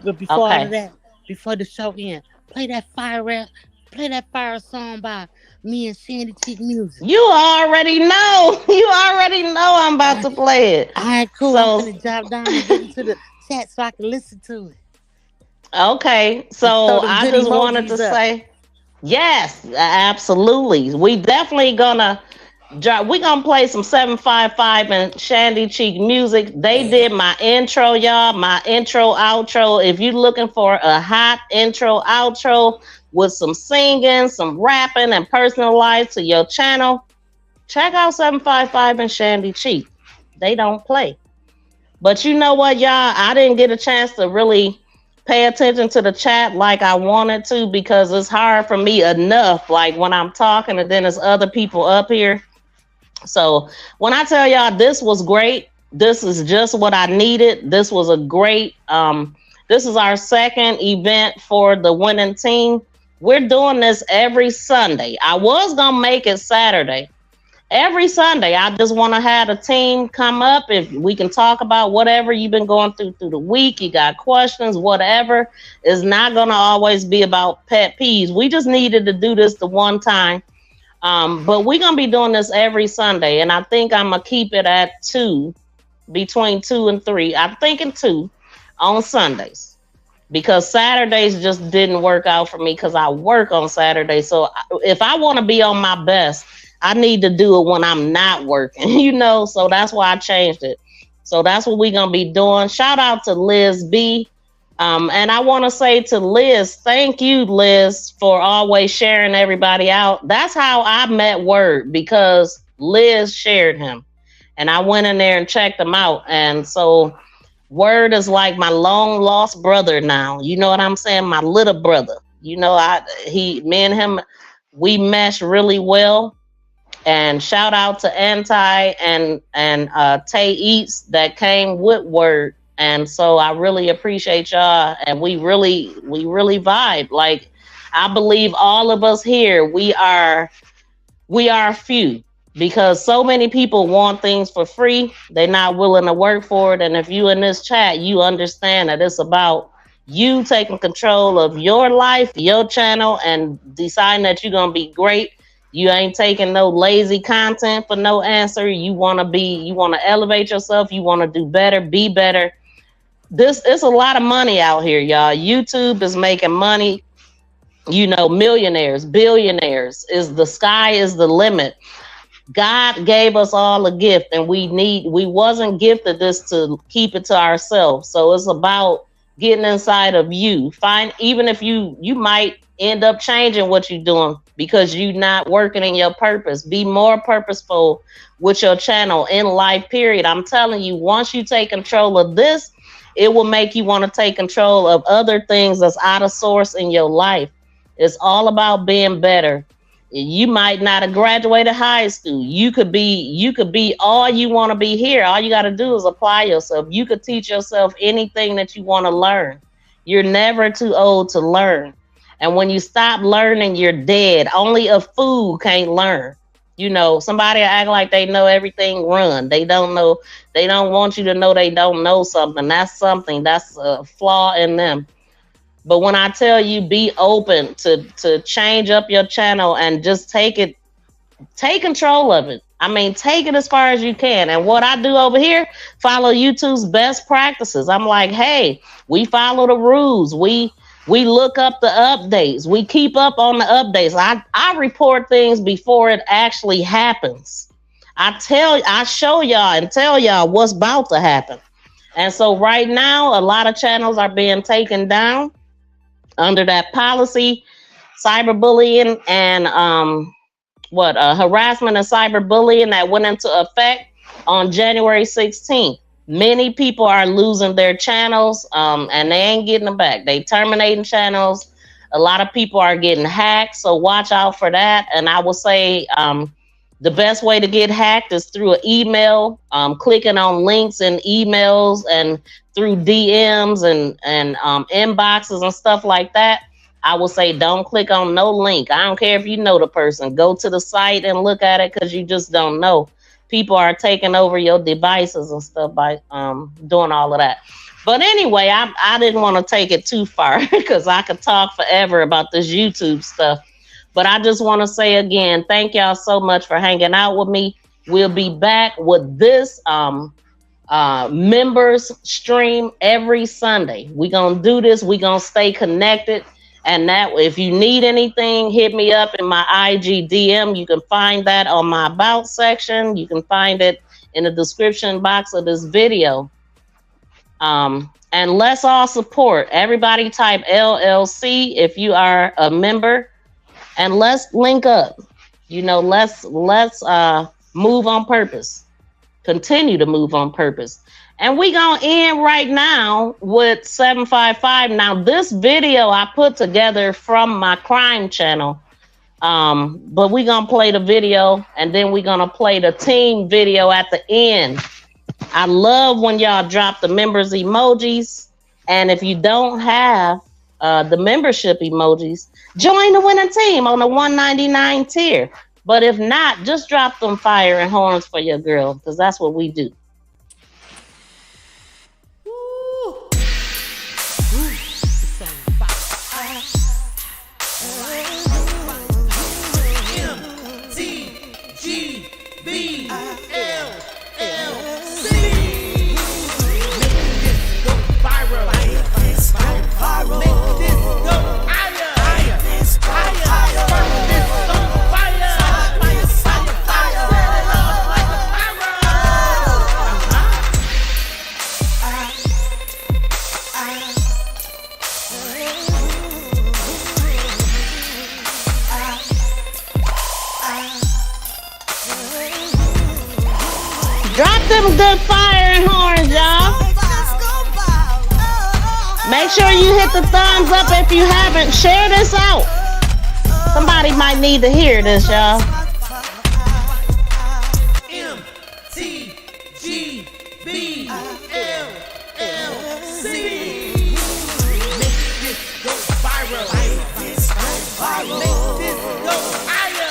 before all of that, before the show ends, play that fire song by me and Sandy Cheek Music. You already know. You already know I'm about to play it. All right, cool. So, I'm gonna drop down and get into the chat so I can listen to it. Okay, so I just wanted to say, yes, absolutely. We definitely gonna drop. We gonna play some 755 and Shandy Cheek Music. They did my intro, y'all. My intro, outro. If you're looking for a hot intro, outro with some singing, some rapping, and personalized to your channel, check out 755 and Shandy Cheek. They don't play. But you know what, y'all? I didn't get a chance to really pay attention to the chat like I wanted to because it's hard for me enough. Like when I'm talking and then there's other people up here. So when I tell y'all this was great, this is just what I needed. This was a great, this is our second event for the winning team. We're doing this every Sunday. I was going to make it Saturday. Every Sunday, I just want to have a team come up. If we can talk about whatever you've been going through the week, you got questions, whatever. It's not going to always be about pet peeves. We just needed to do this the one time. But we're going to be doing this every Sunday. And I think I'm going to keep it at 2, between 2 and 3. I'm thinking 2 on Sundays. Because Saturdays just didn't work out for me because I work on Saturdays. So if I want to be on my best, I need to do it when I'm not working, so that's why I changed it. So that's what we're going to be doing. Shout out to Liz B. And I want to say to Liz, thank you, Liz, for always sharing everybody out. That's how I met Word, because Liz shared him. And I went in there and checked him out. And so Word is like my long lost brother now. You know what I'm saying? My little brother. Me and him, we mesh really well. And shout out to Anti and Tay Eats that came with Word. And so I really appreciate y'all. And we really vibe. Like, I believe all of us here, we are few. because so many people want things for free. They're not willing to work for it. And if you in this chat, you understand that it's about you taking control of your life, your channel, and deciding that you're gonna be great. You ain't taking no lazy content for no answer. You wanna elevate yourself, you wanna do better, be better. This is a lot of money out here, y'all. YouTube is making money, millionaires, billionaires. The sky is the limit. God gave us all a gift, and we wasn't gifted this to keep it to ourselves. So it's about getting inside of you. Even if you might end up changing what you're doing because you're not working in your purpose. Be more purposeful with your channel in life, period. I'm telling you, once you take control of this, it will make you want to take control of other things that's out of source in your life. It's all about being better. You might not have graduated high school. You could be all you want to be here. All you got to do is apply yourself. You could teach yourself anything that you want to learn. You're never too old to learn. And when you stop learning, you're dead. Only a fool can't learn. Somebody act like they know everything, run. They don't know. They don't want you to know they don't know something. That's a flaw in them. But when I tell you, be open to change up your channel and just take control of it. I mean, take it as far as you can. And what I do over here, follow YouTube's best practices. I'm like, hey, we follow the rules. We look up the updates. We keep up on the updates. I report things before it actually happens. I show y'all and tell y'all what's about to happen. And so right now, a lot of channels are being taken down under that policy, cyberbullying and harassment and cyberbullying that went into effect on January 16th. Many people are losing their channels and they ain't getting them back. They terminating channels. A lot of people are getting hacked, so watch out for that. And I will say the best way to get hacked is through an email, clicking on links in emails and through DMs and inboxes and stuff like that. I will say don't click on no link. I don't care if you know the person. Go to the site and look at it because you just don't know. People are taking over your devices and stuff by doing all of that. But anyway, I didn't want to take it too far because I could talk forever about this YouTube stuff. But I just want to say again, thank y'all so much for hanging out with me. We'll be back with this members stream every Sunday. We're going to do this. We're going to stay connected. And that if you need anything, hit me up in my IG DM. You can find that on my about section. You can find it in the description box of this video. And let's all support. Everybody type LLC if you are a member. And let's link up. Let's move on purpose. Continue to move on purpose. And we gonna end right now with 755. Now, this video I put together from my crime channel. But we gonna play the video and then we gonna play the team video at the end. I love when y'all drop the members emojis. And if you don't have the membership emojis, join the winning team on the $199 tier. But if not, just drop them fire and horns for your girl, because that's what we do. Drop them good fire and horns, y'all. Make sure you hit the thumbs up if you haven't. Share this out. Somebody might need to hear this, y'all. Make this go higher.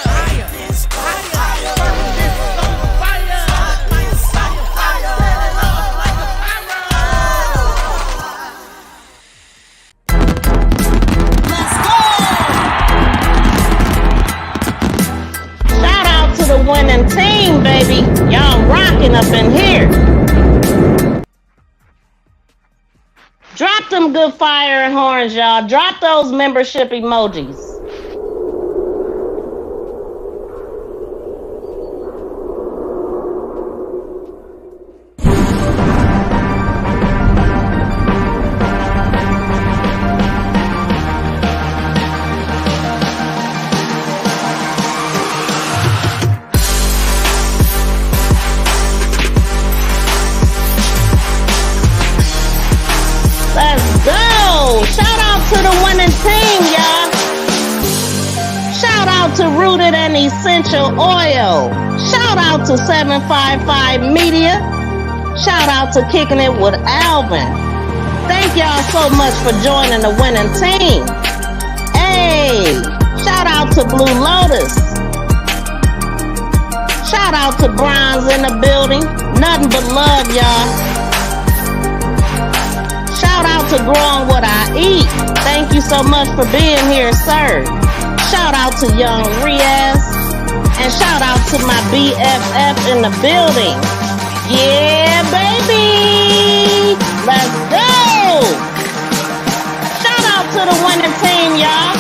cooking up in here. Drop them good fire and horns, y'all. Drop those membership emojis. Let's go! Shout out to the winning team, y'all. Shout out to Rooted and Essential Oil. Shout out to 755 Media. Shout out to Kicking It with Alvin. Thank y'all so much for joining the winning team. Hey, shout out to Blue Lotus. Shout out to Bronze in the building. Nothing but love, y'all. Shout out to Growing What I Eat. Thank you so much for being here, sir. Shout out to Young Riaz. And shout out to my BFF in the building. Yeah, baby. Let's go. Shout out to the winning team, y'all.